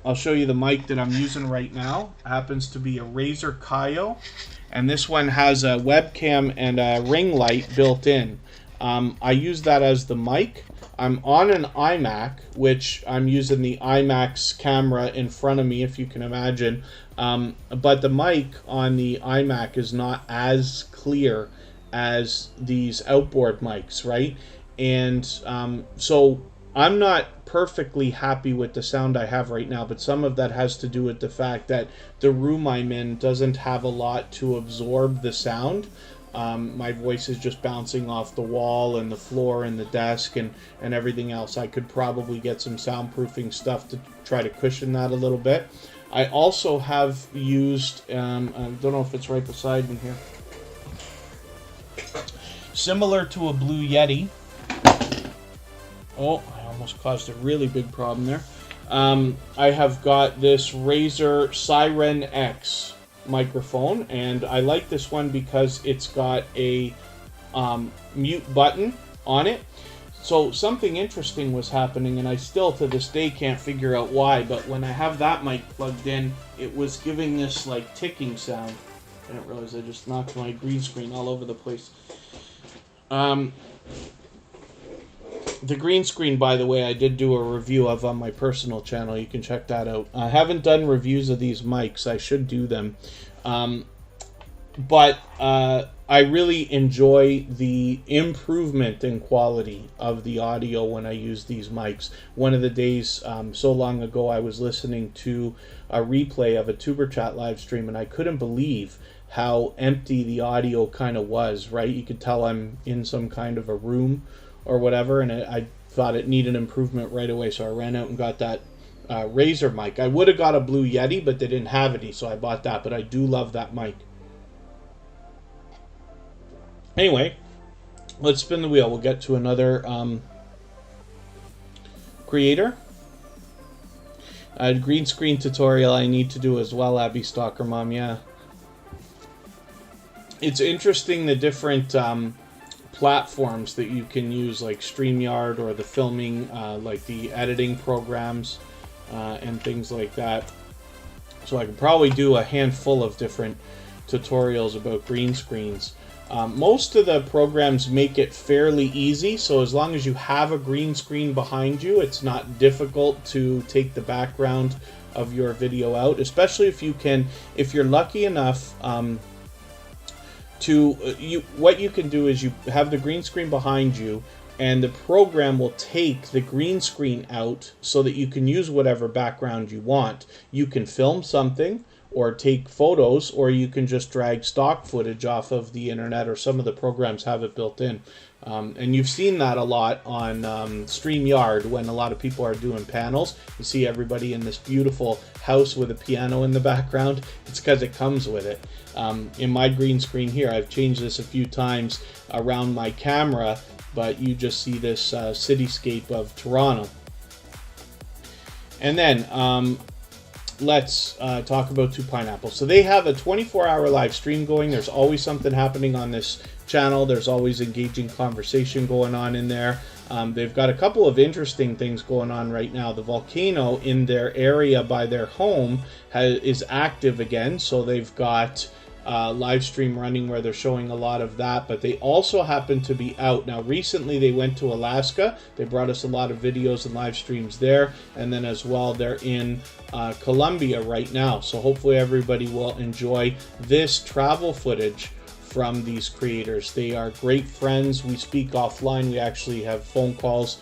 S1: I'll show you the mic that I'm using right now. It happens to be a Razer Kaio, and this one has a webcam and a ring light built in. I use that as the mic. I'm on an iMac, which I'm using the iMac's camera in front of me, if you can imagine. But the mic on the iMac is not as clear as these outboard mics, right? And so I'm not perfectly happy with the sound I have right now, but some of that has to do with the fact that the room I'm in doesn't have a lot to absorb the sound. My voice is just bouncing off the wall and the floor and the desk and everything else. I could probably get some soundproofing stuff to try to cushion that a little bit. I also have used, I don't know if it's right beside me here, similar to a Blue Yeti. Oh, I almost caused a really big problem there. I have got this Razer Siren X microphone, and I like this one because it's got a mute button on it. So something interesting was happening, and I still to this day can't figure out why, but when I have that mic plugged in, it was giving this like ticking sound. I didn't realize I just knocked my green screen all over the place. The green screen, by the way, I did do a review of on my personal channel. You can check that out. I haven't done reviews of these mics. I should do them. But I really enjoy the improvement in quality of the audio when I use these mics. One of the days, so long ago, I was listening to a replay of a TuberChat live stream, and I couldn't believe how empty the audio kind of was, right? You could tell I'm in some kind of a room or whatever, and I thought it needed improvement right away, so I ran out and got that Razer mic. I would have got a Blue Yeti, but they didn't have any, so I bought that, but I do love that mic. Anyway, let's spin the wheel. We'll get to another creator. A green screen tutorial I need to do as well, Abby Stalker Mom, yeah. It's interesting the different platforms that you can use, like StreamYard or the filming, like the editing programs and things like that. So I could probably do a handful of different tutorials about green screens. Most of the programs make it fairly easy, so as long as you have a green screen behind you, it's not difficult to take the background of your video out, especially if you can, if you're lucky enough what you can do is you have the green screen behind you, and the program will take the green screen out so that you can use whatever background you want. You can film something or take photos, or you can just drag stock footage off of the internet, or some of the programs have it built in. And you've seen that a lot on StreamYard when a lot of people are doing panels. You see everybody in this beautiful house with a piano in the background. It's because it comes with it. In my green screen here, I've changed this a few times around my camera, but you just see this cityscape of Toronto. And then let's talk about Two Pineapples. So they have a 24-hour live stream going. There's always something happening on this channel. There's always engaging conversation going on in there. They've got a couple of interesting things going on right now. The volcano in their area by their home is active again, so they've got live stream running where they're showing a lot of that, but they also happen to be out. Now recently they went to Alaska. They brought us a lot of videos and live streams there, and then as well they're in Colombia right now, so hopefully everybody will enjoy this travel footage from these creators. They are great friends. We speak offline. We actually have phone calls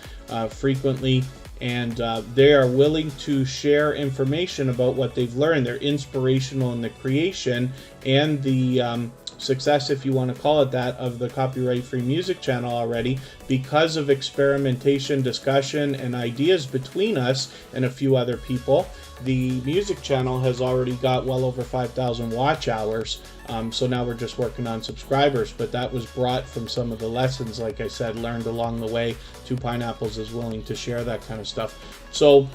S1: frequently, and they are willing to share information about what they've learned. They're inspirational in the creation and the success, if you want to call it that, of the copyright-free music channel already, because of experimentation, discussion, and ideas between us and a few other people. The music channel has already got well over 5,000 watch hours, so now we're just working on subscribers, but that was brought from some of the lessons, like I said, learned along the way. Two Pineapples is willing to share that kind of stuff. So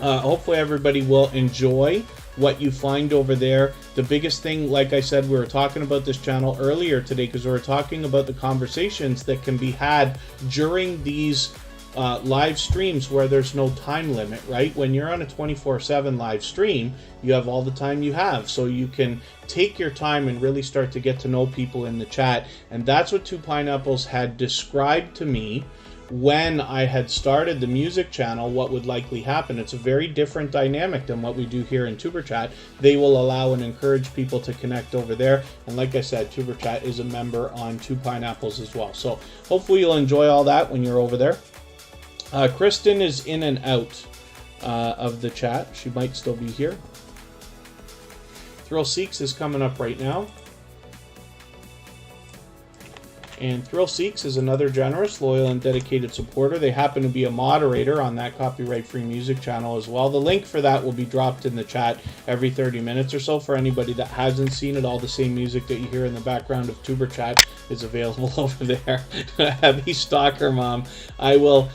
S1: hopefully everybody will enjoy what you find over there. The biggest thing, like I said, we were talking about this channel earlier today because we were talking about the conversations that can be had during these live streams where there's no time limit, right? When you're on a 24/7 live stream, you have all the time you have, so you can take your time and really start to get to know people in the chat. And that's what Two Pineapples had described to me when I had started the music channel, what would likely happen. It's a very different dynamic than what we do here in TuberChat. They will allow and encourage people to connect over there. And like I said, TuberChat is a member on Two Pineapples as well. So hopefully you'll enjoy all that when you're over there. Kristen is in and out of the chat. She might still be here. Thrill Seeks is coming up right now. And Thrill Seeks is another generous, loyal, and dedicated supporter. They happen to be a moderator on that copyright-free music channel as well. The link for that will be dropped in the chat every 30 minutes or so for anybody that hasn't seen it. All the same music that you hear in the background of TuberChat is available over there. Heavy stalker, Mom. I will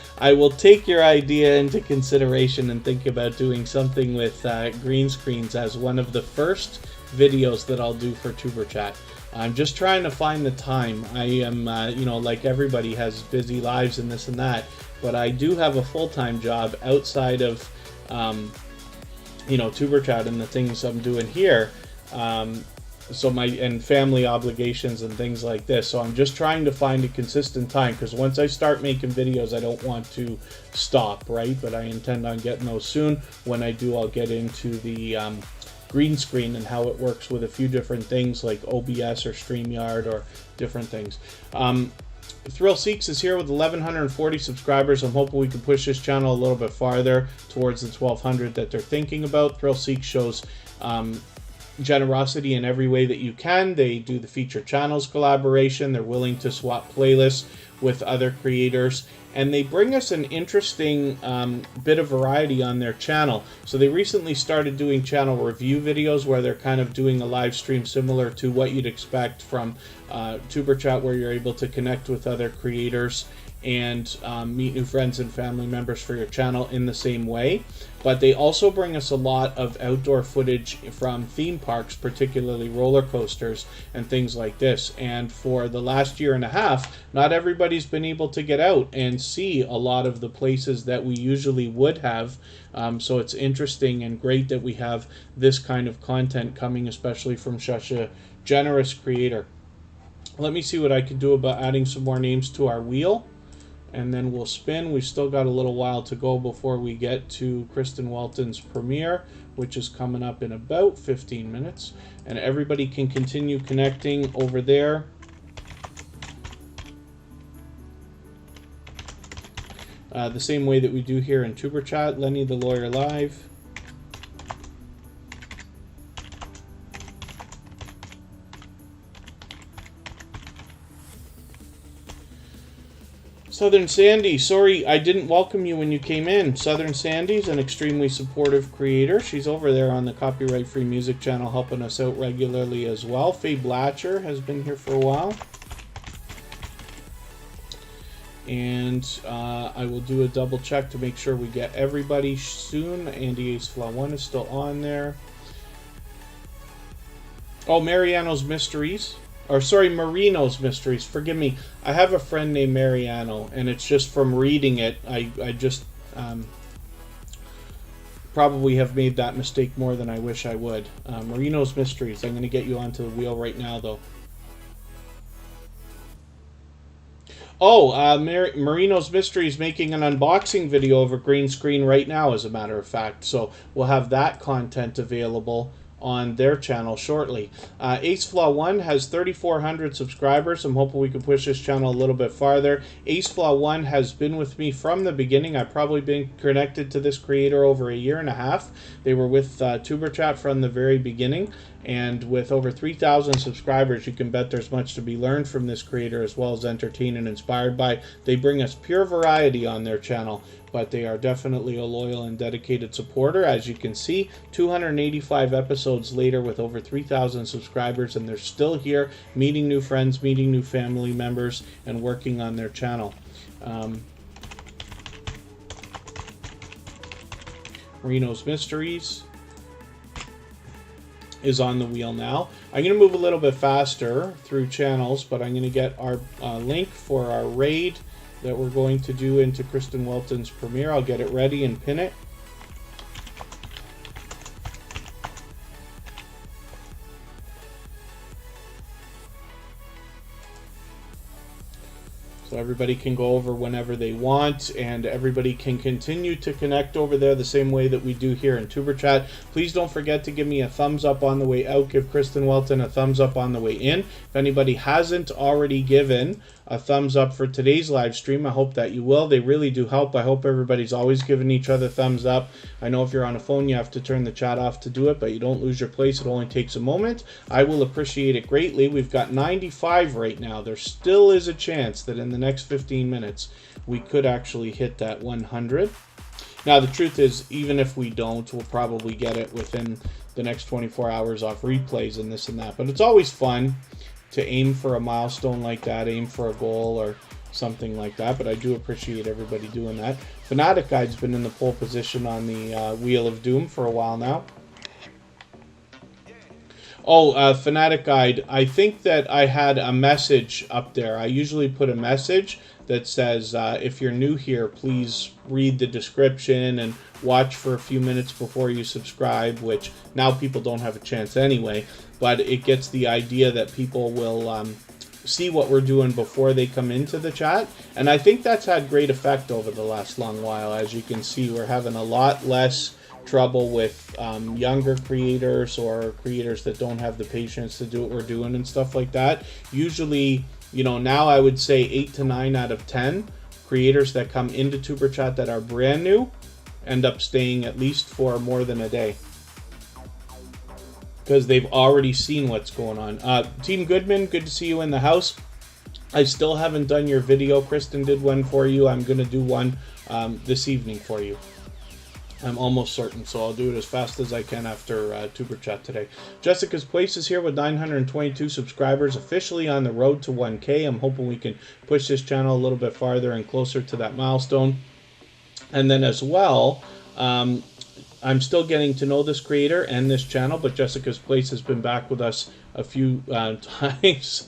S1: take your idea into consideration and think about doing something with green screens as one of the first videos that I'll do for TuberChat. I'm just trying to find the time. I am, you know, like everybody has busy lives and this and that, but I do have a full-time job outside of, you know, TuberChat and the things I'm doing here. So and family obligations and things like this. So I'm just trying to find a consistent time, because once I start making videos, I don't want to stop, right? But I intend on getting those soon. When I do, I'll get into the green screen and how it works with a few different things like OBS or StreamYard or different things. Thrill Seeks is here with 1,140 subscribers. I'm hoping we can push this channel a little bit farther towards the 1,200 that they're thinking about. Thrill Seeks shows generosity in every way that you can. They do the featured channels collaboration. They're willing to swap playlists with other creators, and they bring us an interesting bit of variety on their channel. So they recently started doing channel review videos where they're kind of doing a live stream similar to what you'd expect from TuberChat, where you're able to connect with other creators and meet new friends and family members for your channel in the same way. But they also bring us a lot of outdoor footage from theme parks, particularly roller coasters and things like this. And for the last year and a half, not everybody's been able to get out and see a lot of the places that we usually would have. So it's interesting and great that we have this kind of content coming, especially from such a generous creator. Let me see what I can do about adding some more names to our wheel, and then we'll spin. We've still got a little while to go before we get to Kristen Welton's premiere, which is coming up in about 15 minutes. And everybody can continue connecting over there. The same way that we do here in TuberChat. Lenny the Lawyer Live. Southern Sandy, sorry I didn't welcome you when you came in. Southern Sandy's an extremely supportive creator. She's over there on the copyright-free music channel helping us out regularly as well. Faye Blatcher has been here for a while. And I will do a double check to make sure we get everybody soon. Andy Ace Flaw 1 is still on there. Oh, Mariano's Mysteries. Or sorry, Marino's Mysteries. Forgive me. I have a friend named Mariano, and it's just from reading it, I just probably have made that mistake more than I wish I would. Marino's Mysteries. I'm going to get you onto the wheel right now, though. Oh, Marino's Mysteries making an unboxing video of a green screen right now, as a matter of fact. So we'll have that content available on their channel shortly. Ace Flaw 1 has 3,400 subscribers. I'm hoping we can push this channel a little bit farther. Ace Flaw 1 has been with me from the beginning. I've probably been connected to this creator over a year and a half. They were with TuberChat from the very beginning, and with over 3,000 subscribers, you can bet there's much to be learned from this creator, as well as entertained and inspired by. They bring us pure variety on their channel, but they are definitely a loyal and dedicated supporter. As you can see, 285 episodes later with over 3,000 subscribers, and they're still here meeting new friends, meeting new family members, and working on their channel. Marino's Mysteries is on the wheel now. I'm going to move a little bit faster through channels, but I'm going to get our link for our raid that we're going to do into Kristen Welton's premiere. I'll get it ready and pin it. So everybody can go over whenever they want, and everybody can continue to connect over there the same way that we do here in TuberChat. Please don't forget to give me a thumbs up on the way out. Give Kristen Welton a thumbs up on the way in. If anybody hasn't already given a thumbs up for today's live stream, I hope that you will. They really do help. I hope everybody's always giving each other thumbs up. I know if you're on a phone, you have to turn the chat off to do it, but you don't lose your place. It only takes a moment. I will appreciate it greatly. We've got 95 right now. There still is a chance that in the next 15 minutes, we could actually hit that 100. Now, the truth is, even if we don't, we'll probably get it within the next 24 hours off replays and this and that. But it's always fun to aim for a milestone like that, aim for a goal or something like that. But I do appreciate everybody doing that. Fanatic Guide's been in the pole position on the Wheel of Doom for a while now. Oh, Fanatic Guide, I think that I had a message up there. I usually put a message that says, if you're new here, please read the description and watch for a few minutes before you subscribe, which now people don't have a chance anyway. But it gets the idea that people will see what we're doing before they come into the chat. And I think that's had great effect over the last long while. As you can see, we're having a lot less trouble with younger creators or creators that don't have the patience to do what we're doing and stuff like that. Usually, you know, now I would say 8 to 9 out of 10 creators that come into TuberChat that are brand new end up staying at least for more than a day, because they've already seen what's going on. Team Goodman, good to see you in the house. I still haven't done your video. Kristen did one for you. I'm going to do one this evening for you. I'm almost certain, so I'll do it as fast as I can after TuberChat today. Jessica's Place is here with 922 subscribers, officially on the road to 1K. I'm hoping we can push this channel a little bit farther and closer to that milestone. And then as well, I'm still getting to know this creator and this channel, but Jessica's Place has been back with us a few times.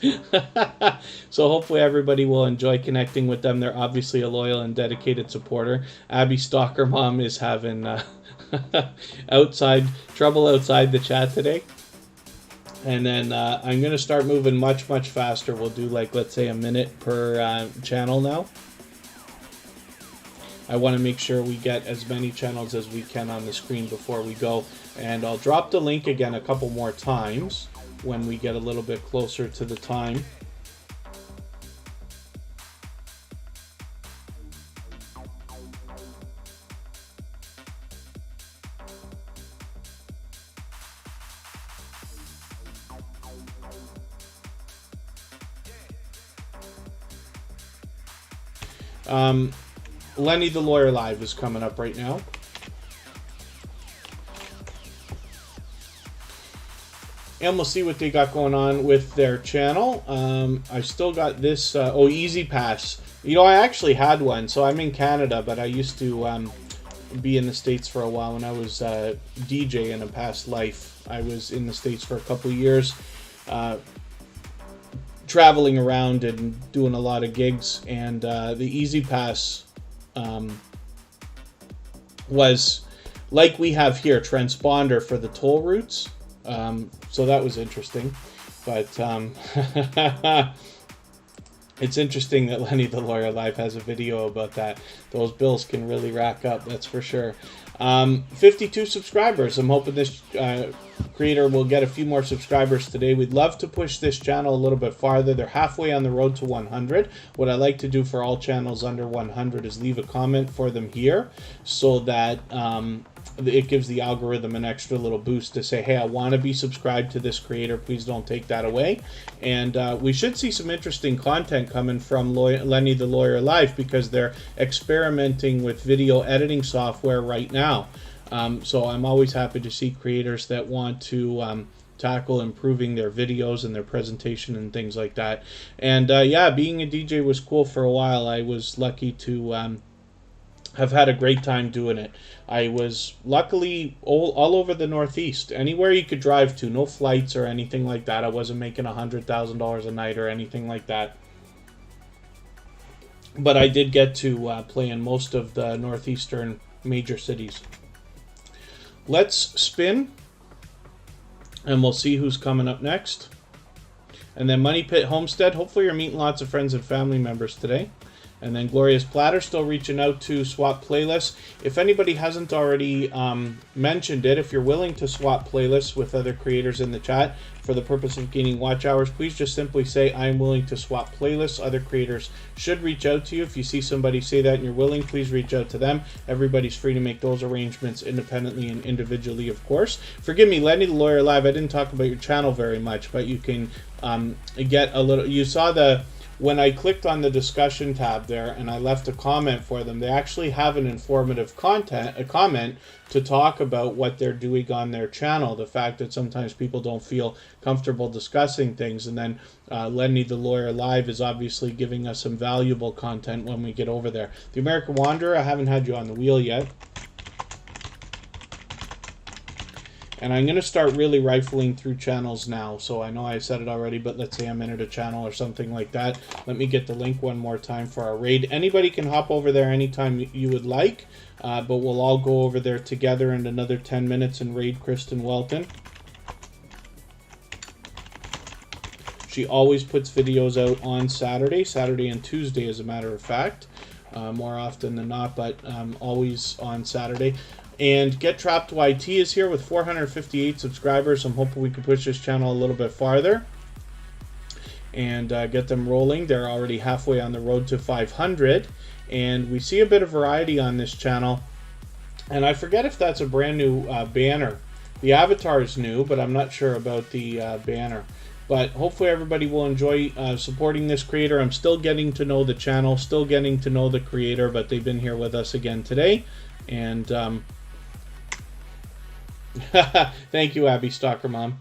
S1: So hopefully everybody will enjoy connecting with them. They're obviously a loyal and dedicated supporter. Abby Stalker Mom is having trouble outside the chat today. And then I'm going to start moving much faster. We'll do, like, let's say a minute per channel now. I want to make sure we get as many channels as we can on the screen before we go. And I'll drop the link again a couple more times when we get a little bit closer to the time. Lenny the Lawyer Live is coming up right now. And we'll see what they got going on with their channel. I still got this, Easy Pass. You know, I actually had one. So I'm in Canada, but I used to be in the States for a while when I was DJ in a past life. I was in the States for a couple of years, traveling around and doing a lot of gigs. And the Easy Pass was, like we have here, transponder for the toll routes. So that was interesting, but it's interesting that Lenny the Lawyer Live has a video about that. Those bills can really rack up, that's for sure. 52 subscribers. I'm hoping this creator will get a few more subscribers today. We'd love to push this channel a little bit farther. They're halfway on the road to 100. What I like to do for all channels under 100 is leave a comment for them here, so that it gives the algorithm an extra little boost to say, hey, I want to be subscribed to this creator. Please don't take that away. And we should see some interesting content coming from Lenny the Lawyer Live, because they're experimenting with video editing software right now. So I'm always happy to see creators that want to tackle improving their videos and their presentation and things like that. And yeah, being a DJ was cool for a while. I was lucky to have had a great time doing it. I was luckily all over the Northeast, anywhere you could drive to, no flights or anything like that. I wasn't making $100,000 a night or anything like that. But I did get to play in most of the northeastern major cities. Let's spin, and we'll see who's coming up next. And then Money Pit Homestead, hopefully you're meeting lots of friends and family members today. And then Glorious Platter, still reaching out to swap playlists. If anybody hasn't already mentioned it, if you're willing to swap playlists with other creators in the chat for the purpose of gaining watch hours, please just simply say, I'm willing to swap playlists. Other creators should reach out to you. If you see somebody say that and you're willing, please reach out to them. Everybody's free to make those arrangements independently and individually, of course. Forgive me, Lenny the Lawyer Live, I didn't talk about your channel very much, but you can get a little... You saw the... When I clicked on the discussion tab there and I left a comment for them, they actually have an informative a comment to talk about what they're doing on their channel. The fact that sometimes people don't feel comfortable discussing things. And then Lenny the Lawyer Live is obviously giving us some valuable content when we get over there. The American Wanderer, I haven't had you on the wheel yet. And I'm going to start really rifling through channels now. So I know I said it already, but let's say I'm in a channel or something like that. Let me get the link one more time for our raid. Anybody can hop over there anytime you would like, but we'll all go over there together in another 10 minutes and raid Kristen Welton. She always puts videos out on Saturday and Tuesday, as a matter of fact, more often than not, but always on Saturday. And Get Trapped YT is here with 458 subscribers. I'm hoping we can push this channel a little bit farther and get them rolling. They're already halfway on the road to 500. And we see a bit of variety on this channel. And I forget if that's a brand new banner. The avatar is new, but I'm not sure about the banner. But hopefully everybody will enjoy supporting this creator. I'm still getting to know the channel, still getting to know the creator, but they've been here with us again today. And... thank you, Abby Stalker Mom.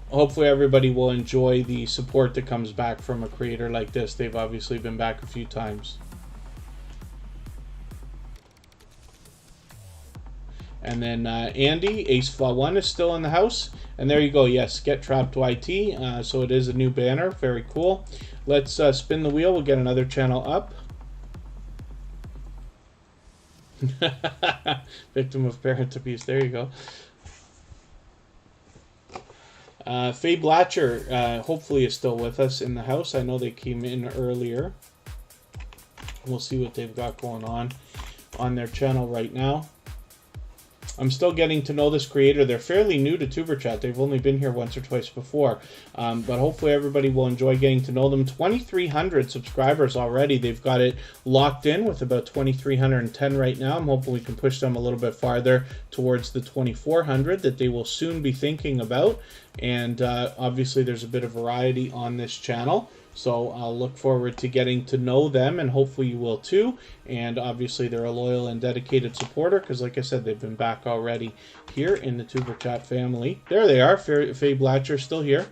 S1: Hopefully everybody will enjoy the support that comes back from a creator like this. They've obviously been back a few times. And then Andy, Ace1 is still in the house. And there you go, yes, Get Trapped YT. So it is a new banner, very cool. Let's spin the wheel, we'll get another channel up. Victim of parent abuse. There you go. Faye Blatcher hopefully is still with us in the house. I know they came in earlier. We'll see what they've got going on their channel right now. I'm still getting to know this creator. They're fairly new to TuberChat. They've only been here once or twice before. But hopefully everybody will enjoy getting to know them. 2,300 subscribers already. They've got it locked in with about 2,310 right now. I'm hoping we can push them a little bit farther towards the 2,400 that they will soon be thinking about. And obviously there's a bit of variety on this channel. So I'll look forward to getting to know them, and hopefully you will too. And obviously they're a loyal and dedicated supporter because, like I said, they've been back already here in the TuberChat family. There they are, Faye Blatcher still here.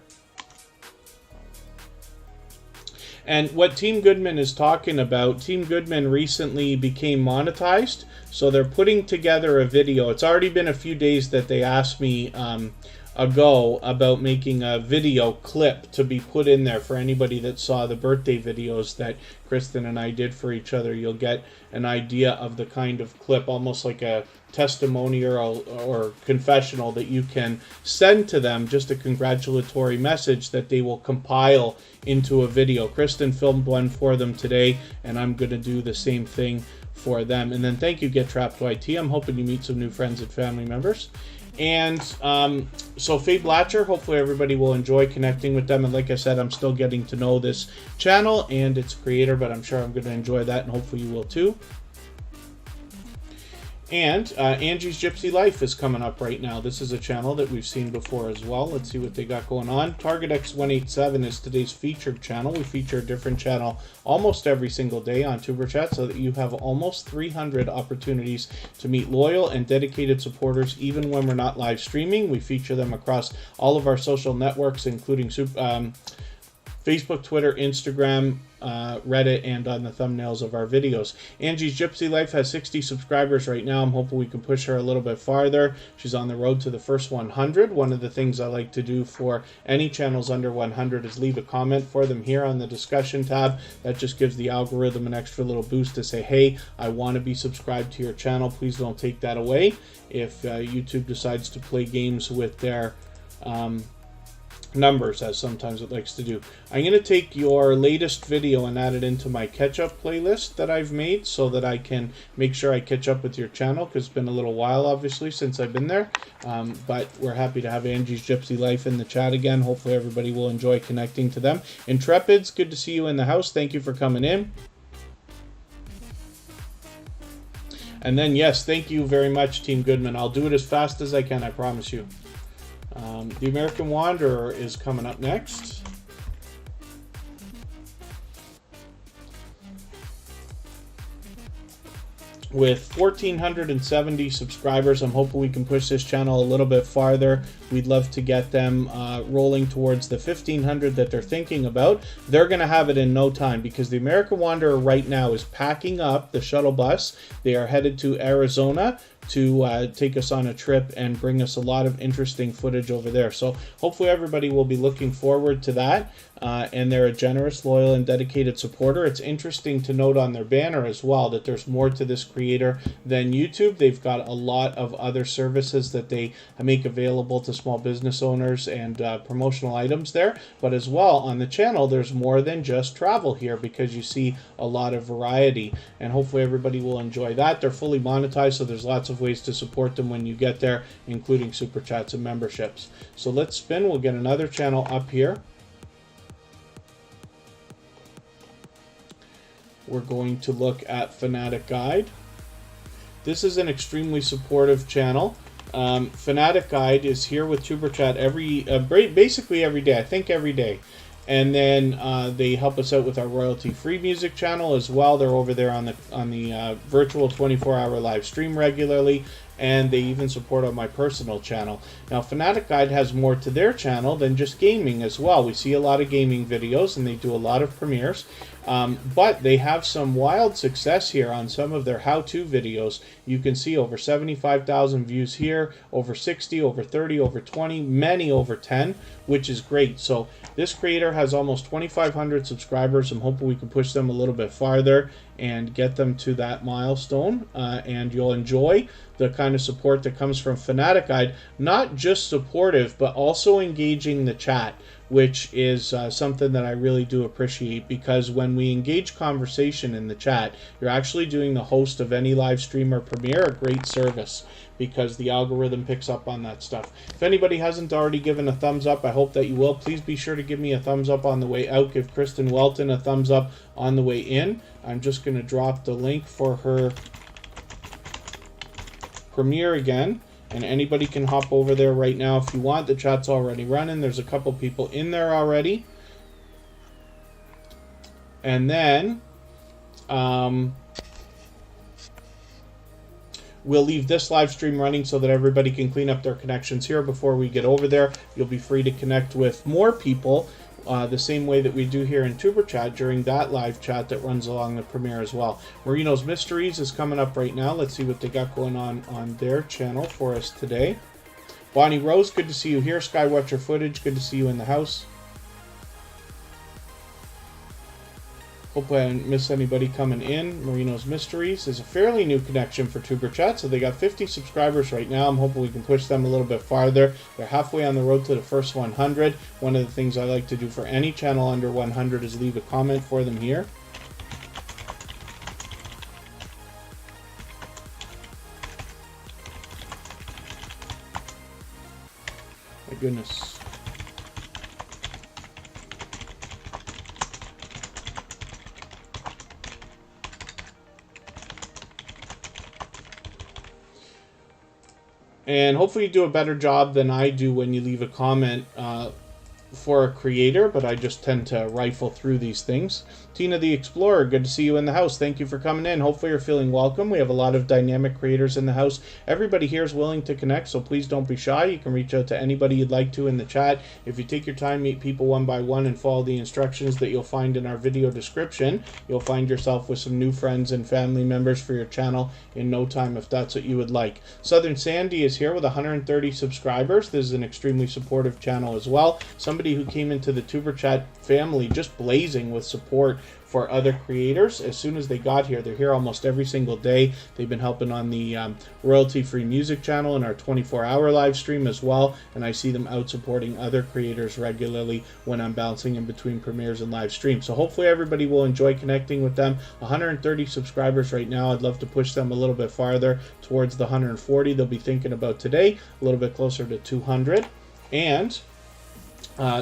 S1: And what Team Goodman is talking about, Team Goodman recently became monetized. So they're putting together a video. It's already been a few days that they asked me ago about making a video clip to be put in there for anybody that saw the birthday videos that Kristen and I did for each other. You'll get an idea of the kind of clip, almost like a testimonial or confessional that you can send to them, just a congratulatory message that they will compile into a video. Kristen filmed one for them today, and I'm going to do the same thing for them. And then thank you, Get Trapped YT. I'm hoping you meet some new friends and family members. And so Faye Blatcher, hopefully everybody will enjoy connecting with them. And like I said, I'm still getting to know this channel and its creator, but I'm sure I'm going to enjoy that, and hopefully you will too. And Angie's Gypsy Life is coming up right now. This is a channel that we've seen before as well. Let's see what they got going on. Target X187 is today's featured channel. We feature a different channel almost every single day on TuberChat, so that you have almost 300 opportunities to meet loyal and dedicated supporters even when we're not live streaming. We feature them across all of our social networks, including Facebook, Twitter, Instagram, Reddit, and on the thumbnails of our videos. Angie's Gypsy Life has 60 subscribers right now. I'm hoping we can push her a little bit farther. She's on the road to the first 100. One of the things I like to do for any channels under 100 is leave a comment for them here on the discussion tab. That just gives the algorithm an extra little boost to say, hey, I want to be subscribed to your channel. Please don't take that away if YouTube decides to play games with their numbers, as sometimes it likes to do. I'm going to take your latest video and add it into my catch-up playlist that I've made so that I can make sure I catch up with your channel, because it's been a little while, obviously, since I've been there. But we're happy to have Angie's Gypsy Life in the chat again. Hopefully everybody will enjoy connecting to them. Intrepids, good to see you in the house. Thank you for coming in. And then, yes, thank you very much, Team Goodman. I'll do it as fast as I can, I promise you. The American Wanderer is coming up next. With 1,470 subscribers, I'm hoping we can push this channel a little bit farther. We'd love to get them rolling towards the 1,500 that they're thinking about. They're going to have it in no time, because the American Wanderer right now is packing up the shuttle bus. They are headed to Arizona to take us on a trip and bring us a lot of interesting footage over there. So hopefully everybody will be looking forward to that. And they're a generous, loyal, and dedicated supporter. It's interesting to note on their banner as well that there's more to this creator than YouTube. They've got a lot of other services that they make available to small business owners and promotional items there. But as well, on the channel, there's more than just travel here, because you see a lot of variety. And hopefully everybody will enjoy that. They're fully monetized, so there's lots of ways to support them when you get there, including super chats and memberships. So let's spin. We'll get another channel up here. We're going to look at Fanatic Guide. This is an extremely supportive channel. Fanatic Guide is here with TuberChat basically every day. I think every day. And then they help us out with our royalty-free music channel as well. They're over there on the virtual 24-hour live stream regularly, and they even support on my personal channel. Now, Fanatic Guide has more to their channel than just gaming as well. We see a lot of gaming videos, and they do a lot of premieres. But they have some wild success here on some of their how-to videos. You can see over 75,000 views here, over 60, over 30, over 20, many over 10, which is great. So this creator has almost 2,500 subscribers. I'm hoping we can push them a little bit farther and get them to that milestone. And you'll enjoy the kind of support that comes from Fanatic Guide. Not just supportive, but also engaging the chat, which is something that I really do appreciate, because when we engage conversation in the chat, you're actually doing the host of any live stream or premiere a great service, because the algorithm picks up on that stuff. If anybody hasn't already given a thumbs up, I hope that you will. Please be sure to give me a thumbs up on the way out. Give Kristen Welton a thumbs up on the way in. I'm just going to drop the link for her premiere again. And anybody can hop over there right now if you want. The chat's already running. There's a couple people in there already. And then we'll leave this live stream running so that everybody can clean up their connections here before we get over there. You'll be free to connect with more people the same way that we do here in TuberChat during that live chat that runs along the premiere as well. Marino's Mysteries is coming up right now. Let's see what they got going on their channel for us today. Bonnie Rose, good to see you here. Skywatcher Footage, good to see you in the house. Hope I didn't miss anybody coming in. Marino's Mysteries is a fairly new connection for TuberChat, so they got 50 subscribers right now. I'm hoping we can push them a little bit farther. They're halfway on the road to the first 100. One of the things I like to do for any channel under 100 is leave a comment for them here. My goodness. And hopefully you do a better job than I do when you leave a comment for a creator, but I just tend to rifle through these things. Tina the Explorer, good to see you in the house. Thank you for coming in. Hopefully you're feeling welcome. We have a lot of dynamic creators in the house. Everybody here is willing to connect, so please don't be shy. You can reach out to anybody you'd like to in the chat. If you take your time, meet people one by one, and follow the instructions that you'll find in our video description, you'll find yourself with some new friends and family members for your channel in no time if that's what you would like. Southern Sandy is here with 130 subscribers. This is an extremely supportive channel as well. Somebody who came into the TuberChat family just blazing with support for other creators. As soon as they got here, they're here almost every single day. They've been helping on the royalty-free music channel and our 24-hour live stream as well, and I see them out supporting other creators regularly when I'm bouncing in between premieres and live streams. So hopefully everybody will enjoy connecting with them. 130 subscribers right now. I'd love to push them a little bit farther towards the 140 they'll be thinking about today, a little bit closer to 200. And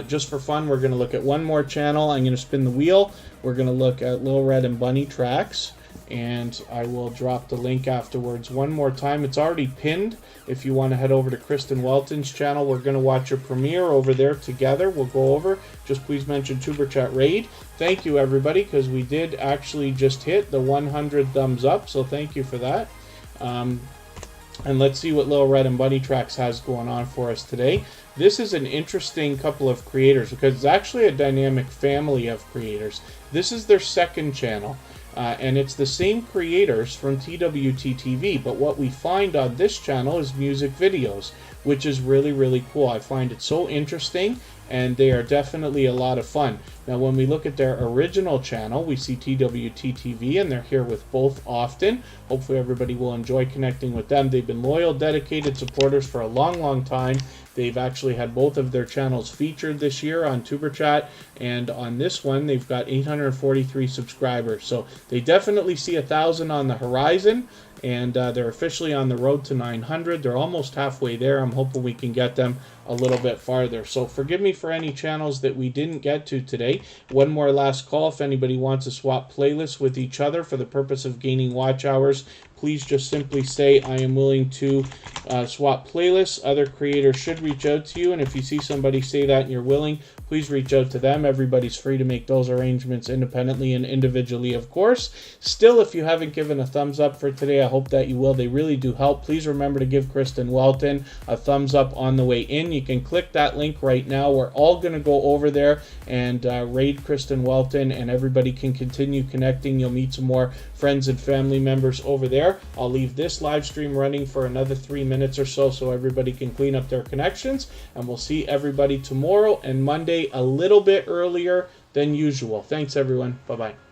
S1: just for fun, we're going to look at one more channel. I'm going to spin the wheel. We're going to look at Lil Red and Bunny Tracks, and I will drop the link afterwards one more time. It's already pinned. If you want to head over to Kristen Welton's channel, we're going to watch a premiere over there together. We'll go over. Just please mention TuberChat Raid. Thank you, everybody, because we did actually just hit the 100 thumbs up, so thank you for that. And let's see what Lil Red and Bunny Tracks has going on for us today. This is an interesting couple of creators because it's actually a dynamic family of creators. This is their second channel, and it's the same creators from TWT-TV, but what we find on this channel is music videos, which is really, really cool. I find it so interesting, and they are definitely a lot of fun. Now, when we look at their original channel, we see TWT-TV, and they're here with both often. Hopefully everybody will enjoy connecting with them. They've been loyal, dedicated supporters for a long, long time. They've actually had both of their channels featured this year on TuberChat, and on this one, they've got 843 subscribers. So they definitely see 1,000 on the horizon, and they're officially on the road to 900. They're almost halfway there. I'm hoping we can get them a little bit farther. So forgive me for any channels that we didn't get to today. One more last call. If anybody wants to swap playlists with each other for the purpose of gaining watch hours, please just simply say, I am willing to swap playlists. Other creators should reach out to you, and if you see somebody say that and you're willing, please reach out to them. Everybody's free to make those arrangements independently and individually, of course. Still, if you haven't given a thumbs up for today, I hope that you will. They really do help. Please remember to give Kristen Welton a thumbs up on the way in. You can click that link right now. We're all going to go over there and raid Kristen Welton, and everybody can continue connecting. You'll meet some more friends and family members over there. I'll leave this live stream running for another 3 minutes or so everybody can clean up their connections, and we'll see everybody tomorrow and Monday a little bit earlier than usual. Thanks, everyone. Bye-bye.